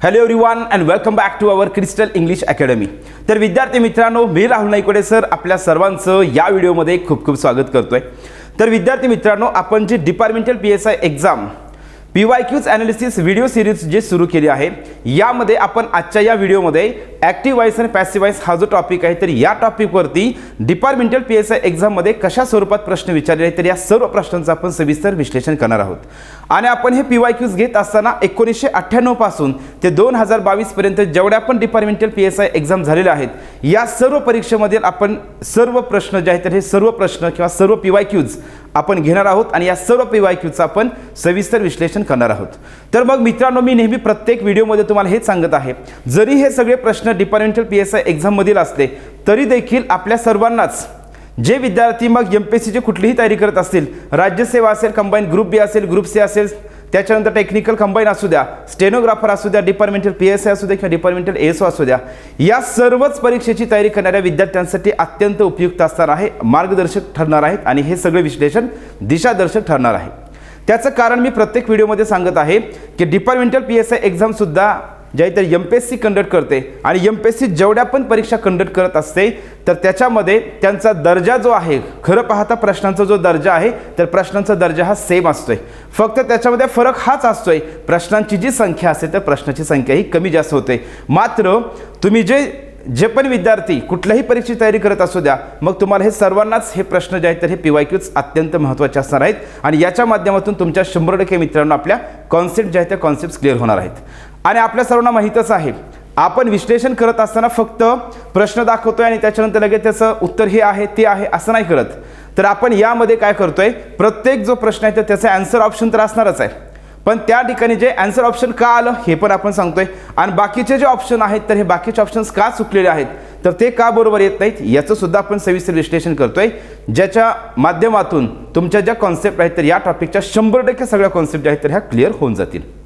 Hello everyone and welcome back to our Crystal English academy. तर विद्यार्थी मित्रांनो, मी Rahul Naikwade sir आपल्या सर्वांचं या व्हिडिओमध्ये खूप खूप स्वागत करतोय। तर विद्यार्थी मित्रांनो, आपण जी departmental PSI exam PYQs analysis video series जे सुरू केली आहे, यामध्ये आपण आजच्या या व्हिडिओमध्ये ॲक्टिव्ह वॉइस आणि पॅसिव्ह वॉइस हा जो टॉपिक आहे, तर या टॉपिकवरती डिपार्टमेंटल PSI एक्झाममध्ये कशा स्वरूपात प्रश्न विचारले आहेत, तर या सर्व प्रश्नांचं आपण सविस्तर विश्लेषण करणार आहोत। आणि आपण हे PYQs घेत असताना 1998 पासून ते 2022 पर्यंत जेवढ्या पण डिपार्टमेंटल PSI एक्झाम झालेल्या आहेत, या सर्व परीक्षेमधील आपण सर्व प्रश्न जे आहेत, तर हे सर्व प्रश्न किंवा सर्व PYQs आपण घेणार आहोत आणि या सर्व PYQचं आपण सविस्तर विश्लेषण करणार आहोत। तर मग मित्रांनो, मी नेहमी प्रत्येक व्हिडिओमध्ये तुम्हाला हेच सांगत आहे, जरी हे सगळे प्रश्न डिपार्टमेंटल PSI एक्झाम मधील असले तरी देखील आपल्या सर्वांनाच जे विद्यार्थी मग MPSC ची कुठलीही तयारी करत असतील, राज्यसेवा असेल, कंबाईन ग्रुप बी असेल, ग्रुप सी असेल, त्याच्यानंतर टेक्निकल कंबाईन असू द्या, स्टेनोग्राफर असू द्या, डिपार्टमेंटल PSI असू द्या किंवा डिपार्टमेंटल ASO असू द्या, या सर्वच परीक्षेची तयारी करणाऱ्या विद्यार्थ्यांसाठी अत्यंत उपयुक्त असणार आहे, मार्गदर्शक ठरणार आहेत आणि हे सगळे विश्लेषण दिशादर्शक ठरणार आहे। त्याचं कारण मी प्रत्येक व्हिडिओमध्ये सांगत आहे की डिपार्टमेंटल PSI एक्झाम सुद्धा जे आहे तर MPSC कंडक्ट करते आणि MPSC जेवढ्या पण परीक्षा कंडक्ट करत असते, तर त्याच्यामध्ये त्यांचा दर्जा जो आहे, खरं पाहता प्रश्नांचा जो दर्जा आहे, तर प्रश्नांचा दर्जा हा सेम असतोय, फक्त त्याच्यामध्ये फरक हाच असतोय, प्रश्नांची जी संख्या असते तर प्रश्नाची संख्या ही कमी जास्त होते। मात्र तुम्ही जे पण विद्यार्थी कुठल्याही परीक्षेची तयारी करत असू द्या, मग तुम्हाला हे सर्वांनाच हे प्रश्न जे आहेत तर हे PYQs अत्यंत महत्त्वाचे असणार आहेत आणि याच्या माध्यमातून तुमच्या 100% मित्रांनो आपल्या कॉन्सेप्ट जे आहेत त्या कॉन्सेप्ट्स क्लिअर होणार आहेत। आणि आपल्या सर्वांना माहीतच आहे, आपण विश्लेषण करत असताना फक्त प्रश्न दाखवतोय आणि त्याच्यानंतर लगेच त्याचं उत्तर हे आहे ते आहे असं नाही करत, तर आपण यामध्ये काय करतोय, प्रत्येक जो प्रश्न आहे तर त्याचं आन्सर ऑप्शन तर असणारच आहे, पण त्या ठिकाणी जे आन्सर ऑप्शन का आलं हे पण आपण सांगतोय आणि बाकीचे जे ऑप्शन आहेत तर हे बाकीचे ऑप्शन्स का चुकलेले आहेत, तर ते का बरोबर येत नाहीत याचं सुद्धा आपण सविस्तर विश्लेषण करतोय, ज्याच्या माध्यमातून तुमच्या ज्या कॉन्सेप्ट आहेत तर या टॉपिकच्या 100% सगळ्या कॉन्सेप्ट आहेत तर ह्या क्लिअर होऊन जातील।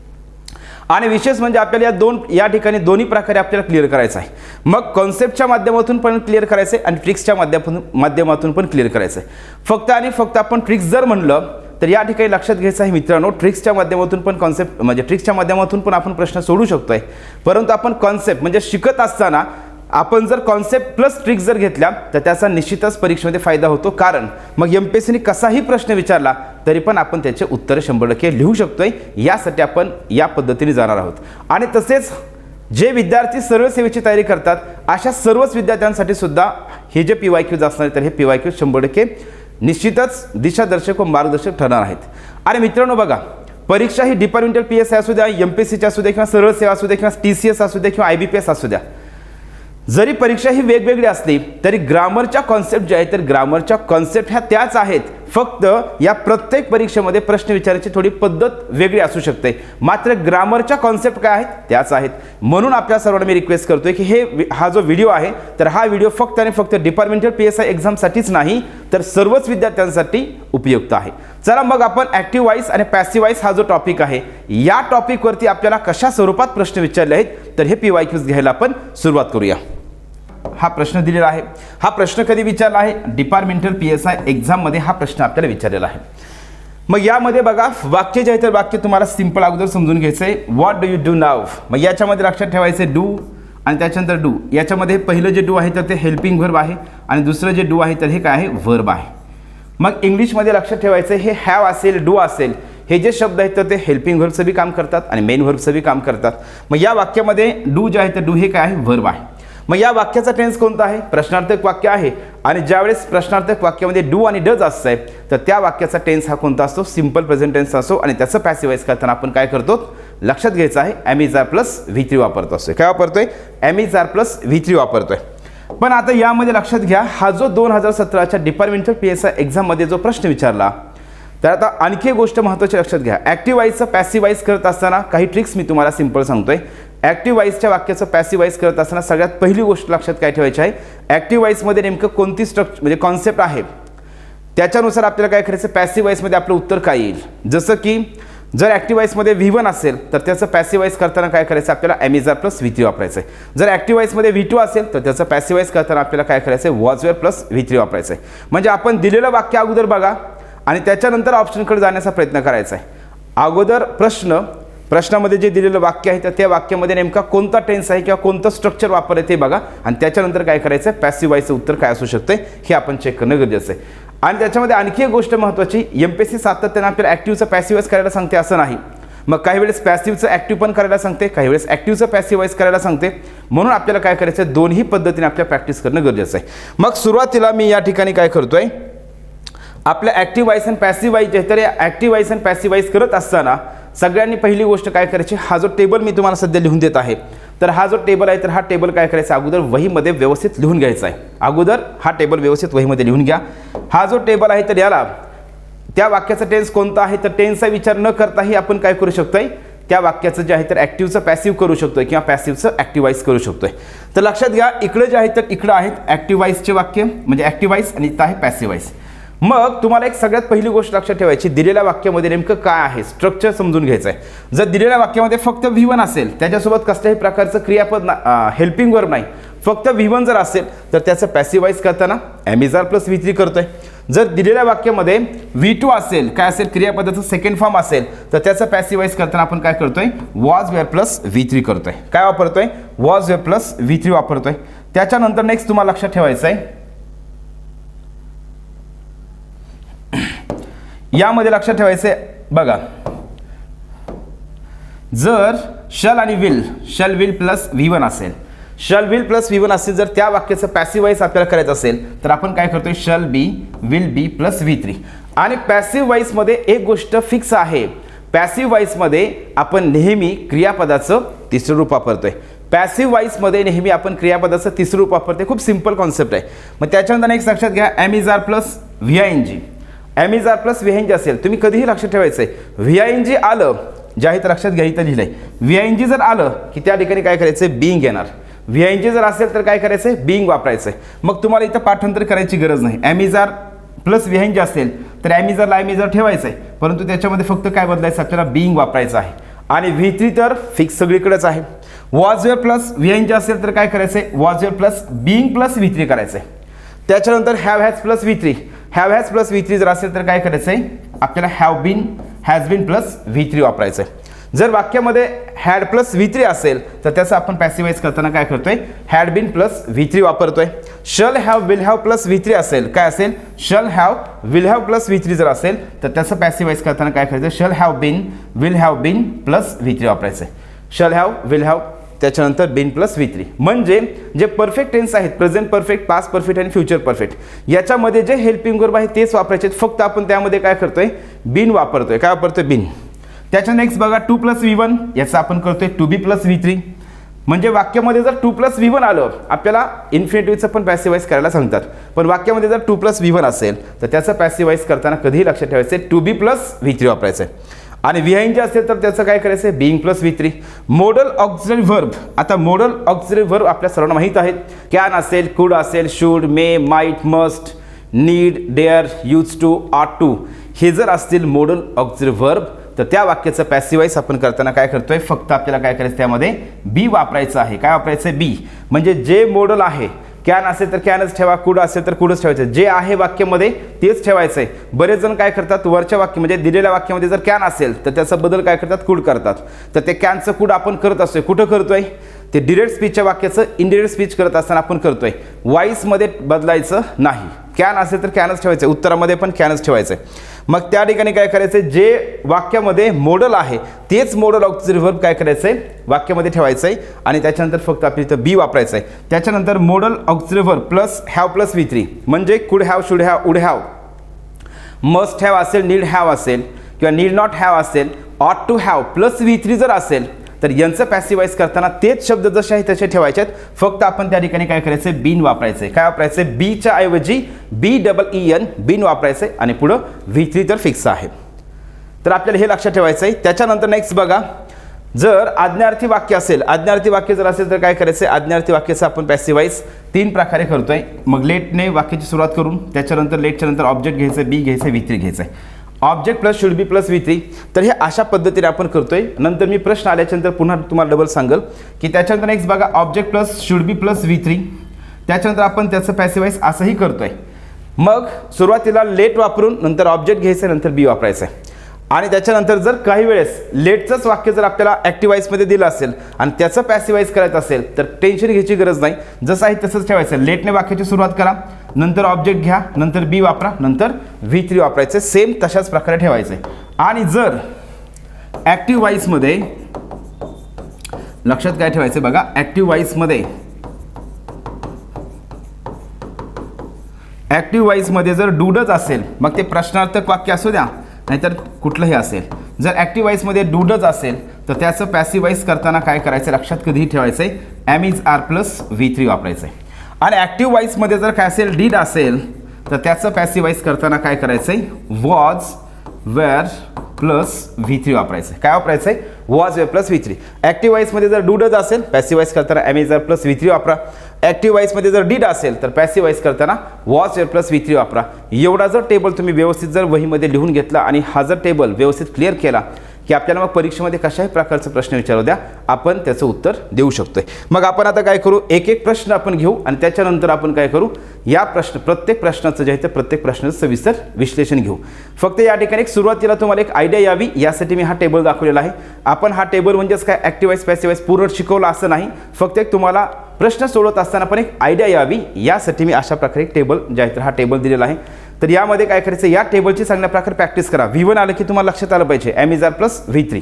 आणि विशेष म्हणजे आपल्याला या ठिकाणी दोन्ही प्रकारे आपल्याला क्लिअर करायचं आहे, मग कॉन्सेप्टच्या माध्यमातून पण क्लिअर करायचं आहे आणि ट्रिक्सच्या माध्यमातून पण क्लिअर करायचं आहे। फक्त आणि फक्त आपण ट्रिक्स जर म्हणलं तर या ठिकाणी लक्षात घ्यायचं आहे मित्रांनो, ट्रिक्सच्या माध्यमातून पण कॉन्सेप्ट म्हणजे ट्रिक्सच्या माध्यमातून पण आपण प्रश्न सोडू शकतोय, परंतु आपण कॉन्सेप्ट म्हणजे शिकत असताना आपण जर कॉन्सेप्ट प्लस ट्रिक्स जर घेतल्या तर त्याचा निश्चितच परीक्षेमध्ये फायदा होतो, कारण मग MPSCने कसाही प्रश्न विचारला तरी पण आपण त्याचे उत्तर 100% लिहू शकतोय। यासाठी आपण या पद्धतीने जाणार आहोत आणि तसेच जे विद्यार्थी सरळ सेवेची तयारी करतात अशा सर्वच विद्यार्थ्यांसाठी सुद्धा हे जे PYQs असणार तर हे PYQs 100% निश्चितच दिशादर्शक व मार्गदर्शक ठरणार आहेत। आणि मित्रांनो बघा, परीक्षा ही डिपार्टमेंटल PSI असू द्या, MPSCची असू द्या किंवा सरळ सेवा असू द्या किंवा TCS असू द्या किंवा IBPS असू द्या, जरी परीक्षा ही वेगवेगळी असली तरी ग्रामरच्या कॉन्सेप्ट जे आहेत तर ग्रामरच्या कॉन्सेप्ट ह्या त्याच आहेत, फक्त या प्रत्येक परीक्षेमध्ये प्रश्न विचारायची थोडी पद्धत वेगळी असू शकते, मात्र ग्रामरच्या कॉन्सेप्ट काय आहेत त्याच आहेत। म्हणून आपल्या सर्वांना मी रिक्वेस्ट करतोय की हा जो व्हिडिओ आहे तर हा व्हिडिओ फक्त आणि फक्त डिपार्टमेंटल PSI एक्झामसाठीच नाही तर सर्वच विद्यार्थ्यांसाठी उपयुक्त आहे। चला मग आपण ॲक्टिव्ह वॉइस आणि पॅसिव्ह वॉइस हा जो टॉपिक आहे, या टॉपिकवरती आपल्याला कशा स्वरूपात प्रश्न विचारले आहेत तर हे PYQs घ्यायला आपण सुरुवात करूया। हा प्रश्न दिलेला आहे, हा प्रश्न कधी विचारला आहे, डिपार्टमेंटल PSI एक्झाममध्ये हा प्रश्न आपल्याला विचारलेला आहे। मग यामध्ये बघा, वाक्य जे आहे तर वाक्य तुम्हाला सिंपल अगोदर समजून घ्यायचं आहे, व्हॉट डू यू डू नाव, मग याच्यामध्ये लक्षात ठेवायचं डू आणि त्याच्यानंतर डू, याच्यामध्ये पहिलं जे डू आहे तर ते हेल्पिंग व्हर्ब आहे आणि दुसरं जे डू आहे तर हे काय आहे, व्हर्ब आहे। मग इंग्लिशमध्ये लक्षात ठेवायचं हे हॅव असेल, डू असेल, हे जे शब्द आहेत तर ते हेल्पिंग व्हर्बचं बी काम करतात आणि मेन व्हर्बचं बी काम करतात। मग या वाक्यामध्ये डू जे आहे तर डू हे काय आहे, व्हर्ब आहे। मग या वाक्याचा टेन्स कोणता आहे, प्रश्नार्थक वाक्य आहे आणि ज्यावेळेस प्रश्नार्थक वाक्यामध्ये डू आणि डज असतंय तर त्या वाक्याचा टेन्स हा कोणता असतो, सिंपल प्रेझेंट टेन्स असतो आणि त्याचं पॅसिव्ह वॉइस करताना आपण काय करतो, लक्षात घ्यायचं आहे am is are plus V3 वापरतो असतोय, काय वापरतोय, am is are plus V3 वापरतोय। पण आता यामध्ये लक्षात घ्या, हा जो 2017च्या डिपार्टमेंटल PSI एक्झाममध्ये जो प्रश्न विचारला, तर आता आणखी एक गोष्ट महत्त्वाची लक्षात घ्या, ॲक्टिव्ह वॉइसचं पॅसिव्ह वॉइस करत असताना काही ट्रिक्स मी तुम्हाला सिंपल सांगतोय। ॲक्टिव्ह वॉइसच्या वाक्याचं पॅसिव्ह वॉइस करत असताना सगळ्यात पहिली गोष्ट लक्षात काय ठेवायची आहे, ॲक्टिव्ह वॉइसमध्ये नेमकं कोणती स्ट्रक्चर म्हणजे कॉन्सेप्ट आहे त्याच्यानुसार आपल्याला काय करायचं, पॅसिव्ह वॉइसमध्ये आपलं उत्तर काय येईल। जसं की जर ॲक्टिव्ह वॉइसमध्ये V1 असेल तर त्याचं पॅसिव्ह वॉइस करताना काय करायचं, आपल्याला am is are plus V3 वापरायचं आहे। जर ॲक्टिव्ह वॉइसमध्ये V2 असेल तर त्याचं पॅसिव्ह वॉइस करताना आपल्याला काय करायचं आहे, was were plus V3 वापरायचं आहे। म्हणजे आपण दिलेलं वाक्य अगोदर बघा आणि त्याच्यानंतर ऑप्शनकडे जाण्याचा प्रयत्न करायचा आहे। अगोदर प्रश्न प्रश्नामध्ये जे दिलेलं वाक्य आहे तर त्या वाक्यामध्ये नेमका कोणता टेन्स आहे किंवा कोणतं स्ट्रक्चर वापर आहे ते बघा आणि त्याच्यानंतर काय करायचं आहे, पॅसिव्ह वॉइसचं उत्तर काय असू शकते हे आपण चेक करणं गरजेचं आहे. आणि त्याच्यामध्ये आणखी एक गोष्ट महत्त्वाची, MPSC सातत्याने आपल्याला ॲक्टिव्हचं पॅसिव्ह वॉइस करायला सांगते असं नाही. मग काही वेळेस पॅसिव्हचं ॲक्टिव्ह पण करायला सांगते, काही वेळेस ॲक्टिव्हचं पॅसिव्ह वॉइस करायला सांगते. म्हणून आपल्याला काय करायचं आहे, दोन्ही पद्धतीने आपल्याला प्रॅक्टिस करणं गरजेचं आहे. मग सुरुवातीला मी या ठिकाणी काय करतोय, आपल्या ॲक्टिव्ह वॉइस आणि पॅसिव्ह वॉइस जे तर या ॲक्टिव्ह वॉइस आणि पॅसिव्ह वॉइस करत असताना सगळ्यांनी पहिली गोष्ट काय करायची, हा जो टेबल मी तुम्हाला सध्या लिहून देत आहे तर हा जो टेबल आहे तर हा टेबल काय करायचा, अगोदर वहीमध्ये व्यवस्थित लिहून घ्यायचा आहे. अगोदर हा टेबल व्यवस्थित वहीमध्ये लिहून घ्या. हा जो टेबल आहे तर याला त्या वाक्याचा टेन्स कोणता आहे तर टेन्सचा विचार न करताही आपण काय करू शकतोय, त्या वाक्याचं जे आहे तर ॲक्टिव्हचं पॅसिव्ह करू शकतोय किंवा पॅसिव्हचं ॲक्टिव्ह वॉइस करू शकतोय. तर लक्षात घ्या, इकडे जे आहे तर इकडं आहेत ॲक्टिव्ह वॉइसचे वाक्य म्हणजे ॲक्टिव्ह वॉइस आणि इथं आहे पॅसिव्ह वॉइस. मग तुम्हाला एक सगळ्यात पहिली गोष्ट लक्षात ठेवायची, दिलेल्या वाक्यामध्ये नेमकं काय आहे स्ट्रक्चर समजून घ्यायचं आहे. जर दिलेल्या वाक्यामध्ये फक्त V1 असेल, त्याच्यासोबत कसल्याही प्रकारचं क्रियापद हेल्पिंग वर्ब नाही, फक्त V1 जर असेल तर त्याचं पॅसिव्ह वॉइस करताना ॲम प्लस V3 करतोय. जर दिलेल्या वाक्यामध्ये V2 असेल, काय असेल क्रियापदाचं सेकंड फॉर्म असेल तर त्याचं पॅसिव्ह वॉइस करताना आपण काय करतोय, वॉज वेअर प्लस V3 करतोय. काय वापरतोय, वॉज वेअर प्लस V3 वापरतोय. त्याच्यानंतर नेक्स्ट तुम्हाला लक्षात ठेवायचं आहे, यामध्ये लक्षात ठेवायचं आहे बघा, जर शल आणि विल प्लस V1 असेल, शल विल प्लस V1 असेल, जर त्या वाक्याचं पॅसिव्ह वॉइस आपल्याला करायचं असेल तर आपण काय करतोय, शल बी विल बी प्लस V3. आणि पॅसिव्ह वॉइसमध्ये एक गोष्ट फिक्स आहे, पॅसिव्ह वॉइसमध्ये आपण नेहमी क्रियापदाचं तिसरं रूप वापरतोय. पॅसिव्ह वॉइसमध्ये नेहमी आपण क्रियापदाचं तिसरं रूप वापरतोय. खूप सिंपल कॉन्सेप्ट आहे. मग त्याच्यानंतर नेक्स्ट लक्षात घ्या, am plus VING. Am plus VING असेल, तुम्ही कधीही लक्षात ठेवायचं आहे, VING आलं जे आहे तर लक्षात घ्या, इथं लिहिलंय VING जर आलं की त्या ठिकाणी काय करायचं आहे, बिंग येणार. VING जर असेल तर काय करायचं आहे, बिंग वापरायचं आहे. मग तुम्हाला इथं पाठांतर करायची गरज नाही. ॲम प्लस VING असेल तर ॲम ठेवायचं आहे, परंतु त्याच्यामध्ये फक्त काय बदलायचं, आपल्याला बिंग वापरायचं आहे. आणि V3 तर फिक्स सगळीकडेच आहे. वॉज वेअर प्लस VING असेल तर काय करायचं आहे, was were plus being plus V3 करायचं आहे. त्याच्यानंतर have has plus V3, have has plus V3 जर असेल तर काय करायचं आहे, आपल्याला have been has been plus V3 वापरायचं आहे. जर वाक्यामध्ये हॅड प्लस V3 असेल तर त्याचं आपण पॅसिव्ह वॉइस करताना काय करतोय, हॅड बीन प्लस V3 वापरतोय. Shall have will have plus V3 असेल, काय असेल, shall have will have plus V3 जर असेल तर त्याचं पॅसिव्ह वॉइस करताना काय करायचं, shall have been will have been plus V3 वापरायचं आहे. शल हॅव विल हॅव त्याच्यानंतर बिन प्लस V3. म्हणजे जे परफेक्ट टेन्स आहेत, प्रेझेंट परफेक्ट, पास्ट परफेक्ट आणि फ्युचर परफेक्ट, याच्यामध्ये जे हेल्पिंग वर्ब आहे तेच वापरायचे. फक्त आपण त्यामध्ये काय करतोय, बिन वापरतोय. काय वापरतोय, बिन. त्याच्या नेक्स्ट बघा, 2 प्लस V1 याचा आपण करतोय टू बी प्लस V3. म्हणजे वाक्यामध्ये जर 2 प्लस V1 आलं, आपल्याला इन्फिनिटिव्हचं पण पॅसिव्ह वॉइस करायला सांगतात, पण वाक्यामध्ये जर 2 प्लस V1 असेल तर त्याचं पॅसिव्ह वॉइस करताना कधीही लक्षात ठेवायचं टू बी प्लस V3 वापरायचं आहे. आणि VING असेल तर त्याचं काय करायचं आहे, बिंग प्लस V3. मोडल ऑक्झिलरी व्हर्ब, आता मोडल ऑक्झिलरी व्हर्ब आपल्या सर्वांना माहीत आहेत, कॅन असेल, कुड असेल, should, may, might, must, need, dare, use to, ought to, हे जर असतील मोडल ऑक्झिलरी व्हर्ब तर त्या वाक्याचं पॅसिव्ह वॉइस आपण करताना काय करतोय, फक्त आपल्याला काय करायचं, त्यामध्ये बी वापरायचं आहे. काय वापरायचं आहे, बी. म्हणजे जे मोडल आहे, कॅन असेल तर कॅनच ठेवा, कुड असेल तर कुडच ठेवायचं, जे आहे वाक्यामध्ये तेच ठेवायचं आहे. बरेच जण काय करतात, वरच्या वाक्य म्हणजे दिलेल्या वाक्यामध्ये जर कॅन असेल तर त्याचा बदल काय करतात, कुड करतात. तर ते कॅनचं कुड आपण करत असतोय, कुठं करतोय, ते डिरेक्ट स्पीचच्या वाक्याचं इनडिरेक्ट स्पीच करत असताना आपण करतोय, वॉइसमध्ये बदलायचं नाही. कॅन असेल तर कॅनच ठेवायचं, उत्तरामध्ये पण कॅनच ठेवायचं. मग त्या ठिकाणी काय करायचं, जे वाक्यामध्ये मोडल आहे तेच मोडल ऑक्झिलरी व्हर्ब काय करायचं आहे, वाक्यामध्ये ठेवायचं आहे. आणि त्याच्यानंतर फक्त आपली इथं बी वापरायचं आहे. त्याच्यानंतर मोडल auxiliary verb plus have plus V3, म्हणजे कुड have, should have, would have, must have असेल, नीड हॅव असेल किंवा नीड नॉट हॅव असेल, ऑट टू हॅव प्लस V3 जर असेल तर यांचं पॅसिव्ह वॉइस करताना तेच शब्द जसे आहेत तसे ठेवायचे आहेत. फक्त आपण त्या ठिकाणी काय करायचं, बिन वापरायचं. काय वापरायचं, बीच्या ऐवजी BEEN, बिन वापरायचं आणि पुढं V3 तर फिक्स आहे. तर आपल्याला हे लक्षात ठेवायचं आहे. त्याच्यानंतर नेक्स्ट बघा, जर आज्ञार्थी वाक्य असेल, आज्ञार्थी वाक्य जर असेल तर काय करायचं, आज्ञार्थी वाक्याचं आपण पॅसिव्ह वॉइस 3 प्रकारे करतोय. मग लेटने वाक्याची सुरुवात करून त्याच्यानंतर लेटच्या नंतर ऑब्जेक्ट घ्यायचं, बी घ्यायचं, V3 घ्यायचं आहे. Object plus should be plus V3. तर हे अशा पद्धतीने आपण करतोय. नंतर मी प्रश्न आल्याच्यानंतर पुन्हा तुम्हाला डबल सांगेल की त्याच्यानंतर नेक्स्ट बघा, object plus should be plus V3. त्याच्यानंतर आपण त्याचं पॅसिव्ह वॉइस असंही करतोय. मग सुरुवातीला लेट वापरून नंतर ऑब्जेक्ट घ्यायचं, नंतर बी वापरायचं आहे. आणि त्याच्यानंतर जर काही वेळेस लेटचंच वाक्य जर आपल्याला ॲक्टिव्हाइजमध्ये दिलं असेल आणि त्याचं पॅसिवाईज करायचं असेल तर टेन्शन घ्यायची गरज नाही, जसं आहे तसंच ठेवायचं. लेटने वाक्याची सुरुवात करा, नंतर ऑब्जेक्ट घ्या, नंतर बी वापरा, नंतर V3 वापरायचं, सेम तशाच प्रकारे ठेवायचं. आणि जर ॲक्टिव्हाइजमध्ये लक्षात काय ठेवायचं बघा, ॲक्टिव्हाइजमध्ये जर डूडच असेल, मग ते प्रश्नार्थक वाक्य असू द्या नाहीतर कुठलंही असेल, जर ॲक्टिव्हाइजमध्ये डूडच असेल तर त्याचं पॅसिवाईज करताना काय करायचं लक्षात कधीही ठेवायचं आहे, M is are plus V3 वापरायचं आहे. आणि ॲक्टिव्हाइजमध्ये जर काय असेल, डीड असेल तर त्याचं पॅसिवाईज करताना काय करायचं आहे, वॉज वेअर प्लस V3 वापरायचं आहे. काय वापरायचं आहे, वॉज वेअर प्लस V3. ॲक्टिव्हाइजमध्ये जर डूडच असेल पॅसिवाईज करताना M is are plus V3 वापरा. ॲक्टिव्हाइजमध्ये जर डीड असेल तर पॅसिवाईज करताना वॉज वेअर प्लस V3 वापरा. एवढा जर टेबल तुम्ही व्यवस्थित जर वहीमध्ये लिहून घेतला आणि हा जर टेबल व्यवस्थित क्लिअर केला की आपल्याला मग परीक्षेमध्ये कशाही प्रकारचा प्रश्न विचारू द्या, आपण त्याचं उत्तर देऊ शकतोय. मग आपण आता काय करू, एक एक प्रश्न आपण घेऊ आणि त्याच्यानंतर आपण काय करू, या प्रत्येक प्रश्नाचं जे आहे ते प्रत्येक प्रश्नाचं सविस्तर विश्लेषण घेऊ. फक्त या ठिकाणी एक सुरुवातीला तुम्हाला एक आयडिया यावी यासाठी मी हा टेबल दाखवलेला आहे. आपण हा टेबल म्हणजेच काय ॲक्टिव्हाइज पॅसिवाईज पूर्ण शिकवला असं नाही, फक्त एक तुम्हाला प्रश्न सोडवत असताना पण एक आयडिया यावी यासाठी मी अशा प्रकारे एक टेबल जे आहे तर हा टेबल दिलेला आहे. तर यामध्ये काय करायचं, या टेबलची चांगल्या प्रकारे प्रॅक्टिस करा. V1 आलं की तुम्हाला लक्षात आलं पाहिजे M is are plus V3.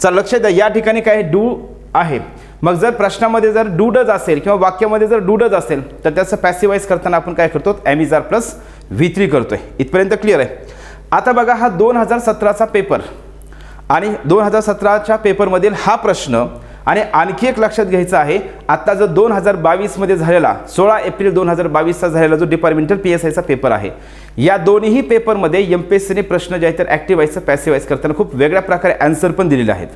चला लक्षात द्या, या ठिकाणी काय डू आहे. मग जर प्रश्नामध्ये जर डूडच असेल किंवा वाक्यामध्ये जर डूडच असेल तर त्याचं पॅसिवाईज करताना आपण काय करतो, M is are plus V3 करतोय. इथपर्यंत क्लिअर आहे. आता बघा, हा 2017चा पेपर आणि 2017च्या पेपरमधील हा प्रश्न आणि आणखी एक लक्षात घ्यायचं आहे, आत्ता जो 2022मध्ये झालेला 16 एप्रिल 2022चा झालेला जो डिपार्टमेंटल PSIचा पेपर आहे, या दोन्ही पेपरमध्ये MPSCने प्रश्न जे आहेत तर ॲक्टिव्हाइजचं पॅसिवाईज करताना खूप वेगळ्या प्रकारे आन्सर पण दिलेले आहेत.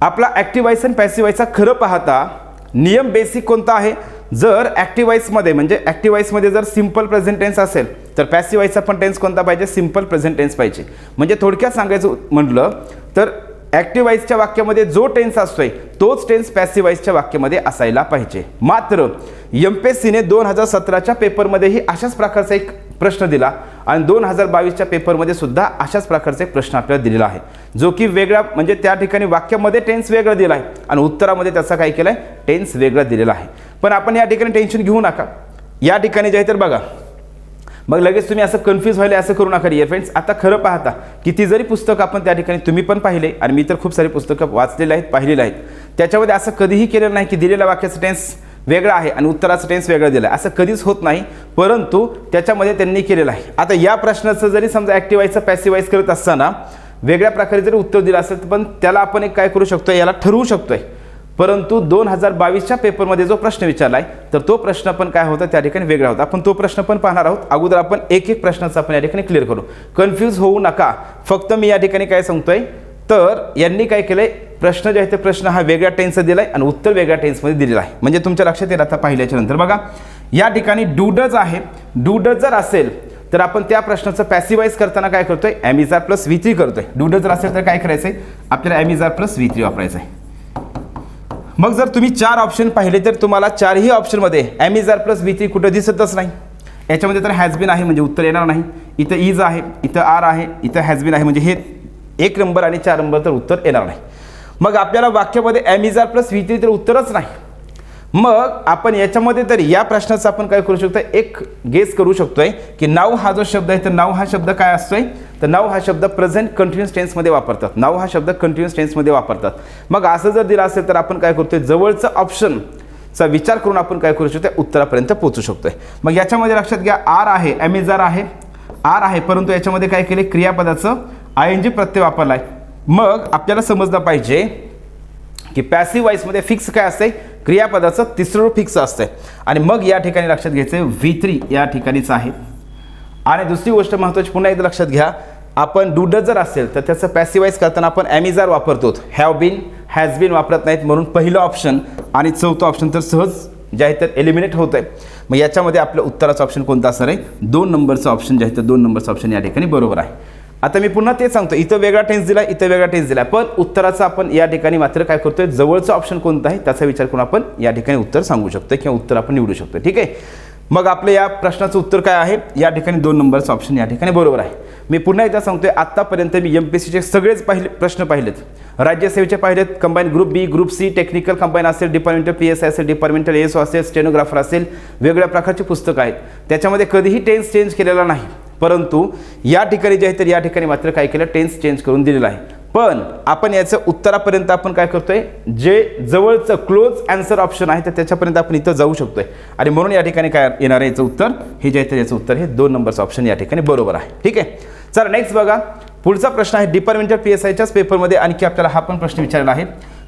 आपला ॲक्टिव्हाइज आणि पॅसिवाईजचा खरं पाहता नियम बेसिक कोणता आहे, जर ॲक्टिव्हाइजमध्ये म्हणजे ॲक्टिव्हाइजमध्ये जर सिम्पल प्रेझेंट टेन्स असेल तर पॅसिवाईजचा पण टेन्स कोणता पाहिजे, सिम्पल प्रेझेंट टेन्स पाहिजे. म्हणजे थोडक्यात सांगायचं म्हटलं तर ॲक्टिव्हाइजच्या वाक्यामध्ये जो टेन्स असतोय तोच टेन्स पॅसिवाईजच्या वाक्यामध्ये असायला पाहिजे. मात्र MPSCने 2017च्या पेपरमध्येही अशाच प्रकारचा एक प्रश्न दिला आणि 2022च्या पेपरमध्ये सुद्धा अशाच प्रकारचा एक प्रश्न आपल्याला दिलेला आहे, जो की वेगळा म्हणजे त्या ठिकाणी वाक्यामध्ये टेन्स वेगळा दिला आहे आणि उत्तरामध्ये त्याचा काय केलं आहे, टेन्स वेगळा दिलेला आहे. पण आपण या ठिकाणी टेन्शन घेऊ नका. या ठिकाणी जे आहे तर बघा, मग लगेच तुम्ही असं कन्फ्यूज व्हायला असं करू नका डिअर फ्रेंड्स. आता खरं पाहता किती जरी पुस्तकं आपण त्या ठिकाणी तुम्ही पण पाहिले आणि मी तर खूप सारी पुस्तकं वाचलेली आहेत, पाहिलेली आहेत, त्याच्यामध्ये असं कधीही केलेलं नाही की दिलेल्या वाक्याचं टेन्स वेगळा आहे आणि उत्तराचं टेन्स वेगळं दिलं आहे, असं कधीच होत नाही. परंतु त्याच्यामध्ये त्यांनी केलेलं आहे. आता या प्रश्नाचं जरी समजा ॲक्टिव्हाइजचं पॅसिवाईज करत असताना वेगळ्या प्रकारे जरी उत्तर दिलं असेल तर पण त्याला आपण एक काय करू शकतो, याला ठरवू शकतोय. परंतु 2022च्या पेपरमध्ये जो प्रश्न विचारला आहे तर तो प्रश्न पण काय होता त्या ठिकाणी वेगळा होता. आपण तो प्रश्न पण पाहणार आहोत. अगोदर आपण एक एक प्रश्नाचं आपण या ठिकाणी क्लिअर करू, कन्फ्यूज होऊ नका. फक्त मी या ठिकाणी काय सांगतोय तर यांनी काय केलंय, प्रश्न जे आहे ते प्रश्न हा वेगळ्या टेन्सचा दिलाय आणि उत्तर वेगळ्या टेन्समध्ये दिलेलं आहे. म्हणजे तुमच्या लक्षात येईल आता पाहिल्याच्या नंतर. बघा, या ठिकाणी डूडच आहे. डूडच जर असेल तर आपण त्या प्रश्नाचं पॅसिवाईज करताना काय करतोय, M is are plus V3 करतोय. डूडच जर असेल तर काय करायचंय, आपल्याला M is are plus V3 वापरायचं आहे. मग जर तुम्ही 4 ऑप्शन पाहिले तर तुम्हाला 4ही ऑप्शनमध्ये M is are plus V3 कुठं दिसतच नाही. याच्यामध्ये तर हॅज बीन आहे म्हणजे उत्तर येणार नाही. इथं इज आहे, इथं आर आहे, इथं हॅज बीन आहे म्हणजे हे 1 नंबर आणि 4 नंबर तर उत्तर येणार नाही. मग आपल्याला वाक्यामध्ये M is are plus V3 तर उत्तरच नाही. मग आपण याच्यामध्ये तर या प्रश्नाचं आपण काय करू शकतो, एक गेस करू शकतोय की नाव हा जो शब्द आहे तर नाव हा शब्द काय असतोय, तर नाव हा शब्द प्रेझेंट कंटिन्युअस टेन्समध्ये वापरतात. नाव हा शब्द कंटिन्युअस टेन्समध्ये वापरतात. मग असं जर दिलं असेल तर आपण काय करतोय, जवळचं ऑप्शनचा विचार करून आपण काय करू शकतो, उत्तरापर्यंत पोहोचू शकतोय. मग याच्यामध्ये लक्षात घ्या, आर आहे, एम इज आर आहे, आर आहे, परंतु याच्यामध्ये काय केले, क्रियापदाचं ING प्रत्यय वापरलाय. मग आपल्याला समजलं पाहिजे की पॅसिवाईजमध्ये फिक्स काय असते, क्रियापदाचं तिसरं रूप फिक्स असते. आणि मग या ठिकाणी लक्षात घ्यायचं V3 या ठिकाणीच आहे. आणि दुसरी गोष्ट महत्त्वाची पुन्हा एकदा लक्षात घ्या, आपण डूडच जर असेल तर त्याचं पॅसिवाईज करताना आपण एम इज आर वापरतो, हॅव बीन हॅज बीन वापरत नाहीत. म्हणून पहिलं ऑप्शन आणि चौथं ऑप्शन तर सहज जे आहे तर एलिमिनेट होत आहे. मग याच्यामध्ये आपलं उत्तराचं ऑप्शन कोणतं असणार आहे, 2 नंबरचं ऑप्शन जे आहे तर 2 नंबरचं ऑप्शन या ठिकाणी बरोबर आहे. आता मी पुन्हा तेच सांगतो, इथं वेगळा टेन्स दिला, इथं वेगळा टेन्स दिला, पण उत्तराचं आपण या ठिकाणी मात्र काय करतोय, जवळचं ऑप्शन कोणतं आहे त्याचा विचार करून आपण या ठिकाणी उत्तर सांगू शकतो किंवा उत्तर आपण निवडू शकतो. ठीक आहे. मग आपलं या प्रश्नाचं उत्तर काय आहे? या ठिकाणी 2 नंबरचं ऑप्शन या ठिकाणी बरोबर आहे. मी पुन्हा एकदा सांगतोय, आत्तापर्यंत मी MPSCचे सगळेच प्रश्न पाहिलेत, राज्यसेवेचे पाहिलेत, कंबाईन ग्रुप बी, ग्रुप सी, टेक्निकल कंबाईन असेल, डिपार्टमेंटल PSI असेल, डिपार्टमेंटल ASO असेल, स्टेनोग्राफर असेल, वेगवेगळ्या प्रकारची पुस्तकं आहेत, त्याच्यामध्ये कधीही टेन्स चेंज केलेला नाही. परंतु या ठिकाणी जे आहे तर या ठिकाणी मात्र काय केलं, टेन्स चेंज करून दिलेलं आहे. पण आपण याचं उत्तरापर्यंत आपण काय करतोय, जे जवळचं क्लोज आन्सर ऑप्शन आहे तर त्याच्यापर्यंत आपण इथं जाऊ शकतोय. आणि म्हणून या ठिकाणी काय येणार आहे याचं उत्तर, हे जे आहे तर याचं उत्तर हे 2 नंबरचं ऑप्शन या ठिकाणी बरोबर आहे. ठीक आहे, चला नेक्स्ट बघा. पुढचा प्रश्न आहे डिपार्टमेंटल PSIच्याच पेपरमध्ये आणखी आपल्याला हा पण प्रश्न विचारला आहे.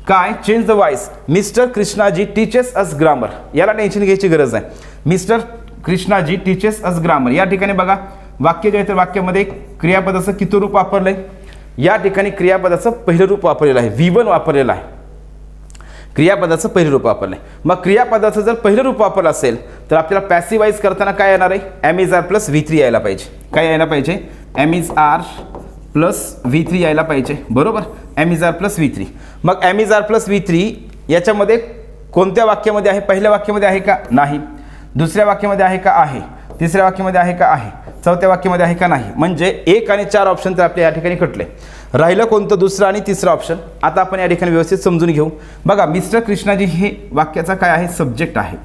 काय? Change the voice mister Krishnaji teaches us grammar. याला टेन्शन घ्यायची गरज आहे. Mister Krishnaji teaches us grammar या ठिकाणी बघा, वाक्य जे आहे तर वाक्यामध्ये क्रियापदाचं किती रूप वापरलंय? या ठिकाणी क्रियापदाचं पहिलं रूप वापरलेलं आहे, V1 वापरलेलं आहे. क्रियापदाचं पहिलं रूप वापरलं आहे. मग क्रियापदाचं जर पहिलं रूप वापरलं असेल तर आपल्याला पॅसिवाईज करताना काय येणार आहे? M is are plus V3 यायला पाहिजे. काय यायला पाहिजे? M is are plus V3 यायला पाहिजे, बरोबर. Am is are plus V3. मग M is are plus V3 याच्यामध्ये कोणत्या वाक्यामध्ये आहे? पहिल्या वाक्यामध्ये आहे का? नाही. दुसऱ्या वाक्यामध्ये आहे का? आहे. तिसऱ्या वाक्यामध्ये आहे का? आहे. चौथ्या वाक्यामध्ये आहे का? नाही. म्हणजे 1 आणि 4 ऑप्शन तर आपल्या या ठिकाणी कटले. राहिलं कोणतं? दुसरं आणि तिसरं ऑप्शन. आता आपण या ठिकाणी व्यवस्थित समजून घेऊ. बघा, मिस्टर कृष्णाजी हे वाक्याचा काय आहे? सब्जेक्ट आहे.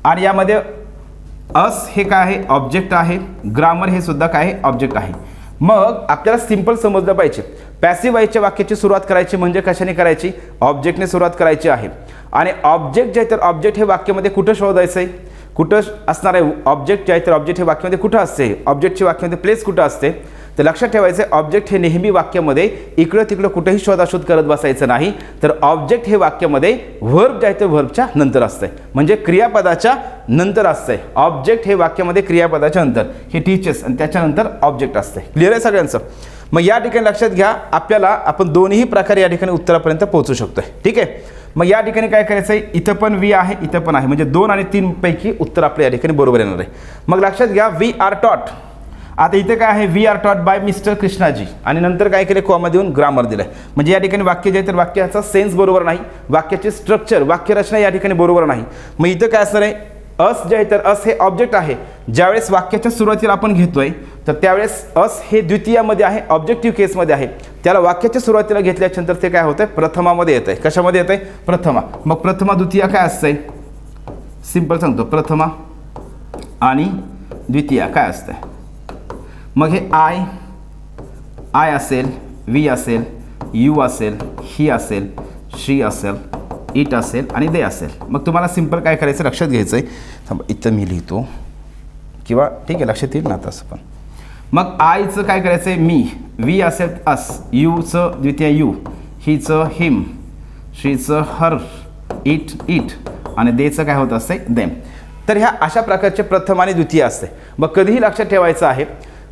आणि यामध्ये अस हे काय आहे? ऑब्जेक्ट आहे. ग्रामर हे सुद्धा काय आहे? ऑब्जेक्ट आहे. मग आपल्याला सिंपल समजलं पाहिजे, पॅसिव्ह वॉइसच्या वाक्याची सुरुवात करायची म्हणजे कशाने करायची? ऑब्जेक्टने सुरुवात करायची आहे. आणि ऑब्जेक्ट जे आहे तर ऑब्जेक्ट हे वाक्यामध्ये कुठं शोधायचं आहे? कुठं असणार आहे ऑब्जेक्ट जे आहे तर ऑब्जेक्ट हे वाक्यामध्ये कुठं असते? ऑब्जेक्टची वाक्यामध्ये प्लेस कुठं असते? तर लक्षात ठेवायचं, ऑब्जेक्ट हे नेहमी वाक्यामध्ये इकडं तिकडं कुठेही शोधाशोध करत बसायचं नाही. तर ऑब्जेक्ट हे वाक्यामध्ये व्हर्ब जे आहे तर व्हर्बच्या नंतर असतंय, म्हणजे क्रियापदाच्या नंतर असतंय. ऑब्जेक्ट हे वाक्यामध्ये क्रियापदाच्या नंतर, हे टीचर्स आणि त्याच्यानंतर ऑब्जेक्ट असतंय. क्लिअर आहे सगळ्यांचं? मग या ठिकाणी लक्षात घ्या, आपल्याला आपण दोन्ही प्रकारे या ठिकाणी उत्तरापर्यंत पोहोचू शकतोय. ठीक आहे, मग या ठिकाणी काय करायचं आहे? इथं पण V आहे, इथं पण आहे, म्हणजे 2 आणि 3 पैकी उत्तर आपल्या या ठिकाणी बरोबर येणार आहे. मग लक्षात घ्या, वी आर टॉट. आता इथे काय आहे? We are taught by mister Krishnaji, आणि नंतर काय केलं? कॉमा देऊन ग्रामर दिलं. म्हणजे या ठिकाणी वाक्य जे आहे तर वाक्याचा सेन्स बरोबर नाही, वाक्याचे स्ट्रक्चर, वाक्यरचना या ठिकाणी बरोबर नाही. मग इथं काय असणार आहे? अस जे आहे तर अस हे ऑब्जेक्ट आहे. ज्यावेळेस वाक्याच्या सुरुवातीला आपण घेतोय तर त्यावेळेस अस हे द्वितीयामध्ये आहे, ऑब्जेक्टिव्ह केसमध्ये आहे. त्याला वाक्याच्या सुरुवातीला घेतल्यानंतर ते काय होतंय? प्रथमामध्ये येतंय. कशामध्ये येतंय? प्रथमा. मग प्रथमा द्वितीया काय असतंय? सिंपल सांगतो, प्रथमा आणि द्वितीया काय असतंय? मग हे आय असेल, वी असेल, यू असेल, ही असेल, शी असेल, इट असेल आणि दे असेल. मग तुम्हाला सिंपल काय करायचं? लक्षात घ्यायचं आहे. थांबा, इथं मी लिहितो, किंवा ठीक आहे लक्षात येईल ना तसं पण. मग आयचं काय करायचं आहे? मी. वी असेल अस, यूचं द्वितीय यू, हीचं हिम, शीचं हर, इट आणि देचं काय होत असते? देम. तर ह्या अशा प्रकारचे प्रथम आणि द्वितीय असते. मग कधीही लक्षात ठेवायचं आहे,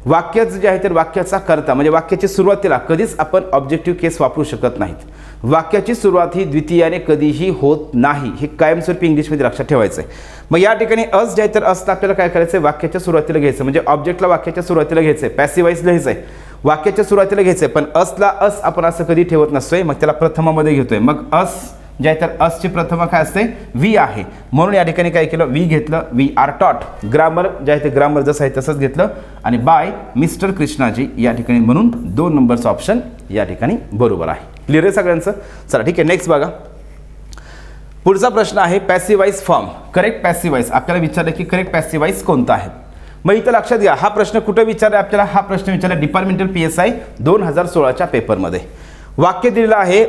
वाक्याचं जे आहे तर वाक्याचा कर्ता म्हणजे वाक्याची सुरुवातीला कधीच आपण ऑब्जेक्टिव्ह केस वापरू शकत नाहीत. वाक्याची सुरुवात ही द्वितीयाने कधीही होत नाही, हे कायमस्वरूपी इंग्लिशमध्ये लक्षात ठेवायचं आहे. मग या ठिकाणी अस जे आहे तर असला आपल्याला काय करायचं आहे? वाक्याच्या सुरुवातीला घ्यायचं, म्हणजे ऑब्जेक्टला वाक्याच्या सुरुवातीला घ्यायचं आहे. पॅसिवाईज लिहायचं आहे, वाक्याच्या सुरुवातीला घ्यायचं आहे. पण असला अस आपण असं कधी ठेवत नसतोय, मग त्याला प्रथमामध्ये घेतोय. मग अस जे आहे तर असची प्रथमा काय असते? वी आहे. म्हणून या ठिकाणी काय केलं? वी घेतलं. वी आर टॉट. ग्रामर जे आहे ते ग्रामर जसं आहे तसंच घेतलं. आणि बाय मिस्टर कृष्णाजी या ठिकाणी, म्हणून 2 नंबरचं ऑप्शन या ठिकाणी बरोबर आहे. क्लिअर आहे सगळ्यांचं? चला ठीक आहे, नेक्स्ट बघा. पुढचा प्रश्न आहे पॅसिवाईज फॉर्म. करेक्ट पॅसिवाईज आपल्याला विचारलं की करेक्ट पॅसिवाईज कोणता आहे? मग इथं लक्षात घ्या, हा प्रश्न कुठं विचारला आपल्याला? हा प्रश्न विचारला डिपार्टमेंटल PSI 2016च्या पेपरमध्ये. वाक्य दिलेलं आहे,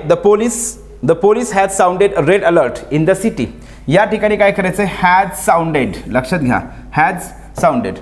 the police has sounded red alert in the city. या ठिकाणी काय करायचं? Has sounded. लक्षात घ्या, हॅज साऊंडेड.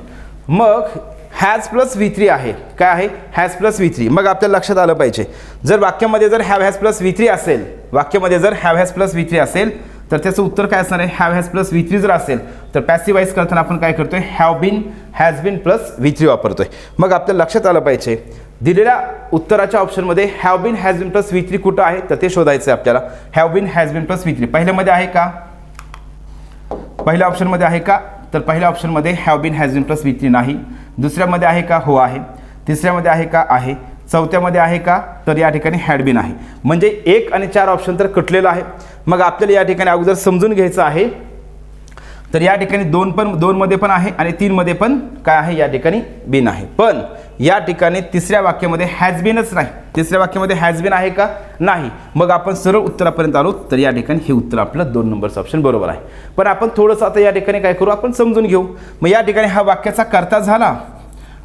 मग हॅज प्लस V3 आहे. काय आहे? Has plus V3. मग आपल्याला लक्षात आलं पाहिजे, जर वाक्यामध्ये जर हॅव हॅज प्लस V3 असेल, वाक्यामध्ये जर हॅव हॅज प्लस V3 असेल तर त्याचं उत्तर काय असणार आहे? हॅव हॅज प्लस V3 जर असेल तर पॅसिवाईज करताना आपण काय करतोय? Have been, has been plus V3 वापरतोय. मग आपल्याला लक्षात आलं पाहिजे, दिलेल्या उत्तराच्या ऑप्शनमध्ये have been, has been plus V3 कुठं आहे तर ते शोधायचं आहे आपल्याला. Have been, has been plus V3 पहिल्यामध्ये आहे का? पहिल्या ऑप्शनमध्ये आहे का? तर पहिल्या ऑप्शनमध्ये have been, has been plus V3 नाही. दुसऱ्यामध्ये आहे का? हो आहे. तिसऱ्यामध्ये आहे का? आहे. चौथ्यामध्ये आहे का? तर या ठिकाणी हॅड बीन आहे. म्हणजे 1 आणि 4 ऑप्शन तर कटलेलं आहे. मग आपल्याला या ठिकाणी अगोदर समजून घ्यायचं आहे, तर या ठिकाणी 2 मध्ये पण आहे आणि 3 मध्ये पण काय आहे, या ठिकाणी बीन आहे. पण या ठिकाणी तिसऱ्या वाक्यामध्ये हॅज बीनच नाही. तिसऱ्या वाक्यामध्ये हॅज बीन आहे का, नाही. मग आपण सरळ उत्तरापर्यंत आलो. तर या ठिकाणी हे उत्तर आपलं 2 नंबरचं ऑप्शन बरोबर आहे. पण आपण थोडंसं आता या ठिकाणी काय करू, आपण समजून घेऊ. मग या ठिकाणी हा वाक्याचा कर्ता झाला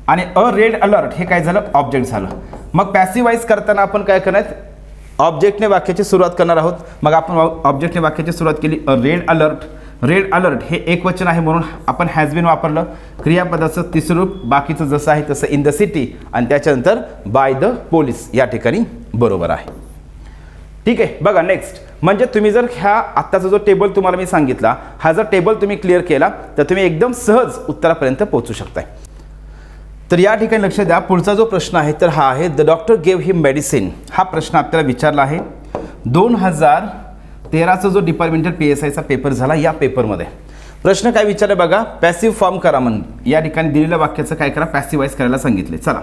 आणि अ रेड अलर्ट हे काय झालं, ऑब्जेक्ट झालं. मग पॅसिवाइज करताना आपण काय करणार, ऑब्जेक्टने वाक्याची सुरुवात करणार आहोत. मग आपण ऑब्जेक्टने वाक्याची सुरुवात केली, अ रेड अलर्ट. रेड अलर्ट हे एक वचन आहे म्हणून आपण हॅज बीन वापरलं. क्रियापदाचं तिसरं रूप बाकीचं जसं आहे तसं इन द सिटी आणि त्याच्यानंतर बाय द पोलीस या ठिकाणी बरोबर आहे. ठीक आहे. बघा नेक्स्ट म्हणजे तुम्ही जर ह्या आत्ताचा जो टेबल तुम्हाला मी सांगितला, हा जर टेबल तुम्ही क्लिअर केला तर तुम्ही एकदम सहज उत्तरापर्यंत पोहोचू शकताय. तर या ठिकाणी लक्ष द्या. पुढचा जो प्रश्न आहे तर हा आहे, the doctor gave him medicine. हा प्रश्न आपल्याला विचारला आहे 2013चा जो डिपार्टमेंटल PSIचा पेपर झाला, या पेपरमध्ये प्रश्न काय विचारले बघा, पॅसिव्ह फॉर्म करा म्हणून या ठिकाणी दिलेल्या वाक्याचं काय करा, पॅसिवाइज करायला सांगितले. चला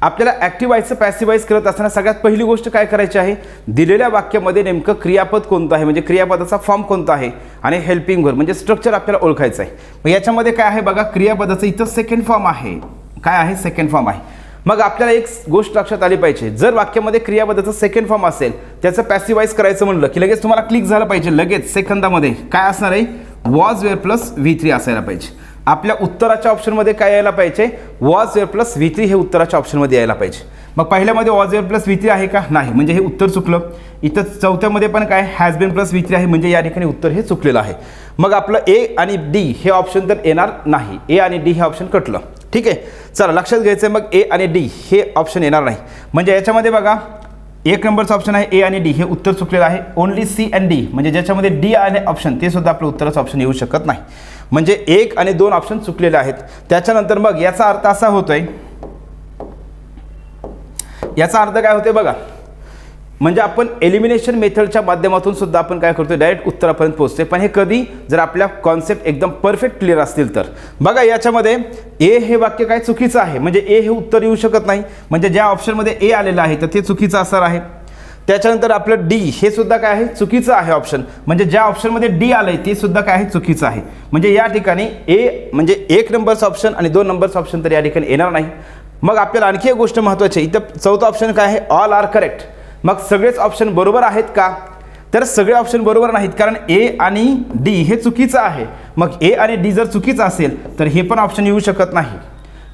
आपल्याला ॲक्टिवाइजचं पॅसिवाइज करत असताना सगळ्यात पहिली गोष्ट काय करायची आहे, दिलेल्या वाक्यामध्ये नेमकं क्रियापद कोणतं आहे, म्हणजे क्रियापदाचा फॉर्म कोणता आहे आणि हेल्पिंग वर्ब म्हणजे स्ट्रक्चर आपल्याला ओळखायचं आहे. मग याच्यामध्ये काय आहे बघा, क्रियापदाचं इथं सेकंड फॉर्म आहे. काय आहे, सेकंड फॉर्म आहे. मग आपल्याला एक गोष्ट लक्षात आली पाहिजे, जर वाक्यामध्ये क्रियापदाचं सेकंड फॉर्म असेल त्याचं पॅसिवाइज करायचं म्हणलं की लगेच तुम्हाला क्लिक झालं पाहिजे, लगेच सेकंदामध्ये काय असणार आहे, वॉज वेअर प्लस V3 असायला पाहिजे. आपल्या उत्तराच्या ऑप्शनमध्ये काय यायला पाहिजे, वॉज वेअर प्लस V3 हे उत्तराच्या ऑप्शनमध्ये यायला पाहिजे. मग पहिल्यामध्ये वॉज वेअर प्लस V3 आहे का, नाही, म्हणजे हे उत्तर चुकलं. इथं चौथ्यामध्ये पण काय हॅज बीन प्लस V3 आहे, म्हणजे या ठिकाणी उत्तर हे चुकलेलं आहे. मग आपलं ए आणि डी हे ऑप्शन तर येणार नाही, ए आणि डी हे ऑप्शन कटलं. ठीक आहे. चला लक्षात घ्यायचं आहे, मग ए आणि डी हे ऑप्शन येणार नाही. म्हणजे याच्यामध्ये बघा 1 नंबरचं ऑप्शन आहे ए आणि डी, हे उत्तर चुकलेलं आहे. ओनली सी अँड डी म्हणजे ज्याच्यामध्ये डी आणि ऑप्शन ते सुद्धा आपलं उत्तराचं ऑप्शन येऊ शकत नाही. म्हणजे 1 आणि 2 ऑप्शन चुकलेले आहेत. त्याच्यानंतर मग याचा अर्थ असा होतोय, याचा अर्थ काय होतोय बघा, म्हणजे आपण एलिमिनेशन मेथडच्या माध्यमातून सुद्धा आपण काय करतोय, डायरेक्ट उत्तरापर्यंत पोहोचतोय. पण हे कधी, जर आपल्या कॉन्सेप्ट एकदम परफेक्ट क्लिअर असतील तर. बघा याच्यामध्ये ए हे वाक्य काय चुकीचं आहे, म्हणजे ए हे उत्तर येऊ शकत नाही, म्हणजे ज्या ऑप्शनमध्ये ए आलेलं आहे तर ते चुकीचं असणार आहे. त्याच्यानंतर आपलं डी हे सुद्धा काय आहे, चुकीचं आहे ऑप्शन, म्हणजे ज्या ऑप्शनमध्ये डी आलंय ते सुद्धा काय आहे, चुकीचं आहे. म्हणजे या ठिकाणी ए म्हणजे 1 नंबरचं ऑप्शन आणि 2 नंबरचं ऑप्शन तर या ठिकाणी येणार नाही. मग आपल्याला आणखी एक गोष्ट महत्त्वाची आहे, इथं चौथा ऑप्शन काय आहे, ऑल आर करेक्ट. मग सगळेच ऑप्शन बरोबर आहेत का, तर सगळे ऑप्शन बरोबर नाहीत, कारण ए आणि डी हे चुकीचं आहे. मग ए आणि डी जर चुकीचं असेल तर हे पण ऑप्शन येऊ शकत नाही,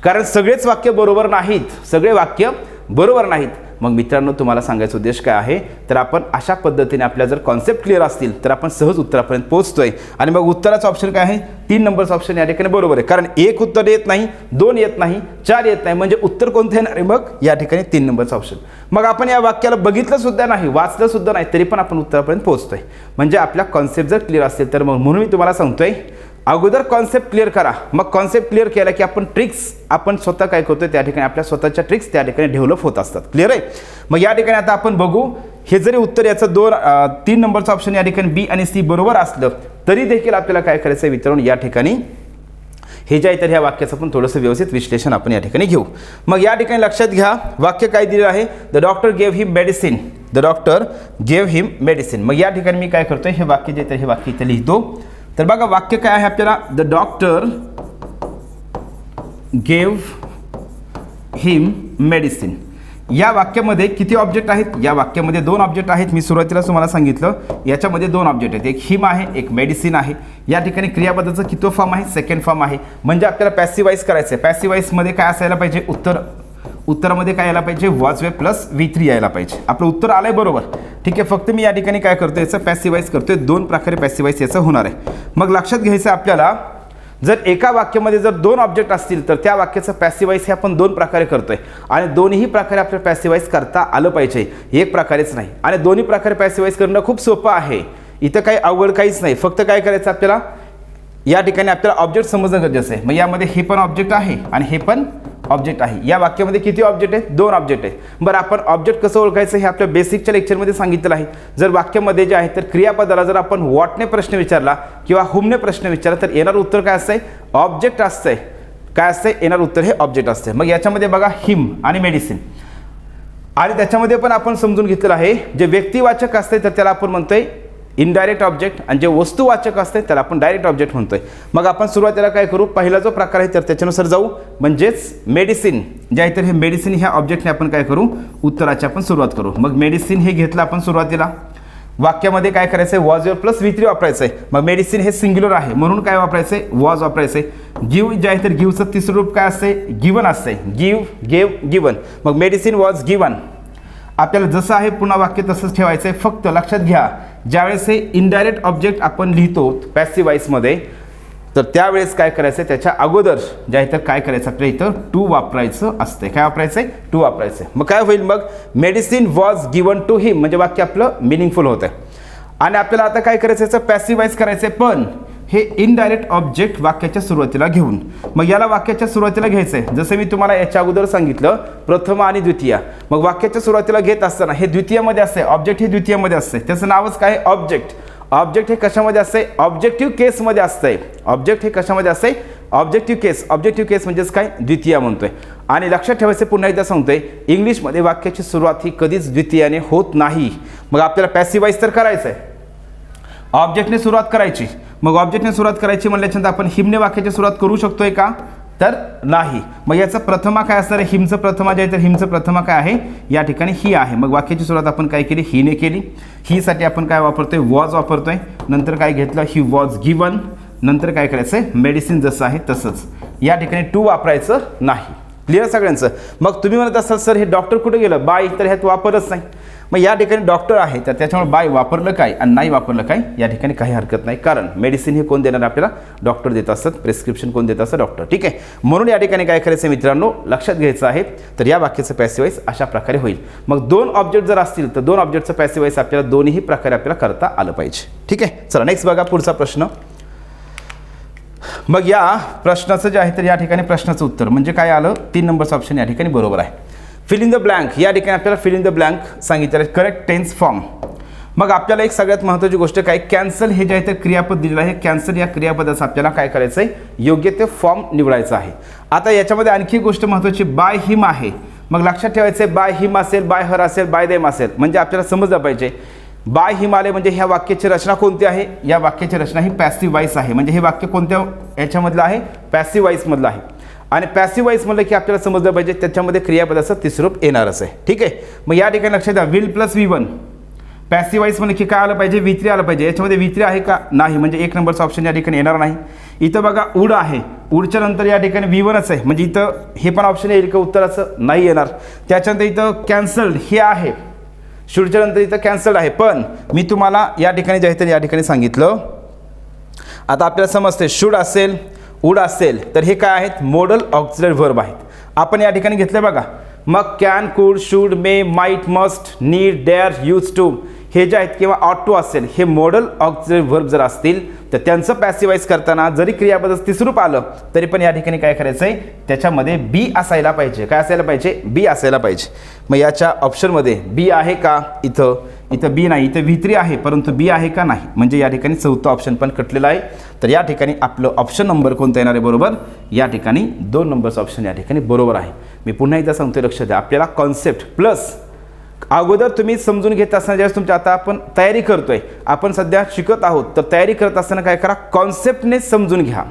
कारण सगळेच वाक्य बरोबर नाहीत, सगळे वाक्य बरोबर नाहीत. मग मित्रांनो तुम्हाला सांगायचा उद्देश काय आहे, तर आपण अशा पद्धतीने आपल्या जर कॉन्सेप्ट क्लिअर असतील तर आपण सहज उत्तरापर्यंत पोहोचतोय. आणि मग उत्तराचं ऑप्शन काय आहे, 3 नंबरचं ऑप्शन या ठिकाणी बरोबर आहे, कारण 1 उत्तर येत नाही, 2 येत नाही, 4 येत नाही, म्हणजे उत्तर कोणतं येणार आहे, मग या ठिकाणी 3 नंबरचं ऑप्शन. मग आपण या वाक्याला बघितलं सुद्धा नाही, वाचलं सुद्धा नाही, तरी पण आपण उत्तरापर्यंत पोहोचतोय. म्हणजे आपल्या कॉन्सेप्ट जर क्लिअर असेल तर मग म्हणून मी तुम्हाला सांगतोय, अगोदर कॉन्सेप्ट क्लिअर करा, मग कॉन्सेप्ट क्लिअर केला की आपण ट्रिक्स आपण स्वतः काय करतोय, त्या ठिकाणी आपल्या स्वतःच्या ट्रिक्स त्या ठिकाणी डेव्हलप होत असतात. क्लिअर आहे. मग या ठिकाणी आता आपण बघू, हे जरी उत्तर याचं 3 नंबरचं ऑप्शन या ठिकाणी बी आणि सी बरोबर असलं तरी देखील आपल्याला काय करायचं आहे मित्रांनो, या ठिकाणी हे जे आहे तर ह्या वाक्याचं पण थोडंसं व्यवस्थित विश्लेषण आपण या ठिकाणी घेऊ. मग या ठिकाणी लक्षात घ्या, वाक्य काय दिलेलं आहे, the doctor gave him medicine. The doctor gave him medicine. मग या ठिकाणी मी काय करतोय, हे वाक्य जे तर हे वाक्य इथे लिहितो. तर बघा वाक्य काय आहे आपल्याला, the doctor gave him medicine. या वाक्यामध्ये किती ऑब्जेक्ट आहेत, या वाक्यामध्ये 2 ऑब्जेक्ट आहेत. मी सुरुवातीला तुम्हाला सांगितलं याच्यामध्ये 2 ऑब्जेक्ट आहेत, एक हिम आहे, एक मेडिसिन आहे. या ठिकाणी क्रियापदाचं किती फॉर्म आहे, सेकंड फॉर्म आहे. म्हणजे आपल्याला पॅसिवाइज करायचं आहे. पॅसिवाइजमध्ये काय असायला पाहिजे, उत्तरामध्ये काय यायला पाहिजे, वॉज वेअर प्लस V3 यायला पाहिजे. आपलं उत्तर आलंय बरोबर. ठीक आहे. फक्त मी या ठिकाणी काय करतोय, याचं पॅसिवाइज करतोय. 2 प्रकारे पॅसिवाइज याचं होणार आहे. मग लक्षात घ्यायचं आपल्याला, जर एका वाक्यामध्ये जर 2 ऑब्जेक्ट असतील तर त्या वाक्याचं पॅसिवाइज हे आपण 2 प्रकारे करतोय आणि दोन्ही प्रकारे आपल्याला पॅसिवाइज करता आलं पाहिजे, एक प्रकारेच नाही. आणि दोन्ही प्रकारे पॅसिवाइज करणं खूप सोपं आहे, इथं काही अवघड काहीच नाही. फक्त काय करायचं आपल्याला, या ठिकाणी आपल्याला ऑब्जेक्ट समजणं गरजेचं आहे. मग यामध्ये हे पण ऑब्जेक्ट आहे आणि हे पण ऑब्जेक्ट आहे. या वाक्यामध्ये किती ऑब्जेक्ट आहेत, 2 ऑब्जेक्ट आहेत. बरं, आपण ऑब्जेक्ट कसं ओळखायचं हे आपल्या बेसिकच्या लेक्चरमध्ये सांगितलं आहे. जर वाक्यामध्ये जे आहे तर क्रियापदाला जर आपण व्हॉटने प्रश्न विचारला किंवा हुमने प्रश्न विचारला तर येणार उत्तर काय असतंय, ऑब्जेक्ट असतंय. काय असतंय, येणार उत्तर हे ऑब्जेक्ट असते. मग याच्यामध्ये बघा हिम आणि मेडिसिन, आणि त्याच्यामध्ये पण आपण समजून घेतलेलं आहे, जे व्यक्तिवाचक असते तर त्याला आपण म्हणतोय इनडायरेक्ट ऑब्जेक्ट, आणि जे वस्तुवाचक असते त्याला आपण डायरेक्ट ऑब्जेक्ट म्हणतोय. मग आपण सुरुवातीला काय करू, पहिला जो प्रकार आहे तर त्याच्यानुसार जाऊ, म्हणजेच मेडिसिन जे आहे तर हे मेडिसिन ह्या ऑब्जेक्टने आपण काय करू, उत्तराची आपण सुरुवात करू. मग मेडिसिन हे घेतलं आपण सुरुवातीला. वाक्यामध्ये काय करायचं आहे, वॉज वर प्लस V3 वापरायचं आहे. मग मेडिसिन हे सिंग्युलर आहे म्हणून काय वापरायचं आहे, वॉज वापरायचं आहे. गिव जे आहे तर गिवचं तिसरं रूप काय असते, गिवन असते. Give, gave, given. मग मेडिसिन वॉज गिवन. आपल्याला जसं आहे पुन्हा वाक्य तसंच ठेवायचं आहे. फक्त लक्षात घ्या, ज्यावेळेस हे इनडायरेक्ट ऑब्जेक्ट आपण लिहितो पॅसिव्ह वॉइसमध्ये, तर त्यावेळेस काय करायचं आहे, त्याच्या अगोदर जे आहे तर काय करायचं, आपल्या इथं टू वापरायचं असते. काय वापरायचं आहे, टू वापरायचं आहे. मग काय होईल, मग मेडिसिन वॉज गिवन टू हिम, म्हणजे वाक्य आपलं मिनिंगफुल होतं आहे. आणि आपल्याला आता काय करायचं, याचं पॅसिव्हाइज करायचं आहे, पण हे इनडायरेक्ट ऑब्जेक्ट वाक्याच्या सुरुवातीला घेऊन. मग याला वाक्याच्या सुरुवातीला घ्यायचं आहे. जसं मी तुम्हाला याच्या अगोदर सांगितलं प्रथम आणि द्वितीय. मग वाक्याच्या सुरुवातीला घेत असताना हे द्वितीयमध्ये असते, ऑब्जेक्ट हे द्वितीयमध्ये असते. त्याचं नावच काय, ऑब्जेक्ट. ऑब्जेक्ट हे कशामध्ये असते, ऑब्जेक्टिव्ह केसमध्ये असते. ऑब्जेक्ट हे कशामध्ये असते, ऑब्जेक्टिव्ह केस. ऑब्जेक्टिव्ह केस म्हणजेच काय, द्वितीय म्हणतोय. आणि लक्षात ठेवायचं, पुन्हा एकदा सांगतोय, इंग्लिशमध्ये वाक्याची सुरुवात ही कधीच द्वितीयाने होत नाही. मग आपल्याला पॅसिव्हाइज तर करायचं आहे, ऑब्जेक्टने सुरुवात करायची. मग ऑब्जेक्टने सुरुवात करायची म्हणल्याच्यानंतर आपण हिमने वाक्याची सुरुवात करू शकतोय का, तर नाही. मग याचा प्रथमा काय असणार आहे, हिमचं प्रथमा जे आहे तर हिमचं प्रथमा काय आहे, या ठिकाणी ही आहे. मग वाक्याची सुरुवात आपण काय केली, हिने केली. ही साठी आपण काय वापरतोय, वॉज वापरतोय. नंतर काय घेतलं, ही वॉज गिवन. नंतर काय करायचं आहे, मेडिसिन जसं आहे तसंच. या ठिकाणी टू वापरायचं नाही. क्लिअर सगळ्यांचं. मग तुम्ही म्हणत असाल सर हे डॉक्टर कुठे गेलं, बाय, तर ह्यात वापरच नाही. मग या ठिकाणी डॉक्टर आहे तर त्याच्यामुळे बाय वापरलं काय आणि नाही वापरलं काय, या ठिकाणी काही हरकत नाही. कारण मेडिसिन हे कोण देणार आपल्याला, डॉक्टर देत असतात. प्रिस्क्रिप्शन कोण देत असतं, डॉक्टर. ठीक आहे. म्हणून या ठिकाणी काय करायचं मित्रांनो, लक्षात घ्यायचं आहे. तर या वाक्याचं पॅसिव्हाइज अशा प्रकारे होईल. मग दोन ऑब्जेक्ट जर असतील तर दोन ऑब्जेक्टचं पॅसिव्हाइज आपल्याला दोन्ही प्रकारे आपल्याला करता आलं पाहिजे. ठीक आहे. चला नेक्स्ट बघा पुढचा प्रश्न. मग या प्रश्नाचं जे आहे तर या ठिकाणी प्रश्नाचं उत्तर म्हणजे काय आलं, 3 नंबरचं ऑप्शन या ठिकाणी बरोबर आहे. Fill in the blank. या ठिकाणी आपल्याला फिल इन द ब्लँक सांगितलं आहे, करेक्ट टेन्स फॉर्म. मग आपल्याला एक सगळ्यात महत्त्वाची गोष्ट काय, कॅन्सल हे जे आहे ते क्रियापद दिलेलं आहे. कॅन्सल या क्रियापदाचं आपल्याला काय करायचं आहे, योग्य ते फॉर्म निवडायचं आहे. आता याच्यामध्ये आणखी गोष्ट महत्त्वाची, बाय हिम आहे. मग लक्षात ठेवायचं आहे, बाय हिम असेल, बाय हर असेल, बाय देम असेल, म्हणजे आपल्याला समजलं पाहिजे बाय हिम आले म्हणजे ह्या वाक्याची रचना कोणती आहे, या वाक्याची रचना ही पॅसिव्ह वॉइस आहे. म्हणजे हे वाक्य कोणत्या याच्यामधलं आहे, पॅसिव्ह वॉइसमधलं आहे. आणि पॅसिव्ह वॉइस म्हणलं की आपल्याला समजलं पाहिजे त्याच्यामध्ये क्रियापदाचं तिसरं रूप येणारच आहे. ठीक आहे. मग या ठिकाणी लक्षात द्या, will plus V1. Passive voice म्हणलं की काय आलं पाहिजे, V3 आलं पाहिजे. याच्यामध्ये V3 आहे का, नाही, म्हणजे 1 नंबरचा ऑप्शन या ठिकाणी येणार नाही. इथं बघा उड आहे, उडच्या नंतर या ठिकाणी V1च आहे, म्हणजे इथं हे पण ऑप्शन येईल का उत्तराचं, नाही येणार. त्याच्यानंतर इथं कॅन्सल्ड हे आहे, शूडच्या नंतर इथं कॅन्सल्ड आहे. पण मी तुम्हाला या ठिकाणी जे आहे तर या ठिकाणी सांगितलं, आता आपल्याला समजते शूड असेल, वुड असेल तर हे काय आहेत, मॉडल ऑक्झिलरी व्हर्ब आहेत. आपण या ठिकाणी घेतलं बघा. मग can, could, should, may, might, must, need, dare, use to हे जे आहेत किंवा ऑट टू असेल, हे मॉडल ऑक्झिलरी व्हर्ब जर असतील तर त्यांचं पॅसिव्हाइज करताना जरी क्रियापदाचं तिसरं रूप आलं तरी पण या ठिकाणी काय करायचं आहे, त्याच्यामध्ये बी असायला पाहिजे. काय असायला पाहिजे, बी असायला पाहिजे. मग याच्या ऑप्शनमध्ये बी आहे का, इथं बी नाही, इथं V3 आहे परंतु बी आहे का, नाही. म्हणजे या ठिकाणी चौथं ऑप्शन पण कटलेलं आहे. तर या ठिकाणी आपलं ऑप्शन नंबर कोणतं येणार आहे, बरोबर, या ठिकाणी 2 नंबरचं ऑप्शन या ठिकाणी बरोबर आहे. मी पुन्हा एकदा सांगतोय, लक्ष द्या. आपल्याला कॉन्सेप्ट प्लस अगोदर तुम्ही समजून घेत असताना ज्यावेळेस तुमच्या आता आपण तयारी करतोय, आपण सध्या शिकत आहोत, तर तयारी करत असताना काय करा, कॉन्सेप्टने समजून घ्या.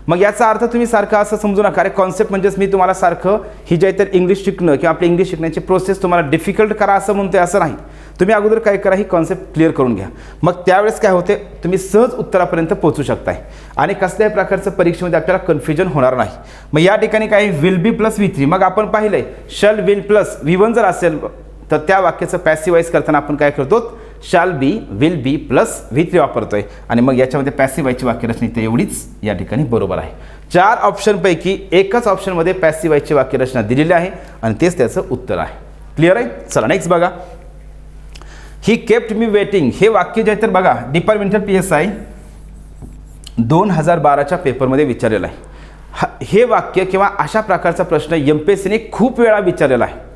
मग याचा अर्थ तुम्ही सारखं असं समजू नका, अरे कॉन्सेप्ट म्हणजेच मी तुम्हाला सारखं ही जे तर इंग्लिश शिकणं किंवा आपली इंग्लिश शिकण्याची प्रोसेस तुम्हाला डिफिकल्ट करा असं म्हणतोय, असं नाही. तुम्ही अगोदर काय करा, ही कॉन्सेप्ट क्लिअर करून घ्या. मग त्यावेळेस काय होते, तुम्ही सहज उत्तरापर्यंत पोहोचू शकताय आणि कसल्याही प्रकारचं परीक्षेमध्ये आपल्याला कन्फ्युजन होणार नाही. मग या ठिकाणी काय, विल बी प्लस V3. मग आपण पाहिलंय शल विल प्लस V1 जर असेल तर त्या वाक्याचं पॅसिव्हाइज करताना आपण काय करतो, shall be, will be plus V3 वापरतोय. आणि मग याच्यामध्ये पॅसिव्हाइजची वाक्यरचना इथे एवढीच या ठिकाणी बरोबर आहे. 4 ऑप्शनपैकी एकच ऑप्शनमध्ये पॅसिव्हाइजची वाक्यरचना दिलेली आहे आणि तेच त्याचं उत्तर आहे. क्लिअर आहे. चला नेक्स्ट बघा. ही केप्ट मी वेटिंग हे वाक्य जे आहे तर बघा, डिपार्टमेंटल PSI 2012च्या पेपरमध्ये विचारलेलं आहे. हे वाक्य किंवा अशा प्रकारचा प्रश्न MPSCने खूप वेळा विचारलेला आहे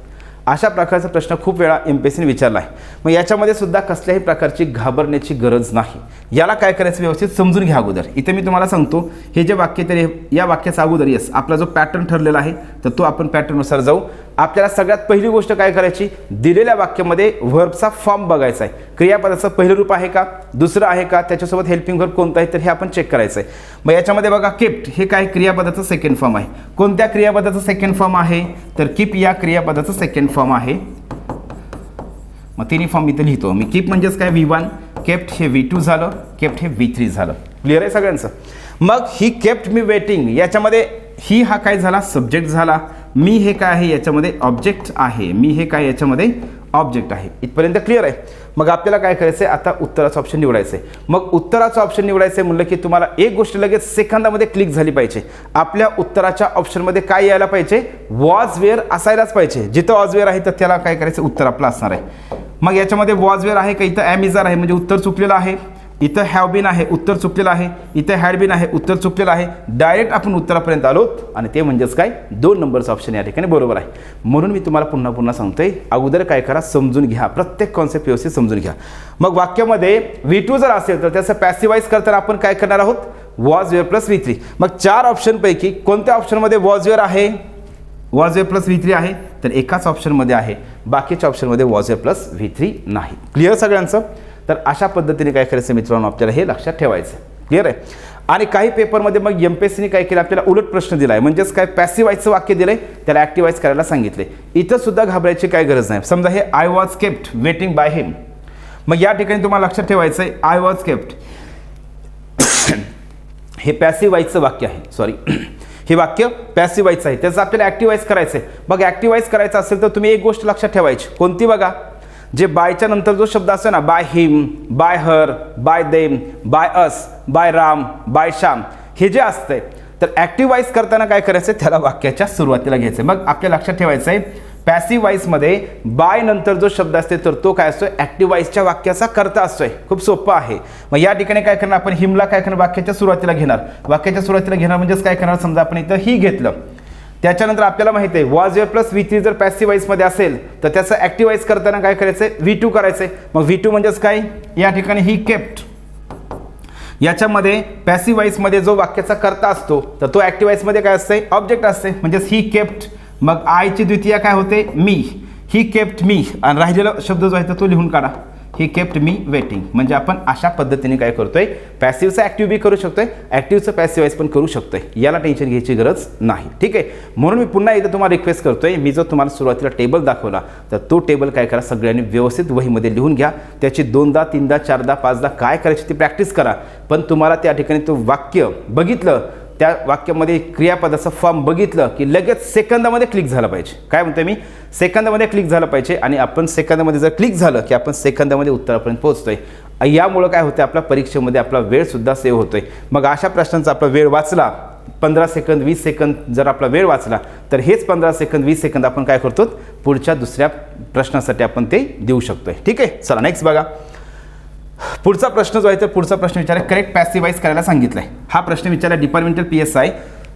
अशा प्रकारचा प्रश्न खूप वेळा MPSCने विचारला आहे. मग याच्यामध्ये सुद्धा कसल्याही प्रकारची घाबरण्याची गरज नाही. याला काय करायचं व्यवस्थित समजून घ्या अगोदर. इथे मी तुम्हाला सांगतो हे जे वाक्य तर या वाक्याचा अगोदर येस आपला जो पॅटर्न ठरलेला आहे तर तो आपण पॅटर्ननुसार जाऊ. आपल्याला सगळ्यात पहिली गोष्ट काय करायची, दिलेल्या वाक्यामध्ये व्हर्बचा फॉर्म बघायचा आहे. क्रियापदाचं पहिलं रूप आहे का, दुसरं आहे का, त्याच्यासोबत हेल्पिंग व्हर्ब कोणता आहे तर हे आपण चेक करायचं आहे. मग याच्यामध्ये बघा केप्ट हे काय क्रियापदाचं सेकंड फॉर्म आहे. कोणत्या क्रियापदाचं सेकंड फॉर्म आहे तर कीप या क्रियापदाचं सेकंड फॉर्म आहे. मग तिन्ही फॉर्म इथं लिहितो मी. कीप म्हणजेच काय V1, केप्ट हे V2 झालं, केप्ट हे V3 झालं. क्लिअर आहे सगळ्यांचं. मग ही केप्ट मी वेटिंग याच्यामध्ये ही हा काय झाला सब्जेक्ट झाला, मी हे काय आहे याच्यामध्ये ऑब्जेक्ट आहे, मी हे काय याच्यामध्ये ऑब्जेक्ट आहे. इथपर्यंत क्लिअर आहे. मग आपल्याला काय करायचं आहे आता उत्तराचं ऑप्शन निवडायचं आहे. मग उत्तराचं ऑप्शन निवडायचं आहे म्हणलं की तुम्हाला एक गोष्ट लगेच सेकंदामध्ये क्लिक झाली पाहिजे. आपल्या उत्तराच्या ऑप्शनमध्ये काय यायला पाहिजे, वॉज वेअर असायलाच पाहिजे. जिथं वॉज वेअर आहे तर त्याला काय करायचं उत्तर आपलं असणार आहे. मग याच्यामध्ये वॉज वेअर आहे का, इथं ॲम इज आर आहे म्हणजे उत्तर चुकलेलं आहे. इथं हॅव बीन आहे उत्तर चुकलेलं आहे. इथं हॅड बीन आहे उत्तर चुकलेलं आहे. डायरेक्ट आपण उत्तरापर्यंत आलोत आणि ते म्हणजेच काय 2 नंबरचं ऑप्शन या ठिकाणी बरोबर आहे. म्हणून मी तुम्हाला पुन्हा पुन्हा सांगतोय अगोदर काय करा समजून घ्या, प्रत्येक कॉन्सेप्ट व्यवस्थित समजून घ्या. मग वाक्यामध्ये V2 जर असेल तर त्याचं पॅसिवाईज करताना आपण काय करणार आहोत, वॉज वेअर प्लस V3. मग 4 ऑप्शनपैकी कोणत्या ऑप्शनमध्ये वॉज वेअर आहे, वॉज वेअर प्लस V3 आहे तर एकाच ऑप्शनमध्ये आहे, बाकीच्या ऑप्शनमध्ये वॉज वेअर प्लस V3 नाही. क्लिअर सगळ्यांचं. तर अशा पद्धतीने काय करायचं मित्रांनो आपल्याला हे लक्षात ठेवायचं. क्लिअर आहे. आणि काही पेपरमध्ये मग MPSCने काय केलं आपल्याला उलट प्रश्न दिला आहे. म्हणजेच काय पॅसिवाईजचं वाक्य दिलं आहे त्याला ॲक्टिवाईज करायला सांगितले. इथं सुद्धा घाबरायची काय गरज नाही. समजा हे I was kept waiting by him. मग या ठिकाणी तुम्हाला लक्षात ठेवायचं आहे आय वॉज केप्ट हे पॅसिवाईजचं वाक्य आहे. सॉरी हे वाक्य पॅसिवाईजचं आहे, त्याचं आपल्याला ॲक्टिवाईज करायचं आहे. मग ॲक्टिवाईज करायचं असेल तर तुम्ही एक गोष्ट लक्षात ठेवायची. कोणती बघा, जे बायच्या नंतर जो शब्द असतो ना, by him, by her, by them, by us, by Ram, by Shyam, हे जे असतंय तर ॲक्टिवाईज करताना काय करायचं त्याला वाक्याच्या सुरुवातीला घ्यायचं. मग आपल्या लक्षात ठेवायचं आहे पॅसिवाईजमध्ये बाय नंतर जो शब्द असते तर तो काय असतोय ॲक्टिवाईजच्या वाक्याचा कर्ता असतोय. खूप सोपं आहे. मग या ठिकाणी काय करणार आपण हिमला काय करणार वाक्याच्या सुरुवातीला घेणार. वाक्याच्या सुरुवातीला घेणार म्हणजेच काय करणार, समजा आपण इथं ही घेतलं त्याच्यानंतर आपल्याला माहिती आहे वॉज वेअर प्लस V3 जर पॅसिवाईजमध्ये असेल तर त्याचं ॲक्टिवाईज करताना काय करायचं आहे V2 करायचं आहे. मग V2 म्हणजेच काय, या ठिकाणी ही केप्ट याच्यामध्ये पॅसिवाईजमध्ये जो वाक्याचा कर्ता असतो तर तो ॲक्टिवाईजमध्ये काय असते ऑब्जेक्ट असते म्हणजेच ही केप्ट. मग आयची द्वितीय काय होते मी, ही केप्ट मी आणि राहिलेला शब्द जो आहे तो लिहून काढा, ही केप्ट मी वेटिंग. म्हणजे आपण अशा पद्धतीने काय करतोय पॅसिव्हचं ॲक्टिव्ह बी करू शकतोय, ॲक्टिव्हचं पॅसिवाईज पण करू शकतोय. याला टेन्शन घ्यायची गरज नाही. ठीक आहे. म्हणून मी पुन्हा एकदा तुम्हाला रिक्वेस्ट करतोय, मी जो तुम्हाला सुरुवातीला टेबल दाखवला तर तो टेबल काय करा सगळ्यांनी व्यवस्थित वहीमध्ये लिहून घ्या. त्याची 2दा 3दा 4दा 5दा काय करायची ती प्रॅक्टिस करा. पण तुम्हाला त्या ठिकाणी तो वाक्य बघितलं, त्या वाक्यामध्ये क्रियापदाचं फॉर्म बघितलं की लगेच सेकंदामध्ये क्लिक झालं पाहिजे. काय म्हणतोय मी, सेकंदामध्ये क्लिक झालं पाहिजे. आणि आपण सेकंदामध्ये जर क्लिक झालं की आपण सेकंदामध्ये उत्तरापर्यंत पोहोचतोय. यामुळं काय होतं आपल्या परीक्षेमध्ये आपला वेळसुद्धा सेव्ह होतोय. मग अशा प्रश्नांचा आपला वेळ वाचला 15 सेकंद 20 सेकंद जर आपला वेळ वाचला तर हेच 15 सेकंद 20 सेकंद आपण काय करतो पुढच्या दुसऱ्या प्रश्नासाठी आपण ते देऊ शकतोय. ठीक आहे. चला नेक्स्ट बघा. पुढचा प्रश्न जो आहे तर पुढचा प्रश्न विचार करेक्ट पॅसिवाईज करायला सांगितलं आहे. हा प्रश्न विचारला डिपार्टमेंटल PSI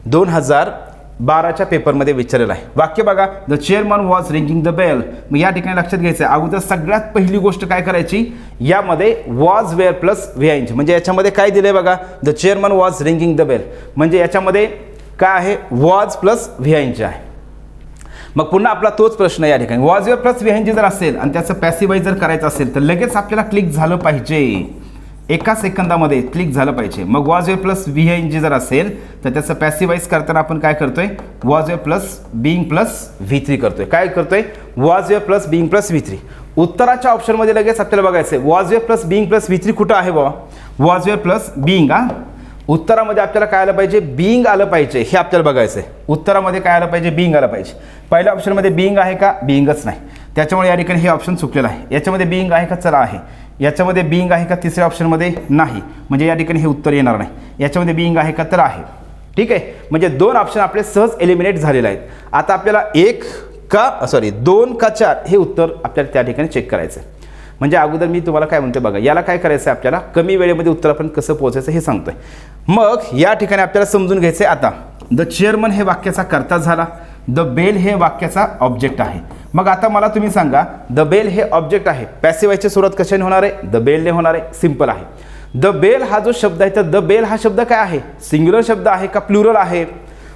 2012च्या पेपरमध्ये विचारलेला आहे. वाक्य बघा, the chairman was ringing the bell. मग या ठिकाणी लक्षात घ्यायचं आहे अगोदर सगळ्यात पहिली गोष्ट काय करायची, यामध्ये वॉज वेअर प्लस VING म्हणजे याच्यामध्ये काय दिलंय बघा, the chairman was ringing the bell म्हणजे याच्यामध्ये काय आहे वॉज प्लस VING आहे. मग पुन्हा आपला तोच प्रश्न या ठिकाणी वॉज वेअर प्लस VING जर असेल आणि त्याचं पॅसिवाईज जर करायचं असेल तर लगेच आपल्याला क्लिक झालं पाहिजे, एका सेकंदामध्ये क्लिक झालं पाहिजे. मग वॉज वेअर प्लस VING जर असेल तर त्याचं पॅसिवाईज करताना आपण काय करतोय was were plus being plus V3 करतोय. काय करतोय was were plus being plus V3. उत्तराच्या ऑप्शनमध्ये लगेच आपल्याला बघायचं आहे was were plus being plus V3 कुठं आहे बाबा, वॉज वेअर प्लस बिंग. उत्तरामध्ये आपल्याला काय आलं पाहिजे बिंग आलं पाहिजे हे आपल्याला बघायचं आहे. उत्तरामध्ये काय आलं पाहिजे बिंग आलं पाहिजे. पहिल्या ऑप्शनमध्ये बिंग आहे का, बिंगच नाही, त्याच्यामुळे या ठिकाणी हे ऑप्शन चुकलेलं आहे. याच्यामध्ये बिंग आहे का, चला आहे. याच्यामध्ये बिंग आहे का, तिसऱ्या ऑप्शनमध्ये नाही, म्हणजे या ठिकाणी हे उत्तर येणार नाही. याच्यामध्ये बिंग आहे का, तर आहे. ठीक आहे. म्हणजे 2 ऑप्शन आपले सहज एलिमिनेट झालेले आहेत. आता आपल्याला 2 का 4 हे उत्तर आपल्याला त्या ठिकाणी चेक करायचं आहे. म्हणजे अगोदर मी तुम्हाला काय म्हणते बघा, याला काय करायचं आहे आपल्याला कमी वेळेमध्ये उत्तरापर्यंत कसं पोहोचायचं हे सांगतोय. मग या ठिकाणी आपल्याला समजून घ्यायचं आहे आता द चेअरमन हे वाक्याचा कर्ता झाला, द बेल हे वाक्याचा ऑब्जेक्ट आहे. मग आता मला तुम्ही सांगा, द बेल हे ऑब्जेक्ट आहे, पॅसिव्ह वॉइसची सुरुवात कशाने होणार आहे? द बेलने होणार आहे. सिंपल आहे. द बेल हा जो शब्द आहे, तर द बेल हा शब्द काय आहे? सिंग्युलर शब्द आहे का प्लुरल आहे?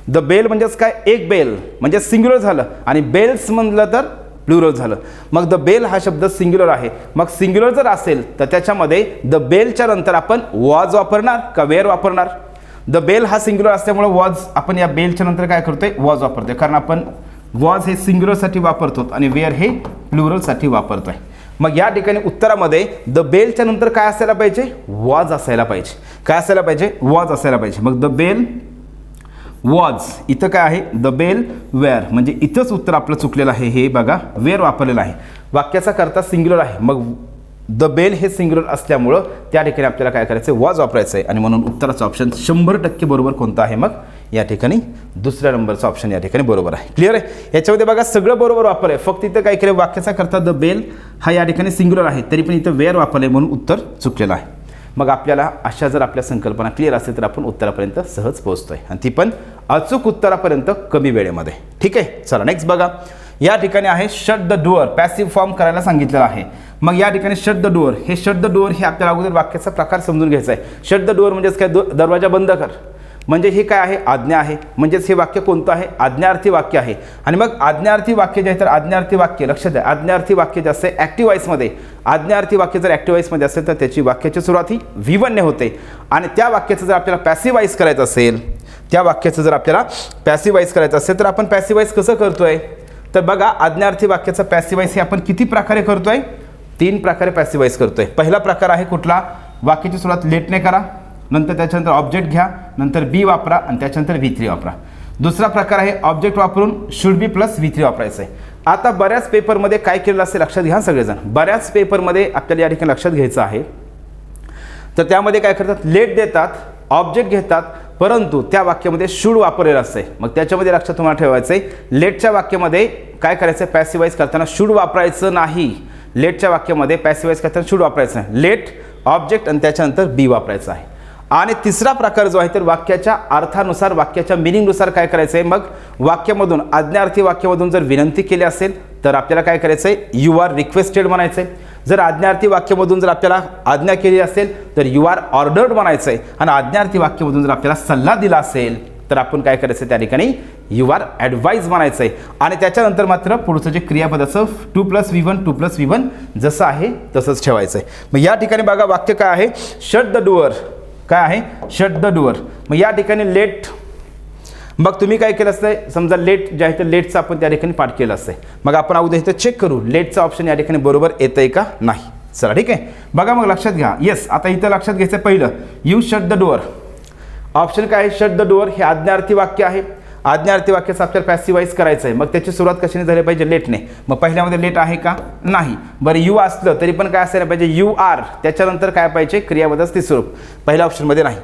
द बेल म्हणजेच काय? एक बेल म्हणजे सिंग्युलर झालं, आणि बेल्स म्हणलं तर प्लुरल झालं. मग द बेल हा शब्द सिंग्युलर आहे. मग सिंग्युलर जर असेल तर त्याच्यामध्ये द बेलच्या नंतर आपण वॉज वापरणार का वेअर वापरणार? द बेल हा सिंग्युलर असल्यामुळे वॉज आपण या बेलच्या नंतर काय करतोय? वॉज वापरतोय, कारण आपण वॉज हे सिंग्युलरसाठी वापरतो आणि वेअर हे प्लुरलसाठी वापरतोय. मग या ठिकाणी उत्तरामध्ये द बेलच्या नंतर काय असायला पाहिजे? वॉज असायला पाहिजे. काय असायला पाहिजे? वॉज असायला पाहिजे. मग द बेल वॉज, इथं काय आहे? द बेल वेअर, म्हणजे इथंच उत्तर आपलं चुकलेलं आहे. हे बघा, वेअर वापरलेलं आहे. वाक्याचा करता सिंग्युलर आहे. मग द बेल हे सिंग्युलर असल्यामुळं त्या ठिकाणी आपल्याला काय करायचं? वॉज वापरायचं आहे. आणि म्हणून उत्तराचं ऑप्शन 100% बरोबर कोणतं आहे? मग या ठिकाणी दुसऱ्या नंबरचं ऑप्शन या ठिकाणी बरोबर आहे. क्लिअर आहे? याच्यामध्ये बघा सगळं बरोबर वापरलं आहे, फक्त इथं काय केलं? वाक्याचा करता द बेल हा या ठिकाणी सिंग्युलर आहे, तरी पण इथं वेअर वापरले म्हणून उत्तर चुकलेलं आहे. मग आपल्याला अशा जर आपल्या संकल्पना क्लिअर असेल तर आपण उत्तरापर्यंत सहज पोहोचतोय, आणि ती पण अचूक उत्तरापर्यंत कमी वेळेमध्ये. ठीक आहे, चला नेक्स्ट बघा. या ठिकाणी आहे shut the door, passive form करायला सांगितलेलं आहे. मग या ठिकाणी शट द डोअर, हे शट द डोअर हे आपल्याला अगोदर वाक्याचा प्रकार समजून घ्यायचा आहे. शट द डोअर म्हणजेच काय? दरवाजा बंद कर, म्हणजे हे काय आहे? आज्ञा आहे. म्हणजेच हे वाक्य कोणतं आहे? आज्ञार्थी वाक्य आहे. आणि मग आज्ञार्थी वाक्य जे आहे, तर आज्ञार्थी वाक्य लक्षात द्या, आज्ञार्थी वाक्य जे असते ॲक्टिव्ह वॉइसमध्ये, आज्ञार्थी वाक्य जर ॲक्टिव्ह वॉइसमध्ये असेल तर त्याची वाक्याची सुरुवात ही V1 ने होते. आणि त्या वाक्याचं जर आपल्याला पॅसिव्ह वॉइस करायचं असेल, त्या वाक्याचं जर आपल्याला पॅसिव्ह वॉइस करायचं असेल तर आपण पॅसिव्ह वॉइस कसं करतोय? तर बघा, आज्ञार्थी वाक्याचं पॅसिव्ह वॉइस हे आपण किती प्रकारे करतोय? 3 प्रकारे पॅसिव्ह वॉइस करतोय. पहिला प्रकार आहे कुठला? वाक्याची सुरुवात लेटने करा, नंतर त्याच्यानंतर ऑब्जेक्ट घ्या, नंतर बी वापरा, आणि त्याच्यानंतर V3 वापरा. दुसरा प्रकार आहे ऑब्जेक्ट वापरून शुड बी प्लस V3 वापरायचं आहे. आता बऱ्याच पेपरमध्ये काय केलेलं असते लक्षात घ्या सगळेजण, बऱ्याच पेपरमध्ये आपल्याला या ठिकाणी लक्षात घ्यायचं आहे. तर त्यामध्ये काय करतात? लेट देतात, ऑब्जेक्ट घेतात, परंतु त्या वाक्यामध्ये शुड वापरलेलं असते. मग त्याच्यामध्ये लक्षात तुम्हाला ठेवायचं आहे, लेटच्या वाक्यामध्ये काय करायचं? पॅसिव्ह वॉइस करताना शुड वापरायचं नाही. लेटच्या वाक्यामध्ये पॅसिव्ह वॉइस करताना शुड वापरायचं नाही. लेट, ऑब्जेक्ट आणि त्याच्यानंतर बी वापरायचं आहे. आणि तिसरा प्रकार जो आहे, तर वाक्याच्या अर्थानुसार, वाक्याच्या मिनिंगनुसार काय करायचं आहे? मग वाक्यामधून, आज्ञार्थी वाक्यामधून जर विनंती केली असेल तर आपल्याला काय करायचं आहे? यू आर रिक्वेस्टेड म्हणायचं आहे. जर आज्ञार्थी वाक्यामधून जर आपल्याला आज्ञा केली असेल तर यू आर ऑर्डर्ड म्हणायचं आहे. आणि आज्ञार्थी वाक्यामधून जर आपल्याला सल्ला दिला असेल तर आपण काय करायचं? त्या ठिकाणी यू आर ॲडवाईज म्हणायचं आहे. आणि त्याच्यानंतर मात्र पुढचं जे क्रियापदाचं 2 + V1 2 + V1 जसं आहे तसंच ठेवायचं आहे. मग या ठिकाणी बघा वाक्य काय आहे? Shut the door. काय आहे? Shut the door. मग या ठिकाणी लेट, मग तुम्ही काय केलं असतं? समजा लेट जे आहे तर लेटचं आपण त्या ठिकाणी पाठ केलं असतं. मग आपण अगोदर इथं चेक करू लेटचं ऑप्शन या ठिकाणी बरोबर येतंय का नाही. चला ठीक आहे, बघा मग लक्षात घ्या. येस, आता इथं लक्षात घ्यायचं पहिलं, you shut the door. Option काय आहे? शट द डोअर हे आज्ञार्थी वाक्य आहे. आज्ञार्थी वाक्याचं आपल्याला पॅसिव्ह वॉइस करायचं आहे. मग त्याची सुरुवात कशाने झाली पाहिजे? लेटने. मग पहिल्यामध्ये लेट आहे का? नाही. बरं, यू असलं तरी पण काय असायला पाहिजे? You are. त्याच्यानंतर काय पाहिजे? क्रियापदाचं तिसरं रूप. पहिल्या ऑप्शनमध्ये नाही.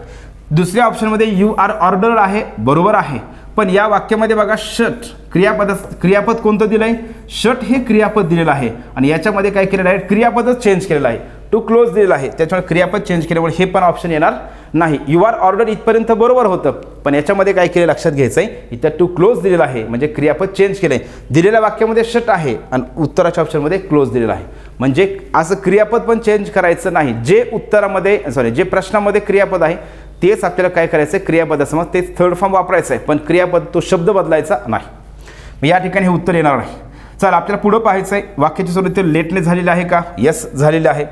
दुसऱ्या ऑप्शनमध्ये यू आर ऑर्डर्ड आहे, बरोबर आहे. पण या वाक्यामध्ये बघा शट क्रियापद कोणतं दिलं आहे? शट हे क्रियापद दिलेलं आहे. आणि याच्यामध्ये काय केलेलं आहे? क्रियापदच चेंज केलेलं आहे. टू क्लोज दिलेलं आहे, त्याच्यामुळे क्रियापद चेंज केल्यामुळे हे पण ऑप्शन येणार नाही. यू आर ऑर्डर इथपर्यंत बरोबर होतं, पण याच्यामध्ये काय केलं लक्षात घ्यायचं आहे, इथं टू क्लोज दिलेलं आहे म्हणजे क्रियापद चेंज केलं आहे. दिलेल्या वाक्यामध्ये शट आहे आणि उत्तराच्या ऑप्शनमध्ये क्लोज दिलेलं आहे. म्हणजे असं क्रियापद पण चेंज करायचं नाही. जे उत्तरामध्ये जे प्रश्नामध्ये क्रियापद आहे तेच आपल्याला काय करायचं आहे? क्रियापदासमोर तेच थर्ड फॉर्म वापरायचं आहे, पण क्रियापद तो शब्द बदलायचा नाही. या ठिकाणी हे उत्तर येणार नाही. चला आपल्याला पुढं पाहायचं आहे. वाक्याची सुरुवात लेटने झालेली आहे का? यस झालेली आहे.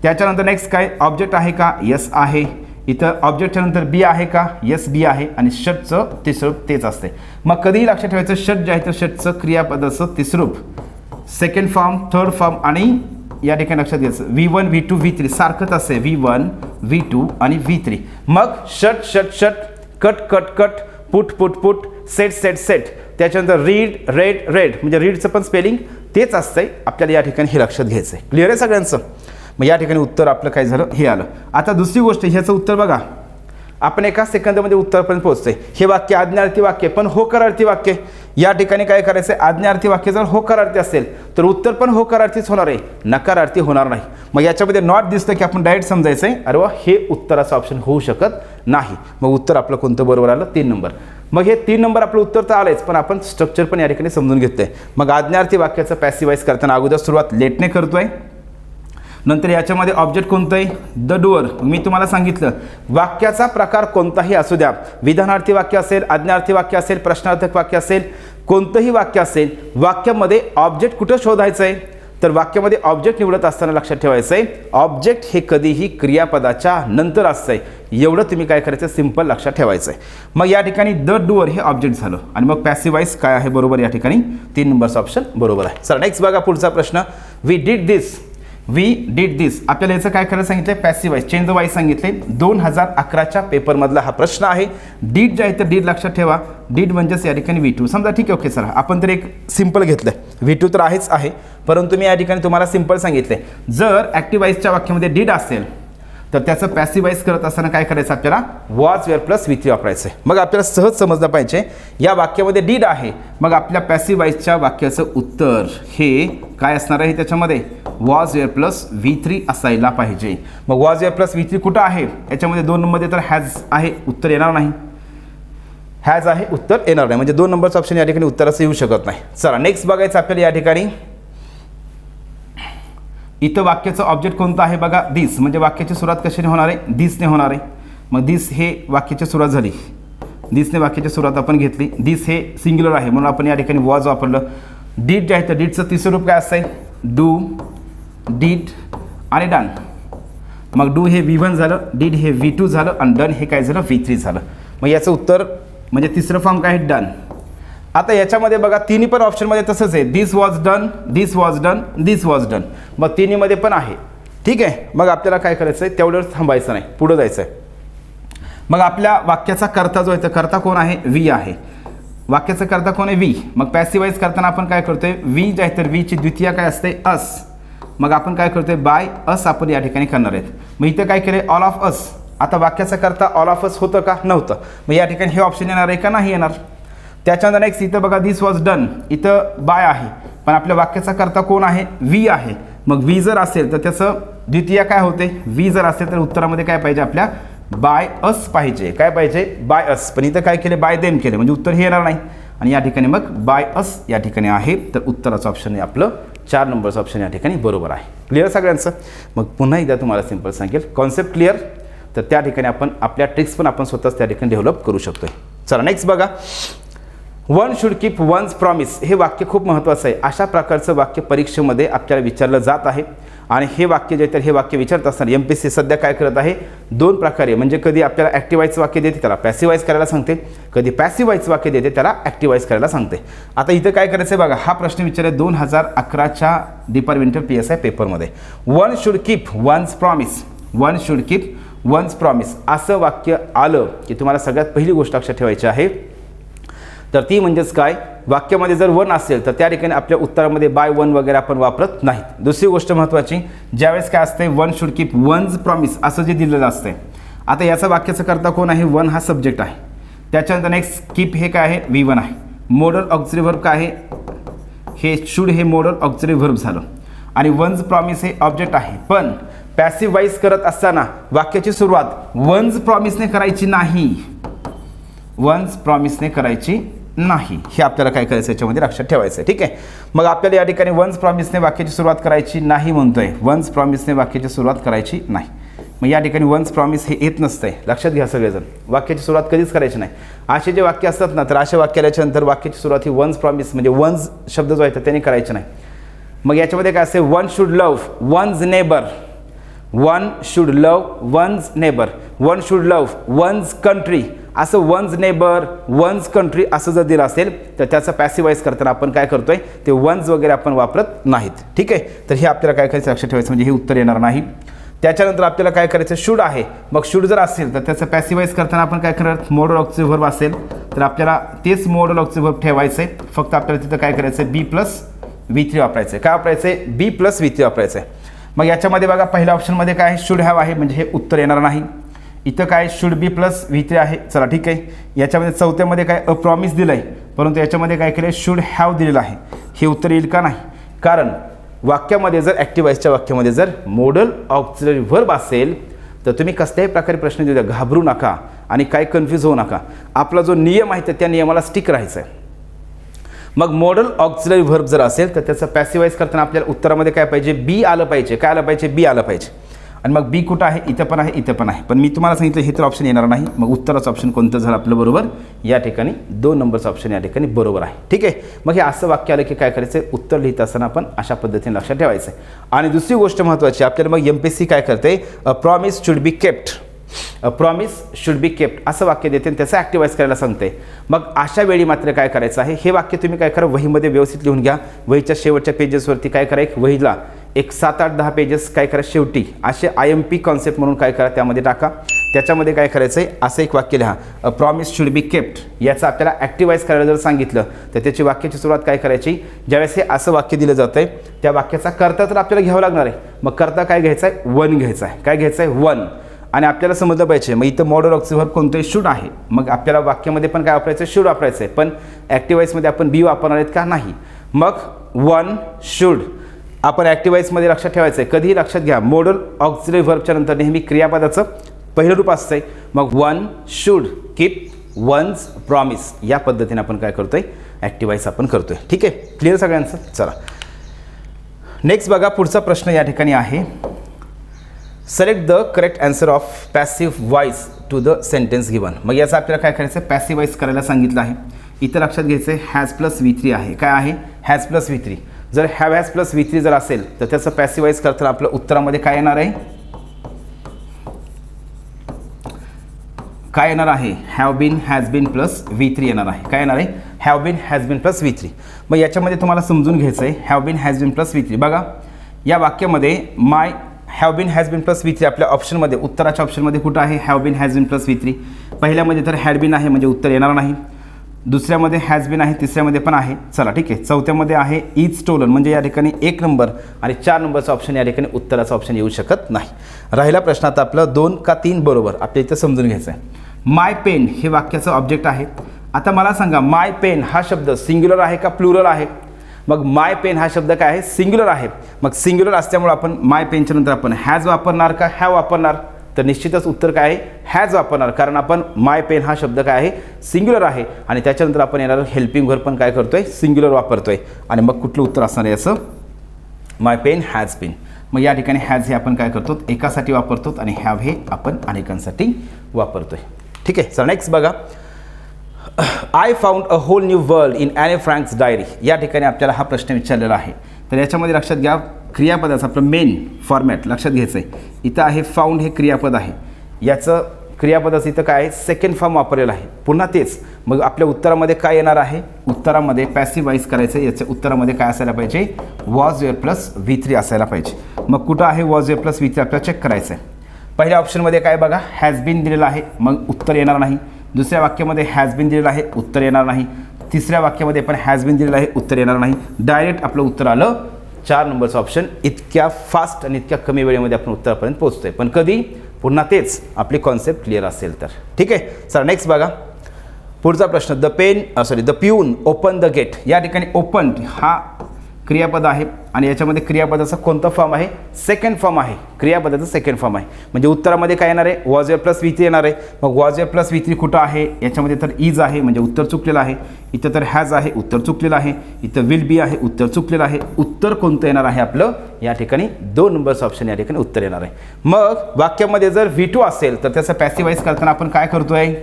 त्याच्यानंतर नेक्स्ट काय? ऑब्जेक्ट आहे का? यस आहे. इथं ऑब्जेक्टच्या नंतर बी आहे का? यस बी आहे. आणि शटचं तिसरं तेच असते. मग कधीही लक्षात ठेवायचं शट जे आहे तर शटचं क्रियापदाचं तिसरूप, सेकंड फॉर्म, थर्ड फॉर्म आणि या ठिकाणी लक्षात घ्यायचं V1 V2 V3 सारखंच असते. V1 V2 आणि V3. मग shut shut shut, cut cut cut, put put put, set set set. त्याच्यानंतर रीड रेड रेड, म्हणजे रीडचं पण स्पेलिंग तेच असतंय. आपल्याला या ठिकाणी हे लक्षात घ्यायचं आहे. क्लिअर आहे सगळ्यांचं? मग या ठिकाणी उत्तर आपलं काय झालं हे आलं. आता दुसरी गोष्ट, ह्याचं उत्तर बघा, आपण एका सेकंदामध्ये उत्तरपर्यंत पोहोचतोय. हे वाक्य आज्ञार्थी वाक्य पण होकारार्थी वाक्य. या ठिकाणी काय करायचं? आज्ञार्थी वाक्य जर होकारार्थी असेल तर उत्तर पण होकारार्थीच होणार आहे, नकारार्थी होणार नाही. मग याच्यामध्ये नॉट दिसतं की आपण डायरेक्ट समजायचं आहे अरे वा हे उत्तराचं ऑप्शन होऊ शकत नाही. मग उत्तर आपलं कोणतं बरोबर आलं 3 नंबर. मग हे 3 नंबर आपलं उत्तर तर आलंच, पण आपण स्ट्रक्चर पण या ठिकाणी समजून घेतलंय. मग आज्ञार्थी वाक्याचं पॅसिवाईज करताना अगोदर सुरुवात लेटने करतोय, नंतर याच्यामध्ये ऑब्जेक्ट कोणतं आहे द डुअर. मी तुम्हाला सांगितलं वाक्याचा प्रकार कोणताही असू द्या, विधानार्थी वाक्य असेल, आज्ञार्थी वाक्य असेल, प्रश्नार्थक वाक्य असेल, कोणतंही वाक्य असेल, वाक्यामध्ये ऑब्जेक्ट कुठं शोधायचं आहे तर वाक्यामध्ये ऑब्जेक्ट निवडत असताना लक्षात ठेवायचं आहे ऑब्जेक्ट हे कधीही क्रियापदाच्या नंतर असतंय. एवढं तुम्ही काय करायचं सिंपल लक्षात ठेवायचं आहे. मग या ठिकाणी द डुअर हे ऑब्जेक्ट झालं आणि मग पॅसिवाईज काय आहे बरोबर या ठिकाणी 3 नंबरचा ऑप्शन बरोबर आहे. चला नेक्स्ट बघा पुढचा प्रश्न. वी डिड दिस आपल्याला याचं काय करायला सांगितलं पॅसिवाईज चेंज द वाईज सांगितले 2011च्या पेपरमधला हा प्रश्न आहे. डीड जे आहे तर डीड लक्षात ठेवा, डीड म्हणजेच या ठिकाणी V2 समजा ठीक आहे. ओके सर आपण तर एक सिंपल घेतलं V2 तर आहेच आहे, परंतु मी या ठिकाणी तुम्हाला सिंपल सांगितले जर ॲक्टिवाईजच्या वाक्यामध्ये डीड असेल तर त्याचं पॅसिवाईज करत असताना काय करायचं आपल्याला वॉज वेअर प्लस V3 वापरायचं आहे. मग आपल्याला सहज समजलं पाहिजे या वाक्यामध्ये डीड आहे, मग आपल्या पॅसिवाईजच्या वाक्याचं उत्तर हे काय असणार आहे त्याच्यामध्ये वॉज वेअर प्लस V3 असायला पाहिजे. मग वॉज वेअर प्लस V3 कुठं आहे याच्यामध्ये 2 नंबरमध्ये तर हॅज आहे, उत्तर येणार नाही. हॅज आहे उत्तर येणार नाही, म्हणजे 2 नंबरचं ऑप्शन या ठिकाणी उत्तर असं येऊ शकत नाही. चला नेक्स्ट बघायचं आपल्याला या ठिकाणी इथं वाक्याचं ऑब्जेक्ट कोणतं आहे बघा दिस, म्हणजे वाक्याची सुरुवात कशाने होणार आहे दिसने होणार आहे. मग दिस हे वाक्याची सुरुवात झाली, दिसने वाक्याची सुरुवात आपण घेतली. दिस हे सिंग्युलर आहे म्हणून आपण या ठिकाणी वॉज वापरलं. डीड जे आहे तर डीडचं तिसरं रूप काय असतं डू, डीड आणि डन. मग डू हे V1 झालं, डीड हे V2 झालं आणि डन हे काय झालं V3 झालं. मग याचं उत्तर म्हणजे तिसरं फॉर्म काय आहे डन. आता याच्यामध्ये बघा तिन्ही पण ऑप्शनमध्ये तसंच आहे this was done, this was done, this was done. मग तिन्हीमध्ये पण आहे ठीक आहे. मग आपल्याला काय करायचं आहे तेवढंच थांबायचं नाही, पुढं जायचं आहे. मग आपल्या वाक्याचा कर्ता जो आहे तर कर्ता कोण आहे V आहे. वाक्याचा कर्ता कोण आहे V. मग पॅसिवाईज करताना आपण काय करतोय V जे आहे तर Vची द्वितीय काय असते अस. मग आपण काय करतोय बाय अस आपण या ठिकाणी करणार आहेत. मग इथं काय केलंय ऑल ऑफ अस. आता वाक्याचा कर्ता ऑल ऑफ अस होतं का नव्हतं, मग या ठिकाणी हे ऑप्शन येणार आहे का नाही येणार. त्याच्यानंतर नेक्स्ट इथं बघा दिस वॉज डन, इथं बाय आहे पण आपल्या वाक्याचा कर्ता कोण आहे V आहे. मग V जर असेल तर त्याचं द्वितीय काय होते V जर असेल तर उत्तरामध्ये काय पाहिजे आपल्या बाय अस पाहिजे. काय पाहिजे बाय अस, पण इथं काय केले बाय देम केले म्हणजे उत्तर हे येणार नाही. आणि या ठिकाणी मग बाय अस या ठिकाणी आहे तर उत्तराचं ऑप्शन आहे आपलं 4 नंबरचं ऑप्शन या ठिकाणी बरोबर आहे. क्लिअर सगळ्यांचं. मग पुन्हा एकदा तुम्हाला सिंपल सांगेल कॉन्सेप्ट क्लिअर तर त्या ठिकाणी आपण आपल्या ट्रिक्स पण आपण स्वतःच त्या ठिकाणी डेव्हलप करू शकतोय. चला नेक्स्ट बघा. One should keep one's promise हे वाक्य खूप महत्त्वाचं आहे. अशा प्रकारचं वाक्य परीक्षेमध्ये आपल्याला विचारलं जात आहे आणि हे वाक्य जे तर हे वाक्य विचारत असताना MPSC सध्या काय करत आहे 2 प्रकारे, म्हणजे कधी आपल्याला ॲक्टिवाईज वाक्य देते त्याला पॅसिवाईज करायला सांगते, कधी पॅसिवाईज वाक्य देते त्याला ॲक्टिवाईज करायला सांगते. आता इथं काय करायचं आहे बघा हा प्रश्न विचारला 2011च्या डिपार्टमेंटल PSI पेपरमध्ये. One should keep one's promise, one should keep one's promise असं वाक्य आलं की तुम्हाला सगळ्यात पहिली गोष्ट लक्षात ठेवायची आहे तर ती म्हणजेच काय वाक्यामध्ये जर वन असेल तर त्या ठिकाणी आपल्या उत्तरामध्ये बाय वन वगैरे आपण वापरत नाहीत. दुसरी गोष्ट महत्त्वाची ज्यावेळेस काय असते one should keep one's promise असं जे दिलेलं असते. आता याचा वाक्याचा कर्ता कोण आहे वन हा सब्जेक्ट आहे. त्याच्यानंतर नेक्स्ट कीप हे काय आहे V1 आहे. मॉडल ऑक्झिलरी व्हर्ब काय आहे हे शुड हे मॉडल ऑक्झिलरी व्हर्ब झालं आणि वन्स प्रॉमिस हे ऑब्जेक्ट आहे. पण पॅसिवाईज करत असताना वाक्याची सुरुवात वन्स प्रॉमिसने करायची नाही, वन्स प्रॉमिसने करायची नाही हे आपल्याला काय करायचं याच्यामध्ये लक्षात ठेवायचं आहे. ठीक आहे. मग आपल्याला या ठिकाणी वन्स प्रॉमिसने वाक्याची सुरुवात करायची नाही म्हणतोय, वन्स प्रॉमिसने वाक्याची सुरुवात करायची नाही. मग या ठिकाणी वन्स प्रॉमिस हे येत नसतंय लक्षात घ्या सगळेजण. वाक्याची सुरुवात कधीच करायची नाही. असे जे वाक्य असतात ना तर अशा वाक्य आल्याच्यानंतर वाक्याची सुरुवात ही वन्स प्रॉमिस म्हणजे वन्स शब्द जो आहे तर त्याने करायचे नाही. मग याच्यामध्ये काय असते one should love one's neighbour, one should love one's neighbour, one should love one's country असं वन्स नेबर वन्स कंट्री असं जर दिलं असेल तर त्याचं पॅसिवाईज करताना आपण काय करतोय ते वन्स वगैरे आपण वापरत नाहीत. ठीक आहे. तर हे आपल्याला काय करायचं लक्षात ठेवायचं म्हणजे हे उत्तर येणार नाही. त्याच्यानंतर आपल्याला काय करायचं शुड आहे. मग शुड जर असेल तर त्याचं पॅसिवाईज करताना आपण काय करणार मॉडल ऑक्झिलरी व्हर्ब असेल तर आपल्याला तेच मॉडल ऑक्झिलरी व्हर्ब ठेवायचं आहे. फक्त आपल्याला तिथं काय करायचं आहे B प्लस V3 वापरायचं आहे. काय वापरायचं आहे B प्लस V3 वापरायचं आहे. मग याच्यामध्ये बघा पहिल्या ऑप्शनमध्ये काय शुड हॅव आहे म्हणजे हे उत्तर येणार नाही. इथं काय शुड बी प्लस V3 आहे. चला ठीक आहे. याच्यामध्ये चौथ्यामध्ये काय अ प्रॉमिस दिलं आहे परंतु याच्यामध्ये काय केलं शुड हॅव दिलेलं आहे. हे उत्तर येईल का नाही, कारण वाक्यामध्ये जर ॲक्टिव्ह वॉइसच्या वाक्यामध्ये जर मोडल ऑक्झिलरी व्हर्ब असेल तर तुम्ही कसल्याही प्रकारे प्रश्न देऊ द्या, घाबरू नका आणि काही कन्फ्यूज होऊ नका. आपला जो नियम आहे तर त्या नियमाला स्टिक राहायचं आहे. मग मॉडल ऑक्झिलरी व्हर्ब जर असेल तर त्याचं पॅसिवाईज करताना आपल्याला उत्तरामध्ये काय पाहिजे, बी आलं पाहिजे. काय आलं पाहिजे, बी आलं पाहिजे. आणि मग बी कुठं आहे, इथं पण आहे, इथं पण आहे. पण मी तुम्हाला सांगितलं हे तर ऑप्शन येणार नाही. मग उत्तराचं ऑप्शन कोणतं झालं आपलं बरोबर, या ठिकाणी 2 नंबरचं ऑप्शन या ठिकाणी बरोबर आहे. ठीक आहे. मग हे असं वाक्य आलं की काय करायचं, उत्तर लिहित असताना आपण अशा पद्धतीने लक्षात ठेवायचं आहे. आणि दुसरी गोष्ट महत्त्वाची आपल्याला मग MPSC काय करते, अ promise should be kept, a promise should be kept असं वाक्य देते आणि त्याचं ॲक्टिवाईज करायला सांगते. मग अशा वेळी मात्र काय करायचं आहे, हे वाक्य तुम्ही काय करा, वहीमध्ये व्यवस्थित लिहून घ्या. वहीच्या शेवटच्या पेजेसवरती काय करा, एक वहीला एक 7-8-10 पेजेस काय करा, शेवटी असे IMP कॉन्सेप्ट म्हणून काय करा त्यामध्ये टाका. त्याच्यामध्ये काय करायचं आहे, असं एक वाक्य लिहा, अ प्रॉमिस शुड बी केप्ट. याचं आपल्याला ॲक्टिवाईज करायला जर सांगितलं तर त्याची वाक्याची सुरुवात काय करायची, ज्यावेळेस हे असं वाक्य दिलं जातं आहे त्या वाक्याचा कर्ता तर आपल्याला घ्यावं लागणार आहे. मग कर्ता काय घ्यायचा आहे, वन घ्यायचा आहे. काय घ्यायचं आहे, वन. आणि आपल्याला समजलं पाहिजे मग इथं मॉडल ऑक्झिलरी व्हर्ब कोणतंही शुड आहे. मग आपल्याला वाक्यामध्ये पण काय वापरायचं, शुड वापरायचं आहे. पण ॲक्टिवाईजमध्ये आपण बी वापरणार आहेत का, नाही. मग वन शुड आपण ॲक्टिवाईजमध्ये लक्षात ठेवायचं आहे. कधीही लक्षात घ्या, मॉडल ऑक्झिलरी व्हर्बच्या नंतर नेहमी क्रियापदाचं पहिलं रूप असतं आहे. मग one should keep one's promise या पद्धतीने आपण काय करतोय, ॲक्टिवाईज आपण करतोय. ठीक आहे, क्लिअर सगळ्यांचं. चला नेक्स्ट बघा, पुढचा प्रश्न या ठिकाणी आहे, select the correct answer of passive voice to the sentence given. मग याचं आपल्याला काय करायचं आहे, पॅसिवाईज करायला सांगितलं आहे. इथं लक्षात घ्यायचं आहे हॅज प्लस V3 आहे. काय आहे, हॅज प्लस V3. जर हॅज प्लस V3 जर असेल तर त्याचं पॅसिवाईज करताना आपलं उत्तरामध्ये काय येणार आहे, काय येणार आहे, have been has been plus V3 येणार आहे. काय येणार आहे, have been has been plus V3. मग याच्यामध्ये तुम्हाला समजून घ्यायचं आहे have been has been plus V3. बघा या वाक्यामध्ये my have been has been plus V3 आपल्या ऑप्शनमध्ये, उत्तराच्या ऑप्शनमध्ये कुठं आहे, have been has been plus V3. पहिल्यामध्ये तर हॅड बीन आहे म्हणजे उत्तर येणार नाही. दुसऱ्यामध्ये हॅज बीन आहे, तिसऱ्यामध्ये पण आहे. चला ठीक आहे. चौथ्यामध्ये आहे इज स्टोलन म्हणजे या ठिकाणी 1 नंबर आणि 4 नंबरचा ऑप्शन या ठिकाणी उत्तराचा ऑप्शन येऊ शकत नाही. राहिला प्रश्न आता आपलं 2 का 3 बरोबर आपल्या इथं समजून घ्यायचं आहे. माय पेन हे वाक्याचं ऑब्जेक्ट आहे. आता मला सांगा माय पेन हा शब्द सिंग्युलर आहे का प्लुरल आहे. मग माय पेन हा शब्द काय आहे, सिंग्युलर आहे. मग सिंग्युलर असल्यामुळे आपण माय पेनच्या नंतर आपण हॅज वापरणार का हॅव वापरणार, तर निश्चितच उत्तर काय आहे, हॅज वापरणार. कारण आपण माय पेन हा शब्द काय आहे, सिंग्युलर आहे. आणि त्याच्यानंतर आपण येणार हेल्पिंग व्हर्ब पण काय करतोय, सिंग्युलर वापरतोय. आणि मग कुठलं उत्तर असणार आहे असं, माय पेन हॅज बीन. मग या ठिकाणी हॅज हे आपण काय करतो, एकासाठी वापरतो आणि हॅव हे आपण अनेकांसाठी वापरतोय. ठीक आहे. सर नेक्स्ट बघा, I found a whole new world in Anne Frank's diary. या ठिकाणी आपल्याला हा प्रश्न विचारलेला आहे. तर याच्यामध्ये लक्षात घ्या क्रियापदाचं आपलं मेन फॉर्मॅट लक्षात घ्यायचं आहे. इथं आहे फाउंड हे क्रियापद आहे. याचं क्रियापदाचं इथं काय आहे, सेकंड फॉर्म वापरलेला आहे. पुन्हा तेच मग आपल्या उत्तरामध्ये काय येणार आहे, उत्तरामध्ये पॅसिवाईज करायचं. याच्या उत्तरामध्ये काय असायला पाहिजे, वॉज वेअर प्लस V3 असायला पाहिजे. मग कुठं आहे वॉज वेअर प्लस V3 आपल्याला चेक करायचं आहे. पहिल्या ऑप्शनमध्ये काय बघा, हॅज बीन दिलेलं आहे मग उत्तर येणार नाही. दुसऱ्या वाक्यामध्ये हॅज बीन दिलेलं आहे, उत्तर येणार नाही. तिसऱ्या वाक्यामध्ये पण हॅज बीन दिलेलं आहे, उत्तर येणार नाही. डायरेक्ट आपलं उत्तर आलं 4 नंबरचं ऑप्शन. इतक्या फास्ट आणि इतक्या कमी वेळेमध्ये आपण उत्तरापर्यंत पोहोचतोय. पण कधी, पुन्हा तेच आपली कॉन्सेप्ट क्लिअर असेल तर. ठीक आहे. चला नेक्स्ट बघा, पुढचा प्रश्न, द पिऊन ओपन द गेट. या ठिकाणी ओपन हा क्रियापद आहे आणि याच्यामध्ये क्रियापदाचा कोणता फॉर्म आहे, सेकंड फॉर्म आहे. क्रियापदाचा सेकंड फॉर्म आहे म्हणजे उत्तरामध्ये काय येणार आहे, वॉज वेअर प्लस V3 येणार आहे. मग वॉज वेअर प्लस V3 कुठं आहे, याच्यामध्ये तर इज आहे म्हणजे उत्तर चुकलेलं आहे. इथं तर हॅज आहे, उत्तर चुकलेलं आहे. इथं विल बी आहे, उत्तर चुकलेलं आहे. उत्तर कोणतं येणार आहे आपलं, या ठिकाणी 2 नंबरचं ऑप्शन या ठिकाणी उत्तर येणार आहे. मग वाक्यामध्ये जर V2 असेल तर त्याचं पॅसिवाईज करताना आपण काय करतोय,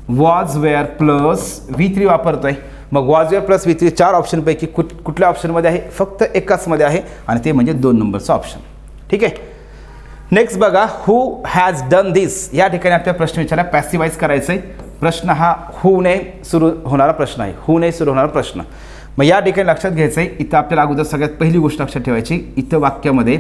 वॉज वेअर प्लस V3 वापरतोय. मग वॉज वेअर प्लस V3 4 ऑप्शनपैकी कुठल्या ऑप्शनमध्ये आहे, फक्त एकाचमध्ये आहे आणि ते म्हणजे 2 नंबरचं ऑप्शन. ठीक आहे. नेक्स्ट बघा, हू हॅज डन दिस. या ठिकाणी आपल्याला प्रश्न विचारला, पॅसिवाईज करायचं आहे. प्रश्न हा हूने सुरू होणारा प्रश्न आहे, हूने सुरू होणारा प्रश्न. मग या ठिकाणी लक्षात घ्यायचं आहे, इथं आपल्याला अगोदर सगळ्यात पहिली गोष्ट लक्षात ठेवायची, इथं वाक्यामध्ये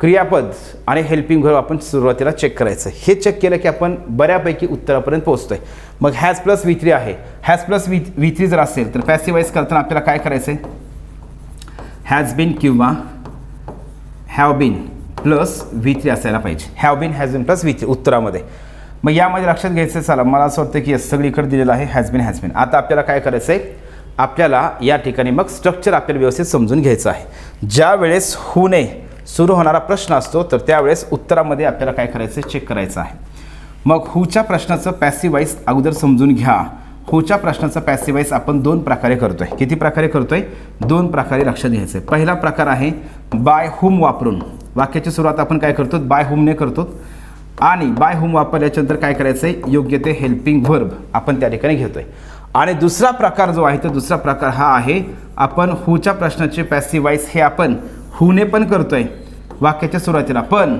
क्रियापद आणि हेल्पिंग व्हर्ब आपण सुरुवातीला चेक करायचं. हे चेक केलं की आपण बऱ्यापैकी उत्तरापर्यंत पोहोचतोय. मग हॅज प्लस V3 आहे. हॅज प्लस V3 जर असेल तर पॅसिवाईज करताना आपल्याला काय करायचं आहे, हॅज बीन किंवा हॅव बीन प्लस V3 असायला पाहिजे. Have been has been plus V3 उत्तरामध्ये. मग यामध्ये लक्षात घ्यायचं, चला मला असं वाटतं की सगळीकडे दिलेलं आहे हॅज बीन. आता आपल्याला काय करायचं आहे, आपल्याला या ठिकाणी मग स्ट्रक्चर आपल्याला व्यवस्थित समजून घ्यायचं आहे. ज्या वेळेस हूने सुरू होणारा प्रश्न असतो तर त्यावेळेस उत्तरामध्ये आपल्याला काय करायचं चेक करायचं आहे. मग हूच्या प्रश्नाचं पॅसिव्ह वॉइस अगोदर समजून घ्या. हूच्या प्रश्नाचं पॅसिव्ह वॉइस आपण 2 प्रकारे करतोय. किती प्रकारे करतोय? 2 प्रकारे लक्षात घ्यायचं आहे. पहिला प्रकार आहे बाय हुम वापरून. वाक्याची सुरुवात आपण काय करतो? बाय हुमने करतो आणि बाय हुम वापरल्याच्यानंतर काय करायचं आहे? योग्य ते हेल्पिंग व्हर्ब आपण त्या ठिकाणी घेतोय. आणि दुसरा प्रकार जो आहे तो दुसरा प्रकार हा आहे आपण हूच्या प्रश्नाचे पॅसिव्ह वॉइस हे आपण हूने पण करतोय वाक्याच्या सुरुवातीला, पण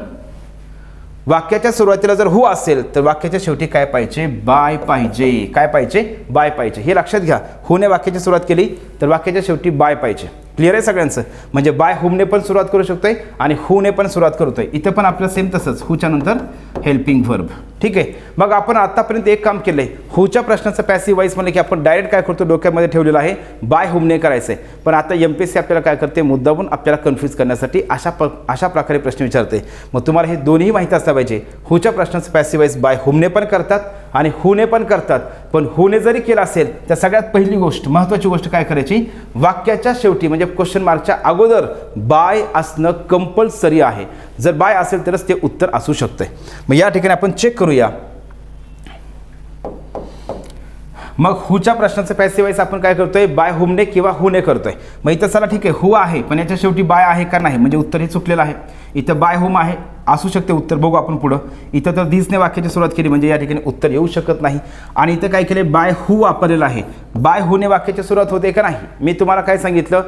वाक्याच्या सुरुवातीला जर हू असेल तर वाक्याच्या शेवटी काय पाहिजे? बाय पाहिजे. काय पाहिजे? बाय पाहिजे. हे लक्षात घ्या. हूने वाक्याची सुरुवात केली तर वाक्याच्या शेवटी बाय पाहिजे. क्लिअर आहे सगळ्यांचं? म्हणजे बाय हुमने पण सुरुवात करू शकतोय आणि हूने पण सुरुवात करतोय. इथं पण आपलं सेम तसंच हूच्या नंतर हेल्पिंग व्हर्ब. ठीक आहे. मग आपण आतापर्यंत एक काम केलंय. हूच्या प्रश्नाचं पॅसिव्ह वॉइस म्हणजे की आपण डायरेक्ट काय करतो? डोक्यामध्ये ठेवलेलं आहे बाय हुमने करायचंय. पण आता MPSC आपल्याला काय करते? मुद्दामून आपल्याला कन्फ्यूज करण्यासाठी अशा प्रकारे प्रश्न विचारते. मग तुम्हाला हे दोन्ही माहिती असलं पाहिजे. हूच्या प्रश्नाचं पॅसिव्ह वॉइस बाय हुमने पण करतात आणि हूने पण करतात. पण हूने जरी केलं असेल तर सगळ्यात पहिली गोष्ट, महत्त्वाची गोष्ट काय करायची? वाक्याच्या शेवटी म्हणजे क्वेश्चन मार्कच्या अगोदर बाय असणं कंपल्सरी आहे. जर बाय असेल तरच ते उत्तर असू शकते. मग या ठिकाणी आपण चेक करूया. मग हूच्या प्रश्नाचं पॅसिव्ह वॉइस आपण काय करतोय? बाय हुमने किंवा हूने करतोय. मग इथं चला ठीक आहे, हू आहे पण याच्या शेवटी बाय आहे का नाही म्हणजे उत्तर हे चुकलेलं आहे. इथं बाय हुम आहे असू शकते उत्तर, बघू आपण पुढं. इथं तर धीसने वाक्याची सुरुवात केली म्हणजे या ठिकाणी उत्तर येऊ शकत नाही. आणि इथं काय केले? बाय हू वापरलेलं आहे. बाय हूने वाक्याची सुरुवात होते का नाही? मी तुम्हाला काय सांगितलं?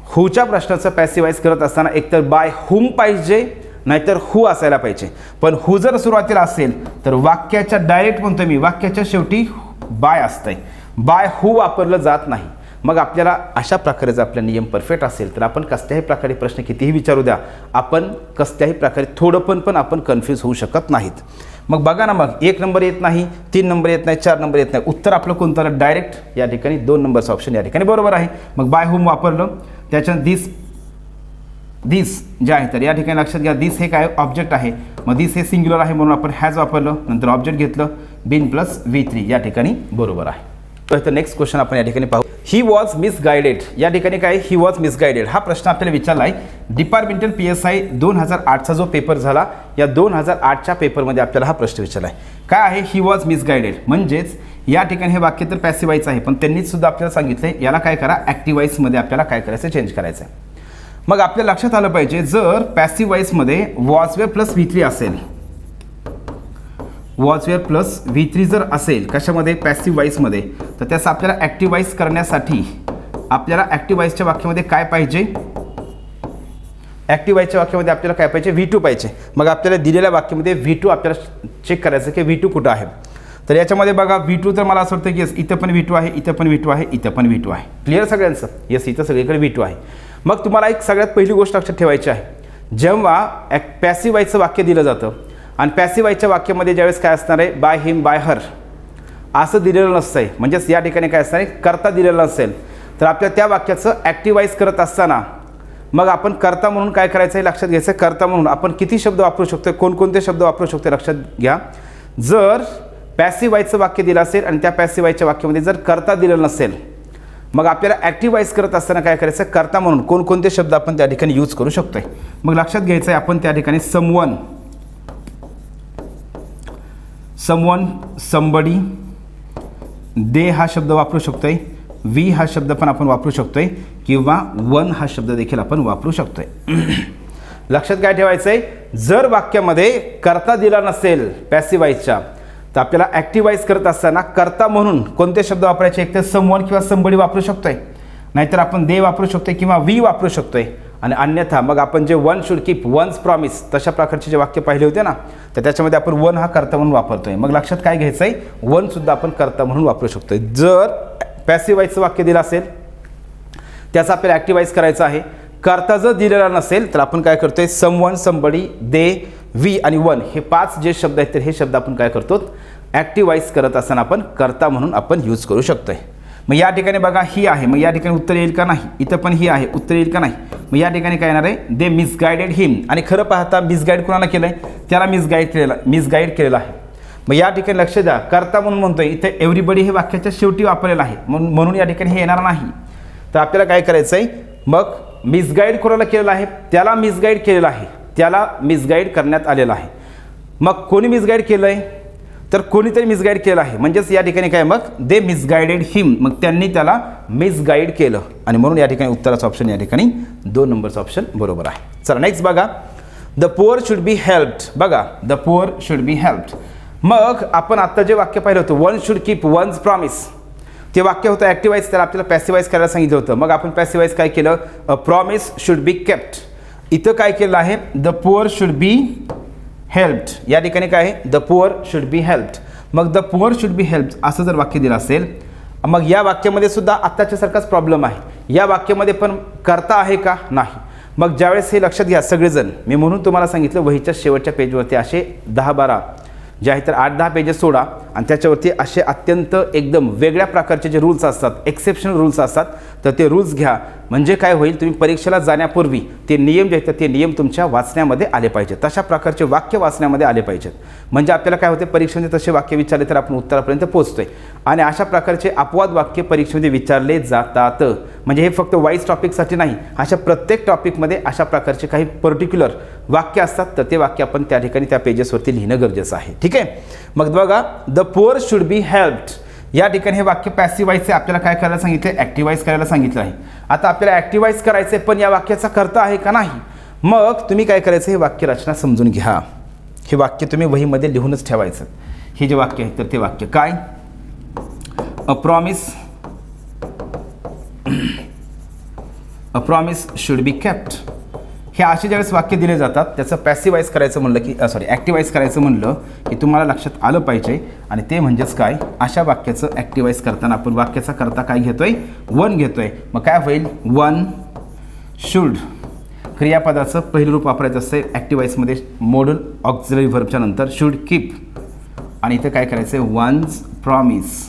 हूच्या प्रश्नाचं पॅसिव्ह वॉइस करत असताना एकतर बाय हुम पाहिजे नाहीतर हू असायला पाहिजे. पण हू जर सुरुवातीला असेल तर वाक्याच्या डायरेक्ट म्हणतोय मी, वाक्याच्या शेवटी बाय असतंय. बाय हू वापरलं जात नाही. मग आपल्याला अशा प्रकारे जर आपला नियम परफेक्ट असेल तर आपण कसल्याही प्रकारे प्रश्न कितीही विचारू द्या, आपण कसल्याही प्रकारे थोडं पण आपण कन्फ्यूज होऊ शकत नाहीत. मग बघा ना, मग 1 नंबर येत नाही, 3 नंबर येत नाही, 4 नंबर येत नाही. उत्तर आपलं कोणतं? डायरेक्ट या ठिकाणी 2 नंबरचं ऑप्शन या ठिकाणी बरोबर आहे. मग बाय हुम वापरलं, त्याच्यानं दिस जे आहे तर या ठिकाणी लक्षात घ्या दिस हे काय ऑब्जेक्ट आहे. मग दिस हे सिंग्युलर आहे म्हणून आपण हॅज वापरलं, नंतर ऑब्जेक्ट घेतलं बीन प्लस V3 या ठिकाणी बरोबर आहे. तर नेक्स्ट क्वेश्चन आपण या ठिकाणी पाहू. He was misguided. या ठिकाणी काय? ही वॉज मिसगाइडेड हा प्रश्न आपल्याला विचारला आहे. डिपार्टमेंटल PSI 2008चा जो पेपर झाला या 2008च्या पेपरमध्ये आपल्याला हा प्रश्न विचारला आहे. काय आहे ही वॉज मिसगाइडेड? म्हणजेच या ठिकाणी हे वाक्य तर पॅसिव्ह वॉइस आहे पण त्यांनीच सुद्धा आपल्याला सांगितलंय याला काय करा? ॲक्टिव्ह वॉइसमध्ये आपल्याला काय करायचं? चेंज करायचं आहे. मग आपल्या लक्षात आलं पाहिजे जर पॅसिव्ह वॉइसमध्ये वॉजवेअर प्लस V3 असेल, वॉजवेअर प्लस V3 जर असेल कशामध्ये? पॅसिव्ह वॉइसमध्ये, तर त्याचं आपल्याला ॲक्टिव्ह वॉइस करण्यासाठी आपल्याला ॲक्टिव्ह वॉइसच्या वाक्यामध्ये काय पाहिजे? ॲक्टिव्ह वॉइसच्या वाक्यामध्ये आपल्याला काय पाहिजे? V2 पाहिजे. मग आपल्याला दिलेल्या वाक्यामध्ये V2 आपल्याला चेक करायचं की V2 कुठं आहे. तर याच्यामध्ये बघा V2 तर मला असं वाटतं की येस इथं पण V2 आहे, इथं पण V2 आहे, इथं पण V2 आहे. क्लिअर सगळ्यांचं? येस इथं सगळीकडे V2 आहे. मग तुम्हाला एक सगळ्यात पहिली गोष्ट लक्षात ठेवायची आहे. जेव्हा पॅसिव्ह वॉइसचं वाक्य दिलं जातं आणि पॅसिव्ह वॉइसच्या वाक्यामध्ये ज्यावेळेस काय असणार आहे? बाय हिम बाय हर असं दिलेलं नसतं आहे. म्हणजेच या ठिकाणी काय असणार आहे? कर्ता दिलेलं नसेल तर आपल्या त्या वाक्याचं ॲक्टिव्ह वॉइस करत असताना मग आपण कर्ता म्हणून काय करायचं आहे? लक्षात घ्यायचं. कर्ता म्हणून आपण किती शब्द वापरू शकतो? कोणकोणते शब्द वापरू शकतो? लक्षात घ्या. जर पॅसिव्ह वॉइसचं वाक्य दिलं असेल आणि त्या पॅसिव्ह वॉइसच्या वाक्यामध्ये जर कर्ता दिलेलं नसेल मग आपल्याला ॲक्टिव्ह वॉइस करत असताना काय करायचं? कर्ता म्हणून कोणकोणते शब्द आपण त्या ठिकाणी यूज करू शकतोय? मग लक्षात घ्यायचं आहे आपण त्या ठिकाणी समवन, समबडी, दे हा शब्द वापरू शकतोय, वी हा शब्द पण आपण वापरू शकतोय किंवा वन हा शब्द देखील आपण वापरू शकतोय. लक्षात काय ठेवायचं आहे? जर वाक्यामध्ये कर्ता दिला नसेल पॅसिव्ह वॉइसच्या तर आपल्याला ॲक्टिव्ह वॉइस करत असताना कर्ता म्हणून कोणते शब्द वापरायचे? एक तर समवन किंवा समबडी वापरू शकतोय, नाहीतर आपण दे वापरू शकतोय किंवा वी वापरू शकतोय. आणि अन्यथा मग आपण जे one should keep one's promise तशा प्रकारचे जे वाक्य पाहिले होते ना तर त्याच्यामध्ये आपण वन हा कर्ता म्हणून वापरतोय. मग लक्षात काय घ्यायचं आहे? वन सुद्धा आपण कर्ता म्हणून वापरू शकतोय. जर पॅसिव्ह वॉइसचं वाक्य दिलं असेल त्याचा आपल्याला ॲक्टिव्ह वॉइस करायचं आहे. कर्ता जर दिलेला नसेल तर आपण काय करतोय? समवन, समबडी, दे, वी आणि वन हे 5 जे शब्द आहेत तर हे शब्द आपण काय करतो? ॲक्टिव्ह वॉइस करत असताना आपण कर्ता म्हणून आपण यूज करू शकतोय. मग या ठिकाणी बघा ही आहे, मग या ठिकाणी उत्तर येईल का? नाही. इथं पण ही आहे, उत्तर येईल का? नाही. मग या ठिकाणी काय येणार आहे? दे मिसगाइडेड हिम. आणि खरं पाहता मिसगाईड कोणाला केलं आहे? त्याला मिसगाईड केलेलं आहे. मग या ठिकाणी लक्ष द्या, करता म्हणून म्हणतोय इथे एव्हरीबडी हे वाक्याच्या शेवटी वापरलेलं आहे, म्हणून या ठिकाणी हे येणार नाही. तर आपल्याला काय करायचं आहे, मग मिसगाईड कोणाला केलेलं आहे, त्याला मिसगाईड केलेलं आहे, त्याला मिसगाईड करण्यात आलेलं आहे. मग कोणी मिसगाईड केलं आहे, तर कोणीतरी मिसगाईड केलं आहे, म्हणजेच या ठिकाणी काय, मग दे मिसगाईडेड हिम, मग त्यांनी त्याला मिसगाईड केलं, आणि म्हणून या ठिकाणी उत्तराचं ऑप्शन या ठिकाणी 2 नंबरचं ऑप्शन बरोबर आहे. चला नेक्स्ट बघा, the poor should be helped. बघा, the poor should be helped. मग आपण आता जे वाक्य पाहिलं होतं, one should keep one's promise, ते वाक्य होतं ॲक्टिवाईज, त्याला आपल्याला पॅसिवाईज करायला सांगितलं होतं. मग आपण पॅसिवाईज काय केलं, a promise should be kept. इथं काय केलं आहे, the poor should be helped. या ठिकाणी काय आहे, the poor should be helped. मग the poor should be helped असं जर वाक्य दिलं असेल, मग या वाक्यामध्ये सुद्धा आत्ताच्यासारखाच प्रॉब्लेम आहे. या वाक्यामध्ये पण करता आहे का, नाही. मग ज्यावेळेस हे लक्षात घ्या सगळेजण, मी म्हणून तुम्हाला सांगितलं वहीच्या शेवटच्या पेजवरती असे 10-12 जे आहे तर 8-10 पेजेस सोडा, आणि त्याच्यावरती असे अत्यंत एकदम वेगळ्या प्रकारचे जे रूल्स असतात, एक्सेप्शनल रूल्स असतात, तर ते रूल्स घ्या. म्हणजे काय होईल, तुम्ही परीक्षेला जाण्यापूर्वी ते नियम जे आहेत ते नियम तुमच्या वाचण्यामध्ये आले पाहिजेत, तशा प्रकारचे वाक्य वाचण्यामध्ये आले पाहिजेत. म्हणजे आपल्याला काय होते, परीक्षेमध्ये तसे वाक्य विचारले तर आपण उत्तरापर्यंत पोहोचतोय. आणि अशा प्रकारचे अपवाद वाक्य परीक्षेमध्ये विचारले जातात. म्हणजे हे फक्त वाईज टॉपिकसाठी नाही, अशा प्रत्येक टॉपिकमध्ये अशा प्रकारचे काही पर्टिक्युलर वाक्य असतात, तर ते वाक्य आपण त्या ठिकाणी त्या पेजेसवरती लिहिणं गरजेचं आहे. ठीक आहे. मग बघा, the poor should be helped. या ठिकाणी हे वाक्य पॅसिवाईजचे, आपल्याला काय करायला सांगितलं, ॲक्टिवाईज करायला सांगितलं आहे. आता आपल्याला ॲक्टिवाईज करायचं आहे, पण या वाक्याचा करता आहे का नाही. मग तुम्ही काय करायचं, हे वाक्य रचना समजून घ्या. हे वाक्य तुम्ही वहीमध्ये लिहूनच ठेवायचं. हे जे वाक्य आहे तर ते वाक्य काय, अ प्रॉमिस शुड बी केप्ट. हे असे ज्यावेळेस वाक्य दिले जातात, त्याचं पॅसिवाईज करायचं म्हणलं की ॲक्टिवाईज करायचं म्हणलं की तुम्हाला लक्षात आलं पाहिजे. आणि ते म्हणजेच काय, अशा वाक्याचं ॲक्टिवाईज करताना आपण वाक्याचा करता काय घेतोय, वन घेतोय. मग काय होईल, वन शुड, क्रियापदाचं पहिलं रूप वापरायचं असतं ॲक्टिवाईजमध्ये मोडल ऑक्झिलरी व्हर्बच्या नंतर, शुड कीप, आणि इथं काय करायचं आहे, वन्स प्रॉमिस.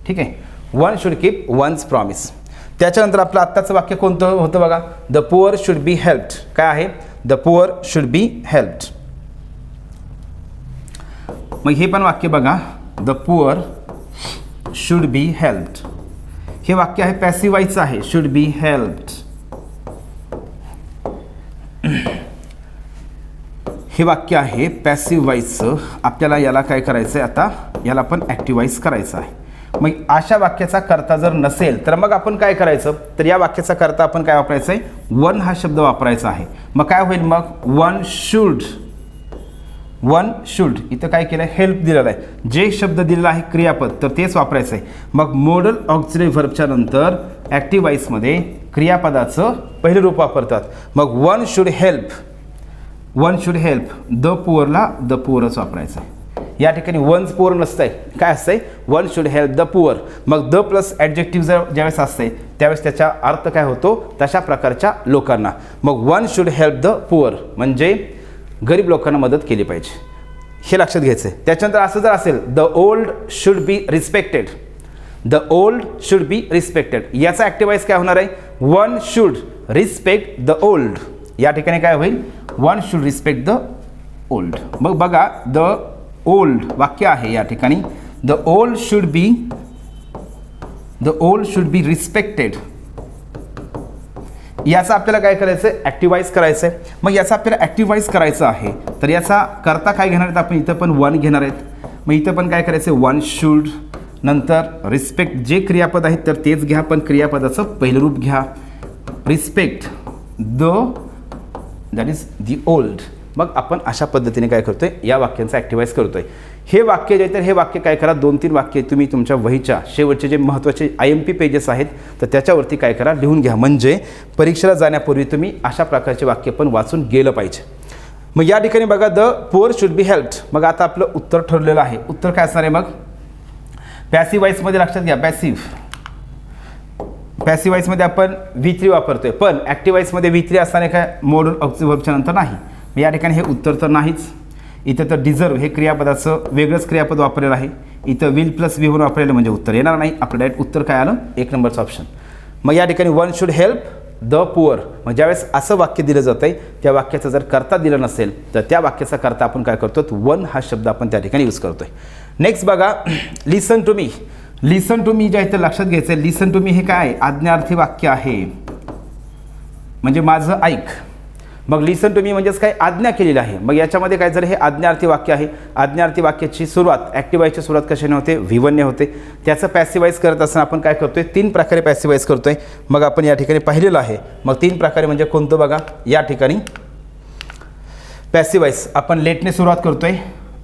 ठीक आहे, one should keep one's promise. त्याच्यानंतर आपलं आत्ताचं वाक्य कोणतं होतं बघा, the poor should be helped. काय आहे, the poor should be helped. मग हे पण वाक्य बघा, the poor should be helped. हे वाक्य आहे पॅसिवाईजचं आहे, शुड बी हेल्प्ड. हे वाक्य आहे पॅसिवाईजचं, आपल्याला याला काय करायचं आहे, आता याला पण ॲक्टिवाईज करायचं आहे. मग अशा वाक्याचा करता जर नसेल तर मग आपण काय करायचं, तर या वाक्याचा करता आपण काय वापरायचं आहे, वन हा शब्द वापरायचा आहे. मग काय होईल, मग वन शुड, इथं काय केलं आहे, हेल्प दिलेलं आहे, जे शब्द दिलेला आहे क्रियापद तर तेच वापरायचं आहे. मग मोडल ऑक्झिलरी व्हर्बच्या नंतर ॲक्टिवाईजमध्ये क्रियापदाचं पहिलं रूप वापरतात. मग वन शुड हेल्प, द पुअरला द पुअरच वापरायचं आहे. या ठिकाणी वन्स पुअर नसतंय, काय असतंय, one should help the poor. मग द प्लस ॲडजेक्टिव्ह ज्यावेळेस असते त्यावेळेस त्याचा अर्थ काय होतो, तशा प्रकारच्या लोकांना. मग one should help the poor म्हणजे गरीब लोकांना मदत केली पाहिजे, हे लक्षात घ्यायचं आहे. त्याच्यानंतर असं जर असेल, the old should be respected, याचा ॲक्टिवाईज काय होणार आहे, one should respect the old. या ठिकाणी काय होईल, one should respect the old. मग बघा, द ओल्ड वाक्य आहे या ठिकाणी, the old should be respected. याचा आपल्याला काय करायचं आहे, ॲक्टिवाईज करायचं आहे. मग याचा आपल्याला ॲक्टिवाईज करायचं आहे तर याचा करता काय घेणार आहेत आपण, इथं पण वन घेणार आहेत. मग इथं पण काय करायचं आहे, वन शुड, नंतर रिस्पेक्ट, जे क्रियापद आहेत तर तेच घ्या, पण क्रियापदाचं पहिलं रूप घ्या, respect that is the old. मग आपण अशा पद्धतीने काय करतोय, या वाक्यांचा ॲक्टिवाईज करतोय. हे वाक्य जे तर हे वाक्य काय करा, 2-3 वाक्य तुम्ही तुमच्या वहीच्या शेवटचे जे महत्त्वाचे IMP पेजेस आहेत तर त्याच्यावरती काय करा, लिहून घ्या. म्हणजे परीक्षेला जाण्यापूर्वी तुम्ही अशा प्रकारचे वाक्य पण वाचून गेलं पाहिजे. मग या ठिकाणी बघा, the poor should be helped. मग आता आपलं उत्तर ठरलेलं आहे. उत्तर काय असणार आहे, मग पॅसिवाईजमध्ये लक्षात घ्या, पॅसिवाईजमध्ये आपण V3 वापरतोय, पण ॲक्टिवाईजमध्ये V3 असताना काय मोडल ऑक्झिलरी व्हर्बच्या नंतर नाही. या ठिकाणी हे उत्तर तर नाहीच. इथं तर डिझर्व हे क्रियापदाचं वेगळंच क्रियापद वापरलेलं आहे. इथं विल प्लस V1 वापरलेलं म्हणजे उत्तर येणार नाही. आपलं डायरेक्ट उत्तर काय आलं, 1 नंबरचं ऑप्शन. मग या ठिकाणी one should help the poor, मग ज्यावेळेस असं वाक्य दिलं जातं आहे त्या वाक्याचं जर कर्ता दिलं नसेल तर त्या वाक्याचा कर्ता आपण काय करतो, वन हा शब्द आपण त्या ठिकाणी यूज करतो आहे. नेक्स्ट बघा, लिसन टू मी. लिसन टू मी जे आहे ते लक्षात घ्यायचं आहे. लिसन टू मी हे काय आहे, आज्ञार्थी वाक्य आहे, म्हणजे माझं ऐक. मग लिसन टू मी म्हणजेच काय, आज्ञा केलेली आहे. मग याच्यामध्ये काय झालं, हे आज्ञार्थी वाक्य आहे. आज्ञार्थी वाक्याची सुरुवात, ॲक्टिव्हाईजची सुरुवात कशाने होते, V1 ने होते. त्याचं पॅसिवाईज करत असताना आपण काय करतोय, 3 प्रकारे पॅसिवाईज करतोय. मग आपण या ठिकाणी पाहिलेलं आहे. मग 3 प्रकारे म्हणजे कोणतं बघा, या ठिकाणी पॅसिवाईज आपण लेटने सुरुवात करतोय,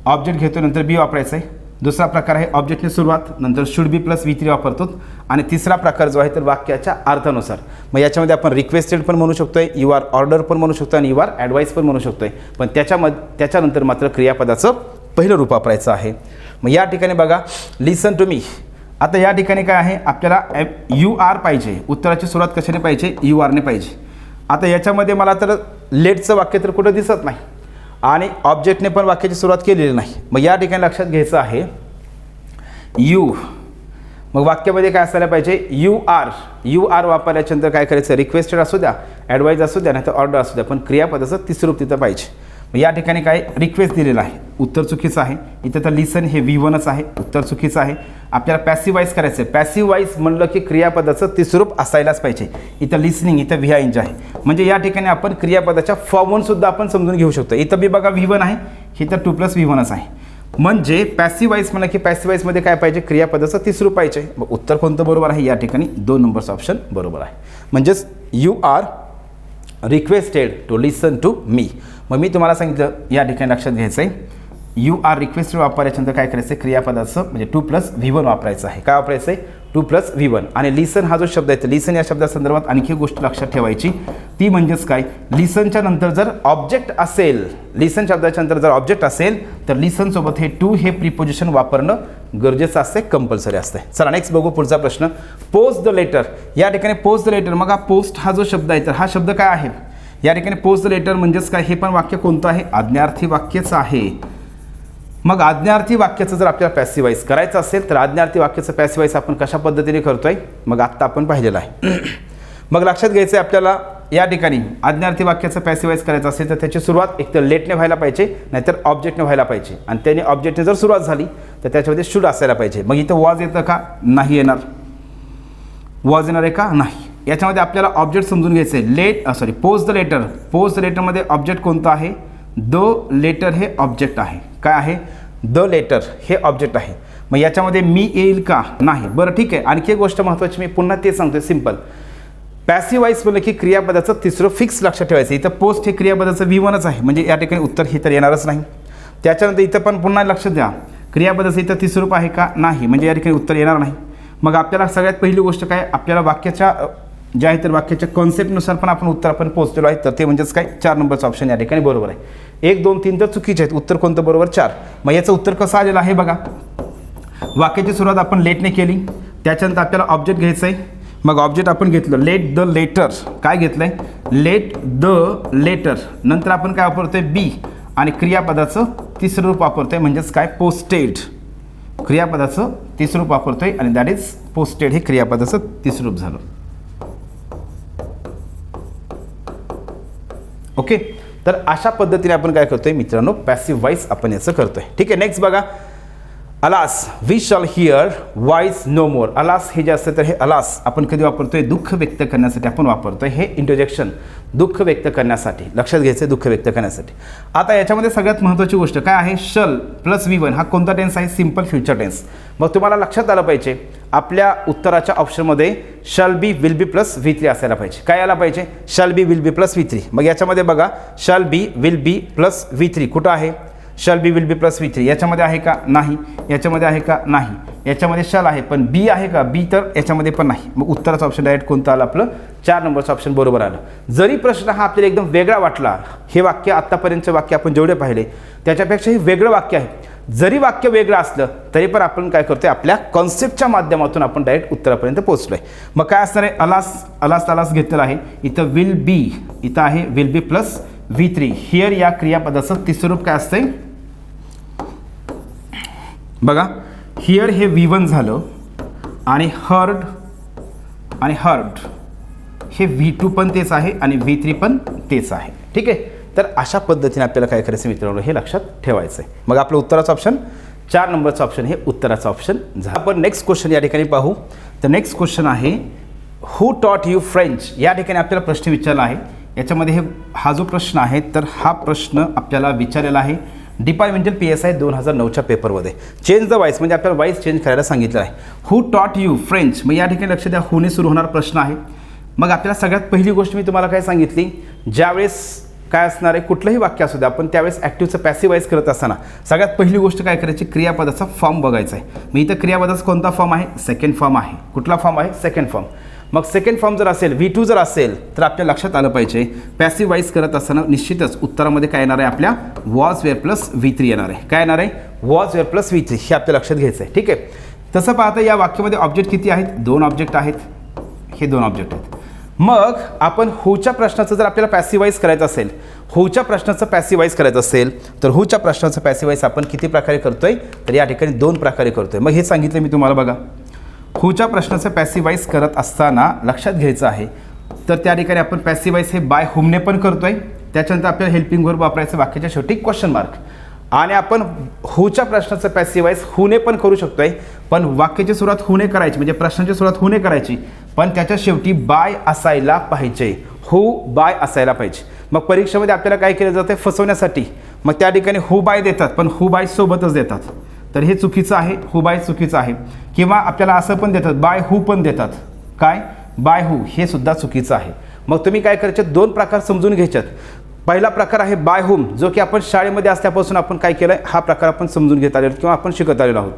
ऑब्जेक्ट घेतो, नंतर बी वापरायचं आहे. दुसरा प्रकार आहे ऑब्जेक्टने सुरुवात, नंतर शुड बी प्लस V3 वापरतो. आणि तिसरा प्रकार जो आहे तर वाक्याच्या अर्थानुसार. मग याच्यामध्ये आपण रिक्वेस्टेड पण म्हणू शकतोय, यू आर ऑर्डर पण म्हणू शकतो आणि यू आर ॲडवाईस पण म्हणू शकतोय. पण त्याच्यानंतर मात्र क्रियापदाचं पहिलं रूप वापरायचं आहे. मग या ठिकाणी बघा, लिसन टू मी. आता या ठिकाणी काय आहे, आपल्याला यू आर पाहिजे, उत्तराची सुरुवात कशाने पाहिजे, यू आरने पाहिजे. आता याच्यामध्ये मला तर लेटचं वाक्य तर कुठं दिसत नाही आणि ऑब्जेक्टने पण वाक्याची सुरुवात केलेली नाही. मग या ठिकाणी लक्षात घ्यायचं आहे यू. मग वाक्यामध्ये काय असायला पाहिजे, यू आर. यू आर वापरल्याच्यानंतर काय करायचं, रिक्वेस्टेड असू द्या, ॲडवाईज असू द्या, नाही तर ऑर्डर असू द्या, पण क्रियापदाचं तिसरं रूप तिथं पाहिजे. मग या ठिकाणी काय रिक्वेस्ट दिलेलं आहे, उत्तर चुकीचं आहे. इथं तर लिसन हे V1च आहे, उत्तर चुकीचं आहे. आपल्याला पॅसिवाईज करायचं आहे. पॅसिवाईज म्हणलं की क्रियापदाचं तिसरं रूप असायलाच पाहिजे. इथं लिसनिंग, इथं VING आहे. म्हणजे या ठिकाणी आपण क्रियापदाच्या फॉर्मवरून सुद्धा आपण समजून घेऊ शकतो. इथं बी बघा V1 आहे, इथं 2 + V1च आहे. म्हणजे पॅसिवाईज म्हणलं की पॅसिवाईजमध्ये काय पाहिजे, क्रियापदाचं तिसरं रूप पाहिजे. मग उत्तर कोणतं बरोबर आहे, या ठिकाणी 2 नंबरचं ऑप्शन बरोबर आहे. म्हणजेच you are requested to listen to me. मग मी तुम्हाला सांगितलं या ठिकाणी लक्षात घ्यायचं आहे, यू आर रिक्वेस्टेड वापरायच्यानंतर काय करायचं आहे, क्रियापदाचं म्हणजे 2 + V1 वापरायचं आहे. काय वापरायचं आहे, 2 + V1. आणि लिसन हा जो शब्द आहे, तर लिसन या शब्दासंदर्भात आणखी एक गोष्ट लक्षात ठेवायची, ती म्हणजेच काय, लिसनच्या नंतर जर ऑब्जेक्ट असेल, लिसन शब्दाच्या नंतर जर ऑब्जेक्ट असेल तर लिसनसोबत हे टू हे प्रिपोजिशन वापरणं गरजेचं असते, कंपल्सरी असते. चला नेक्स्ट बघू पुढचा प्रश्न. Post the letter. या ठिकाणी पोस्ट द लेटर, मग हा पोस्ट हा जो शब्द आहे तर हा शब्द काय आहे, या ठिकाणी पोस्ट द लेटर म्हणजेच काय, हे पण वाक्य कोणतं आहे, आज्ञार्थी वाक्यच आहे. मग आज्ञार्थी वाक्याचं जर आपल्याला पॅसिवाईज करायचं असेल तर आज्ञार्थी वाक्याचं पॅसिवाईज आपण कशा पद्धतीने करतोय, मग आत्ता आपण पाहिलेलं आहे. मग लक्षात घ्यायचं आहे आपल्याला, या ठिकाणी आज्ञार्थी वाक्याचं पॅसिवाईज करायचं असेल तर त्याची सुरुवात एकतर लेटने व्हायला पाहिजे, नाहीतर ऑब्जेक्टने व्हायला पाहिजे. आणि त्याने ऑब्जेक्टने जर सुरुवात झाली तर त्याच्यामध्ये शुड असायला पाहिजे. मग इथं वॉज येतं का, नाही येणार. वॉज येणार आहे का, नाही. याच्यामध्ये आपल्याला ऑब्जेक्ट समजून घ्यायचं आहे. Post the letter. Post the लेटरमध्ये ऑब्जेक्ट कोणतं आहे, द लेटर हे ऑब्जेक्ट आहे. काय आहे, द लेटर हे ऑब्जेक्ट आहे. मग याच्यामध्ये मी येईल का, नाही. बरं ठीक आहे. आणखी एक गोष्ट महत्त्वाची, मी पुन्हा ते सांगतोय, सिम्पल. पॅसिवाईज म्हणलं की क्रियापदाचं तिसरं फिक्स लक्षात ठेवायचं. इथं पोस्ट हे क्रियापदाचं V1च आहे, म्हणजे या ठिकाणी उत्तर हे तर येणारच नाही. त्याच्यानंतर इथं पण पुन्हा लक्षात द्या, क्रियापदाचं इथं तिसरं रूप आहे का, नाही, म्हणजे या ठिकाणी उत्तर येणार नाही. मग आपल्याला सगळ्यात पहिली गोष्ट काय, आपल्याला वाक्याच्या जे आहे तर वाक्याच्या कॉन्सेप्टनुसार पण आपण उत्तर आपण पोहोचलेलो आहे, तर ते म्हणजेच काय, 4 नंबरचं ऑप्शन या ठिकाणी बरोबर आहे. 1, 2, 3 तर चुकीचे आहेत, उत्तर कोणतं बरोबर, 4. मग याचं उत्तर कसं आलेलं आहे बघा, वाक्याची सुरुवात आपण लेटने केली, त्याच्यानंतर आपल्याला ऑब्जेक्ट घ्यायचं आहे. मग ऑब्जेक्ट आपण घेतलं लेट द लेटर. काय घेतलं आहे, लेट द लेटर. नंतर आपण काय वापरतोय, बी. आणि क्रियापदाचं तिसरं रूप वापरतोय, म्हणजेच काय, पोस्टेड. क्रियापदाचं तिसरं रूप वापरतोय आणि दॅट इज पोस्टेड हे क्रियापदाचं तिसरं रूप झालं. ओके, तर अशा पद्धतीने आपण काय करतोय मित्रांनो, पॅसिव्ह वॉइस आपण याचं करतोय. ठीक आहे. नेक्स्ट बघा, alas we shall hear voice no more. Alas हे जे असतं तर हे अलास आपण कधी वापरतोय, दुःख व्यक्त करण्यासाठी आपण वापरतोय. हे इंटरजेक्शन दुःख व्यक्त करण्यासाठी, लक्षात घ्यायचं, दुःख व्यक्त करण्यासाठी. आता याच्यामध्ये सगळ्यात महत्त्वाची गोष्ट काय आहे, शल प्लस V1 हा कोणता टेन्स आहे, सिम्पल फ्युचर टेन्स. मग तुम्हाला लक्षात आलं पाहिजे, आपल्या उत्तराच्या ऑप्शनमध्ये शल बी विल बी प्लस V3 असायला पाहिजे. काय यायला पाहिजे, शल बी विल बी प्लस V3. मग याच्यामध्ये बघा, शल बी विल बी प्लस V3 कुठं आहे, शल बी विल बी प्लस V3 याच्यामध्ये आहे का, नाही. याच्यामध्ये आहे का, नाही. याच्यामध्ये शल आहे पण बी आहे का, बी तर याच्यामध्ये पण नाही. मग उत्तराचं ऑप्शन डायरेक्ट कोणतं आलं, आपलं 4 नंबरचं ऑप्शन बरोबर आलं. जरी प्रश्न हा आपल्याला एकदम वेगळा वाटला, हे वाक्य आत्तापर्यंतचे वाक्य आपण जेवढे पाहिले त्याच्यापेक्षा हे वेगळं वाक्य आहे, जरी वाक्य वेगळं असलं तरी पण आपण काय करतोय, आपल्या कॉन्सेप्टच्या माध्यमातून आपण डायरेक्ट उत्तरापर्यंत पोहोचलोय. मग काय असणार आहे, अलास घेतलेला आहे. इथं विल बी, इथं आहे will be plus V3. Here या क्रियापदाचं तिसरं रूप काय असतंय बघा, हिअर हे V1 झालं आणि हर्ड हे V2 पण तेच आहे आणि V3 पण तेच आहे. ठीक आहे. तर अशा पद्धतीने आपल्याला काय करायचं मित्रांनो हे लक्षात ठेवायचं आहे. मग आपलं उत्तराचं ऑप्शन 4 नंबरचं ऑप्शन हे उत्तराचं ऑप्शन झालं. आपण नेक्स्ट क्वेश्चन या ठिकाणी पाहू. तर नेक्स्ट क्वेश्चन आहे हू टॉट यू फ्रेंच. या ठिकाणी आपल्याला प्रश्न विचारला आहे. याच्यामध्ये हा जो प्रश्न आहे तर हा प्रश्न आपल्याला विचारलेला आहे डिपार्टमेंटल PSI 2009च्या पेपरमध्ये. चेंज द वाईस म्हणजे आपल्याला वाईस चेंज करायला सांगितलं आहे. हू टॉट यू फ्रेंच. मग या ठिकाणी लक्ष द्या, हूने सुरू होणारा प्रश्न आहे. मग आपल्याला सगळ्यात पहिली गोष्ट मी तुम्हाला काय सांगितली, ज्यावेळेस काय असणार आहे कुठलंही वाक्य असू द्या आपण त्यावेळेस ॲक्टिव्हचं पॅसिवाईज करत असताना सगळ्यात पहिली गोष्ट काय करायची, क्रियापदाचा फॉर्म बघायचा आहे. मग इथं क्रियापदाचा कोणता फॉर्म आहे, सेकंड फॉर्म आहे. कुठला फॉर्म आहे, सेकंड फॉर्म. मग सेकंड फॉर्म जर असेल V2 जर असेल तर आपल्या लक्षात आलं पाहिजे पॅसिवाईज करत असताना निश्चितच उत्तरामध्ये काय येणार आहे, आपल्या वॉज वेअर प्लस V3 येणार आहे. काय येणार आहे, वॉज वेअर प्लस V3 हे आपल्या लक्षात घ्यायचं आहे. ठीक आहे. तसं पाहता या वाक्यामध्ये ऑब्जेक्ट किती आहेत, 2 ऑब्जेक्ट आहेत. हे 2 ऑब्जेक्ट आहेत. मग आपण हूच्या प्रश्नाचं जर आपल्याला पॅसिवाईज करायचं असेल, हूच्या प्रश्नाचं पॅसिवाईज करायचं असेल तर हूच्या प्रश्नाचं पॅसिवाईज आपण किती प्रकारे करतोय, तर या ठिकाणी 2 प्रकारे करतोय. मग हे सांगितलं मी तुम्हाला बघा. हूच्या प्रश्नाचं पॅसिवाईज करत असताना लक्षात घ्यायचं आहे तर त्या ठिकाणी आपण पॅसिवाईज हे बाय हुमने पण करतोय. त्याच्यानंतर आपल्याला हेल्पिंग वर्ब वापरायचं वाक्याच्या शेवटी क्वेश्चन मार्क. आणि आपण हूच्या प्रश्नाचं पॅसिवाईज हुने पण करू शकतोय, पण वाक्याची सुरुवात हुने करायची म्हणजे प्रश्नाची सुरुवात हुने करायची, पण त्याच्या शेवटी बाय असायला पाहिजे. हू बाय असायला पाहिजे. मग परीक्षेमध्ये आपल्याला काय केलं जातं फसवण्यासाठी, मग त्या ठिकाणी हू बाय देतात पण हू बाय सोबतच देतात, तर हे चुकीचं आहे. हू बाय चुकीचं आहे. किंवा आपल्याला असं पण देतात बाय हू पण देतात, काय बाय हू, हे सुद्धा चुकीचं आहे. मग तुम्ही काय करायचे, 2 प्रकार समजून घ्यायच्यात. पहिला प्रकार आहे बाय हुम, जो की आपण शाळेमध्ये असल्यापासून आपण काय केलं हा प्रकार आपण समजून घेत आलेलो किंवा आपण शिकत आलेलो आहोत.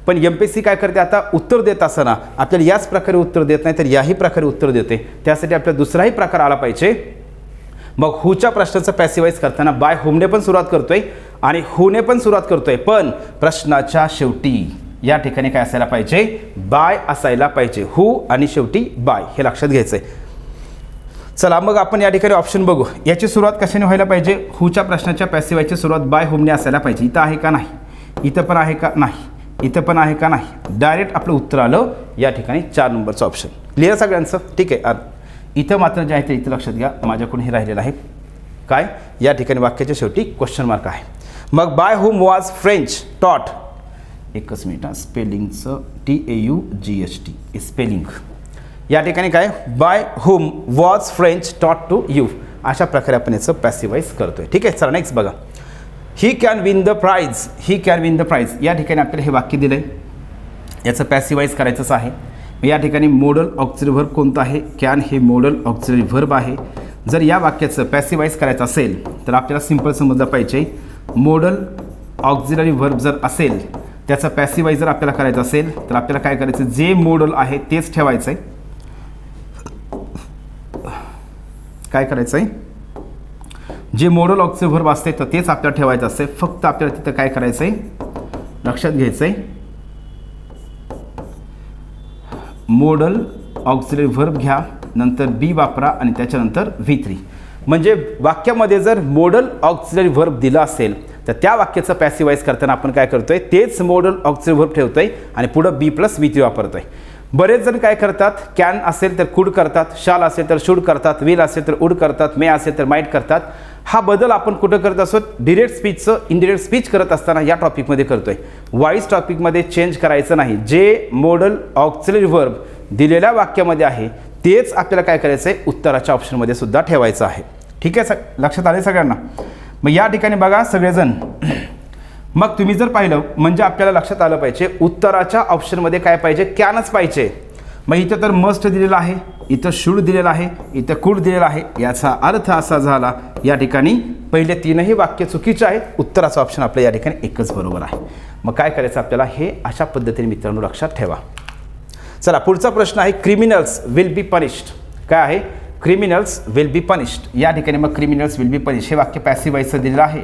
पण MPSC काय करते, आता उत्तर देत असताना आपल्याला याच प्रकारे उत्तर देत नाही तर याही प्रकारे उत्तर देते. त्यासाठी आपल्याला दुसराही प्रकार आला पाहिजे. मग हूच्या प्रश्नाचं पॅसिवाईज करताना बाय हुमने पण सुरुवात करतोय आणि हुने पण सुरुवात करतोय, पण प्रश्नाच्या शेवटी या ठिकाणी काय असायला पाहिजे, बाय असायला पाहिजे. हू आणि शेवटी बाय हे लक्षात घ्यायचं आहे. चला मग आपण या ठिकाणी ऑप्शन बघू. याची सुरुवात कशाने व्हायला पाहिजे, हूच्या प्रश्नाच्या पॅसिवाईजची सुरुवात बाय हुमने असायला पाहिजे. इथं आहे का नाही, इथं पण आहे का नाही, इथं पण आहे का नाही, डायरेक्ट आपलं उत्तर आलं या ठिकाणी 4 नंबरचं ऑप्शन. क्लिअर सगळ्यांचं, ठीक आहे. इथं मात्र जे आहे ते इथं लक्षात घ्या, माझ्याकडून हे राहिलेलं आहे काय, या ठिकाणी वाक्याच्या शेवटी क्वेश्चन मार्क आहे. मग बाय हुम वॉज फ्रेंच टॉट, एकच मिनिट स्पेलिंगचं TAUGHT स्पेलिंग. या ठिकाणी काय बाय हुम वॉज फ्रेंच टॉट टू यू, अशा प्रकारे आपण याचं पॅसिवाईज करतोय. ठीक आहे. चला नेक्स्ट बघा. He can win the prize, he can win the prize. या ठिकाणी आपल्याला हे वाक्य दिलं आहे, याचं पॅसिवाईज करायचंच आहे. या ठिकाणी मोडल ऑक्झिलरी व्हर्ब कोणतं आहे, कॅन हे मोडल ऑक्झिलरी व्हर्ब आहे. जर या वाक्याचं पॅसिवाईज करायचं असेल तर आपल्याला सिंपल समजलं पाहिजे, मोडल ऑक्झिलरी व्हर्ब जर असेल त्याचं पॅसिवाईज जर आपल्याला करायचं असेल तर आपल्याला काय करायचं, जे मोडल आहे तेच ठेवायचं आहे. काय करायचं आहे, जे मोडल ऑक्झिलरी व्हर्ब असते तर तेच आपल्याला ठेवायचं असते. फक्त आपल्याला तिथं काय करायचं आहे, लक्षात घ्यायचं आहे, मोडल ऑक्झिलरी व्हर्ब घ्या, नंतर बी वापरा आणि त्याच्यानंतर V3. म्हणजे वाक्यामध्ये जर मोडल ऑक्झिलरी व्हर्ब दिला असेल तर त्या वाक्याचं पॅसिवाईज करताना आपण काय करतोय, तेच मोडल ऑक्झिलरी व्हर्ब ठेवतोय आणि पुढं B + V3 वापरतोय. बरेच जण काय करतात, कॅन असेल तर कुड करतात, शाल असेल तर शुड करतात, विल असेल तर उड करतात, मे असेल तर माईट करतात. हा बदल आपण कुठं करत असतो, डिरेक्ट स्पीचचं इनडिरेक्ट स्पीच करत असताना या टॉपिकमध्ये करतोय. वाईज टॉपिकमध्ये चेंज करायचं नाही. जे मोडल ऑक्झिलरी व्हर्ब दिलेल्या वाक्यामध्ये आहे तेच आपल्याला काय करायचं आहे, उत्तराच्या ऑप्शनमध्ये सुद्धा ठेवायचं आहे. ठीक आहे, लक्षात आले सगळ्यांना. मग या ठिकाणी बघा सगळेजण, मग तुम्ही जर पाहिलं म्हणजे आपल्याला लक्षात आलं पाहिजे उत्तराच्या ऑप्शनमध्ये काय पाहिजे, कॅनच पाहिजे. मग इथं तर मस्ट दिलेलं आहे, इथं शुड दिलेलं आहे, इथं कुड दिलेलं आहे. याचा अर्थ असा झाला या ठिकाणी पहिले 3ही वाक्य चुकीचे आहेत, उत्तराचं ऑप्शन आपल्या या ठिकाणी एकच बरोबर आहे. मग काय करायचं आपल्याला, हे अशा पद्धतीने मित्रांनो लक्षात ठेवा. चला पुढचा प्रश्न आहे, क्रिमिनल्स विल बी पनिश्ड. काय आहे, क्रिमिनल्स विल बी पनिश्ड. या ठिकाणी मग क्रिमिनल्स विल बी पनिश्ड हे वाक्य पॅसिवाईजचं दिलेलं आहे,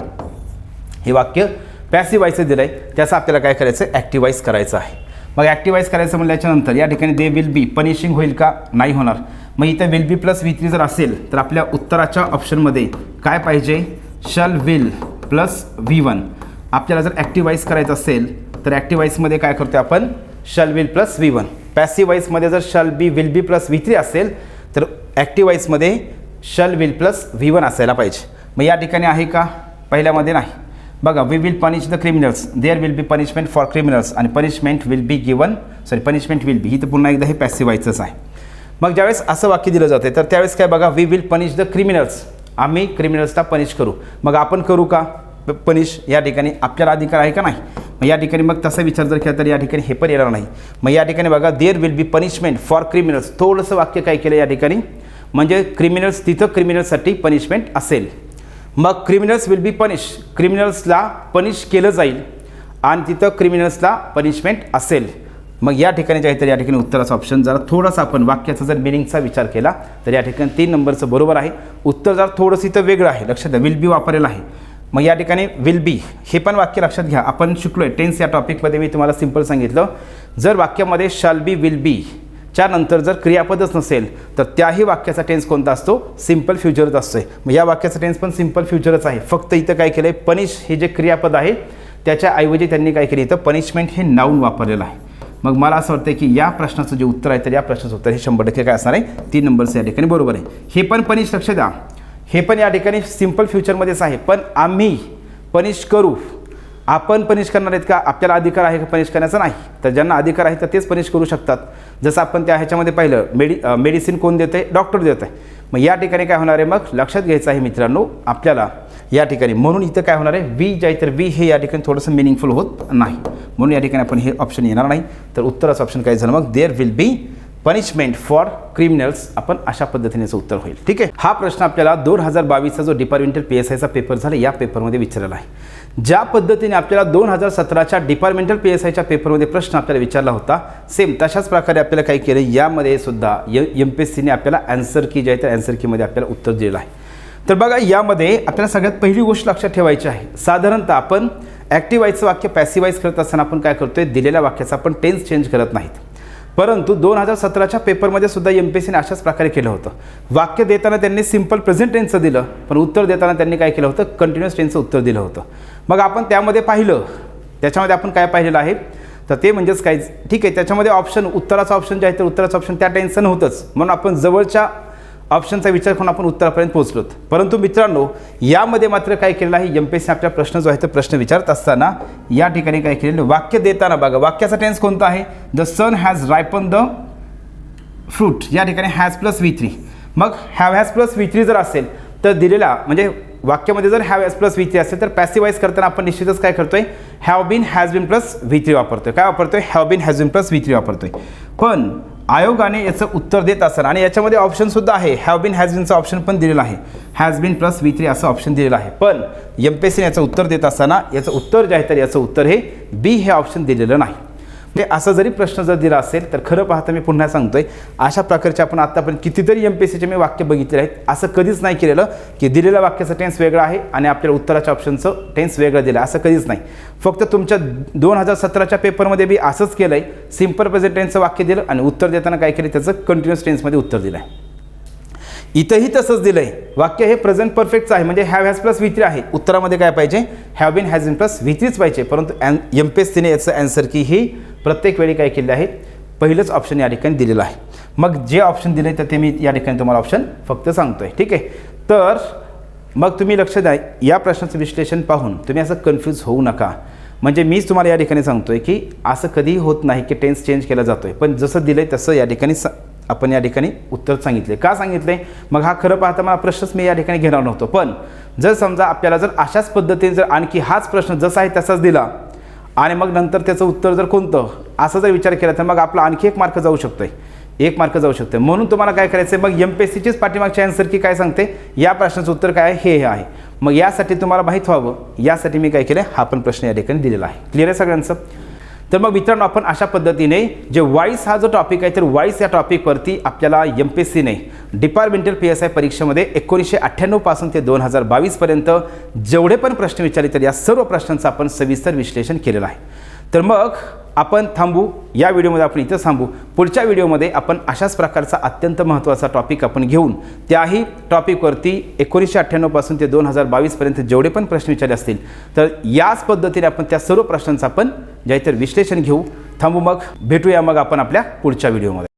हे वाक्य पॅसिवाईजचं दिलं आहे, त्याचं आपल्याला काय करायचं, ॲक्टिवाईज करायचं आहे. मग ॲक्टिवाईज करायचं म्हटल्याच्यानंतर या ठिकाणी दे विल बी पनिशिंग होईल का, नाही होणार. मग इथं विल बी + V3 जर असेल तर आपल्या उत्तराच्या ऑप्शनमध्ये काय पाहिजे, शल विल + V1. आपल्याला जर ॲक्टिवाईज करायचं असेल तर ॲक्टिवाईजमध्ये काय करतो आपण, शल विल + V1. पॅसिवाईजमध्ये जर शल बी विल बी + V3 असेल तर ॲक्टिव्ह वाईसमध्ये शल विल प्लस V1 असायला पाहिजे. मग या ठिकाणी आहे का? पहिल्यामध्ये नाही. बघा, we will punish the criminals, there will be punishment for criminals आणि punishment will be given, punishment will be, ही तर पुन्हा एकदा हे पॅसिव्ह व्हायचंच आहे. मग ज्यावेळेस असं वाक्य दिलं जाते तर त्यावेळेस काय बघा, we will punish the criminals, आम्ही क्रिमिनल्सला पनिश करू. मग आपण करू का पनिश? या ठिकाणी आपल्याला अधिकार आहे का? नाही. मग या ठिकाणी मग तसा विचार जर केला तर या ठिकाणी हे पण येणार नाही. मग या ठिकाणी बघा, there will be punishment for criminals, थोडंसं वाक्य काय केलं या ठिकाणी, म्हणजे क्रिमिनल्स, तिथं क्रिमिनल्ससाठी पनिशमेंट असेल. मग क्रिमिनल्स विल बी पनिश, क्रिमिनल्सला पनिश केलं जाईल आणि तिथं क्रिमिनल्सला पनिशमेंट असेल. मग या ठिकाणी जे आहे तर या ठिकाणी उत्तराचा ऑप्शन जरा थोडासा आपण वाक्याचा जर मिनिंगचा विचार केला तर या ठिकाणी 3 नंबरचं बरोबर आहे. उत्तर जर थोडंसं इथं वेगळं आहे, लक्षात घ्या, विल बी वापरलेलं आहे. मग या ठिकाणी विल बी हे पण वाक्य लक्षात घ्या, आपण शिकलो आहे टेन्स या टॉपिकमध्ये, मी तुम्हाला सिंपल सांगितलं, जर वाक्यामध्ये शाल बी विल बी च्या नंतर जर क्रियापदच नसेल तर त्याही वाक्याचा टेन्स कोणता असतो? सिंपल फ्युचरच असतो. मग या वाक्याचा टेन्स पण सिंपल फ्युचरच आहे. फक्त इथं काय केलं आहे, पनिश हे जे क्रियापद आहे त्याच्याऐवजी त्यांनी काय केलं, इथं पनिशमेंट हे नाऊन वापरलेलं आहे. मग मला असं वाटतं की या प्रश्नाचं जे उत्तर आहे तर या प्रश्नाचं उत्तर हे 100% काय असणार आहे? 3 नंबरचं या ठिकाणी बरोबर आहे. हे पण पनिश, लक्ष द्या, हे पण या ठिकाणी सिंपल फ्युचरमध्येच आहे. पण आम्ही पनिश करू, आपण पनिश करणार आहेत का? आपल्याला अधिकार आहे का पनिश करण्याचा? नाही. तर ज्यांना अधिकार आहे तर तेच पनिश करू शकतात. जसं आपण त्या ह्याच्यामध्ये पाहिलं, मेडिसिन कोण देतं आहे? डॉक्टर देत आहे. मग या ठिकाणी काय होणार आहे? मग लक्षात घ्यायचं आहे मित्रांनो आपल्याला या ठिकाणी, म्हणून इथं काय होणार आहे, वी जे आहे तर वी हे या ठिकाणी थोडंसं मिनिंगफुल होत नाही, म्हणून या ठिकाणी आपण हे ऑप्शन येणार नाही. तर उत्तराचं ऑप्शन काय झालं मग, there will be punishment for criminals, आपण अशा पद्धतीनेचं उत्तर होईल. ठीक आहे. हा प्रश्न आपल्याला 2022चा जो डिपार्टमेंटल PSIचा पेपर झाला या पेपरमध्ये विचारलेला आहे. ज्या पद्धतीने आपल्याला 2017च्या डिपार्टमेंटल PSIच्या पेपरमध्ये प्रश्न आपल्याला विचारला होता, सेम तशाच प्रकारे आपल्याला काय केलं, यामध्ये सुद्धा MPSCने आपल्याला ॲन्सर की जे आहे त्या ॲन्सर कीमध्ये आपल्याला उत्तर दिलेलं आहे. तर बघा, यामध्ये आपल्याला सगळ्यात पहिली गोष्ट लक्षात ठेवायची आहे, साधारणतः आपण ॲक्टिव्ह वाईजचं वाक्य पॅसिव्ह वाईज करत असताना आपण काय करतोय, दिलेल्या वाक्याचा आपण टेन्स चेंज करत नाहीत. परंतु 2017च्या पेपरमध्ये सुद्धा MPSCने अशाच प्रकारे केलं होतं. वाक्य देताना त्यांनी सिंपल प्रेझेंट टेन्सचं दिलं, पण उत्तर देताना त्यांनी काय केलं होतं, कंटिन्युअस टेन्सचं उत्तर दिलं होतं. मग आपण त्यामध्ये पाहिलं, त्याच्यामध्ये आपण काय पाहिलेलं आहे तर ते म्हणजेच काय, ठीक आहे, त्याच्यामध्ये ऑप्शन, उत्तराचा ऑप्शन जे आहे तर उत्तराचं ऑप्शन त्या टेन्सचं नव्हतंच, म्हणून आपण जवळच्या ऑप्शनचा विचार करून आपण उत्तरापर्यंत पोहोचलो. परंतु मित्रांनो, यामध्ये मात्र काय केलेलं आहे, MPSC आपल्या प्रश्न जो आहे तो प्रश्न विचारत असताना या ठिकाणी काय केलेलं, वाक्य देताना बघा, वाक्याचा टेन्स कोणता आहे, the sun has ripen the fruit, या ठिकाणी हॅज प्लस V3. मग हॅव हॅज प्लस V3 जर असेल तर दिलेला, म्हणजे वाक्यामध्ये जर हॅव हॅज प्लस V3 असेल तर पॅसिवाईज करताना आपण निश्चितच काय करतोय, have been has been plus V3 वापरतोय. काय वापरतोय, have been has been plus V3 वापरतोय. पण आयोगाने याचं उत्तर देत असताना, आणि याच्यामध्ये ऑप्शनसुद्धा आहे, हॅव बीन हॅज बीनचं ऑप्शन पण दिलेलं आहे, हॅज बीन प्लस V3 असं ऑप्शन दिलेलं आहे. पण MPSCने याचं उत्तर देत असताना याचं उत्तर जे आहे तर याचं उत्तर हे बी हे ऑप्शन दिलेलं नाही. म्हणजे असं जरी प्रश्न जर दिला असेल तर खरं पाहता मी पुन्हा सांगतोय, अशा प्रकारचे आपण आत्तापर्यंत कितीतरी MPSCचे मी वाक्य बघितले आहेत. असं कधीच नाही केलेलं की दिलेल्या वाक्याचं टेन्स वेगळं आहे आणि आपल्याला उत्तराच्या ऑप्शनचं टेन्स वेगळं दिलं, असं कधीच नाही. फक्त तुमच्या 2017च्या पेपरमध्ये बी असंच केलं आहे, सिम्पल प्रेझेंट टेन्सचं वाक्य दिलं आणि उत्तर देताना काय केलं, त्याचं कंटिन्युअस टेन्समध्ये उत्तर दिलं आहे. इथंही तसंच दिलं आहे, वाक्य हे प्रेझेंट परफेक्टचं आहे, म्हणजे हॅव हॅज प्लस V3 आहे, उत्तरामध्ये काय पाहिजे, have been has been plus V3च पाहिजे. परंतु MPSCने याचं ॲन्सर की ही प्रत्येक वेळी काय केलं आहे, पहिलंच ऑप्शन या ठिकाणी दिलेलं आहे. मग जे ऑप्शन दिले तर ते मी या ठिकाणी तुम्हाला ऑप्शन फक्त सांगतोय. ठीक आहे. तर मग तुम्ही लक्ष द्या, या प्रश्नाचं विश्लेषण पाहून तुम्ही असं कन्फ्यूज होऊ नका. म्हणजे मीच तुम्हाला या ठिकाणी सांगतोय की असं कधीही होत नाही की टेन्स चेंज केला जातोय, पण जसं दिलंय तसं या ठिकाणी आपण या ठिकाणी उत्तर सांगितले. का सांगितले, मग हा खरं पाहता मला प्रश्नच मी या ठिकाणी घेणार नव्हतो, पण जर समजा आपल्याला जर अशाच पद्धतीने जर आणखी हाच प्रश्न जसा आहे तसाच दिला आणि मग नंतर त्याचं उत्तर जर कोणतं असं जर विचार केला तर मग आपला आणखी 1 मार्क जाऊ शकतोय, 1 मार्क जाऊ शकते. म्हणून तुम्हाला काय करायचं आहे, मग MPSCचीच पाठीमागची ॲन्सर की काय सांगते, या प्रश्नाचं उत्तर काय आहे, हे आहे. मग यासाठी तुम्हाला माहीत व्हावं, यासाठी मी काय केलं, हा पण प्रश्न या ठिकाणी दिलेला आहे. क्लिअर आहे सगळ्यांचं. तर मग मित्रांनो, आपण अशा पद्धतीने जे वाईस हा जो टॉपिक आहे तर वाईस या टॉपिकवरती आपल्याला MPSCने डिपार्टमेंटल PSI परीक्षेमध्ये 1998 पासून ते 2022 पर्यंत जेवढे पण प्रश्न विचारले तर या सर्व प्रश्नांचं आपण सविस्तर विश्लेषण केलेलं आहे. तर मग आपण थांबू, या व्हिडिओमध्ये आपण इथं थांबू. पुढच्या व्हिडिओमध्ये आपण अशाच प्रकारचा अत्यंत महत्त्वाचा टॉपिक आपण घेऊन त्याही टॉपिकवरती 1998 पासून ते 2022 पर्यंत जेवढे पण प्रश्न विचारले असतील तर याच पद्धतीने आपण त्या सर्व प्रश्नांचं आपण जे आहे तर विश्लेषण घेऊ. थांबू, मग भेटूया मग आपण आपल्या पुढच्या व्हिडिओमध्ये.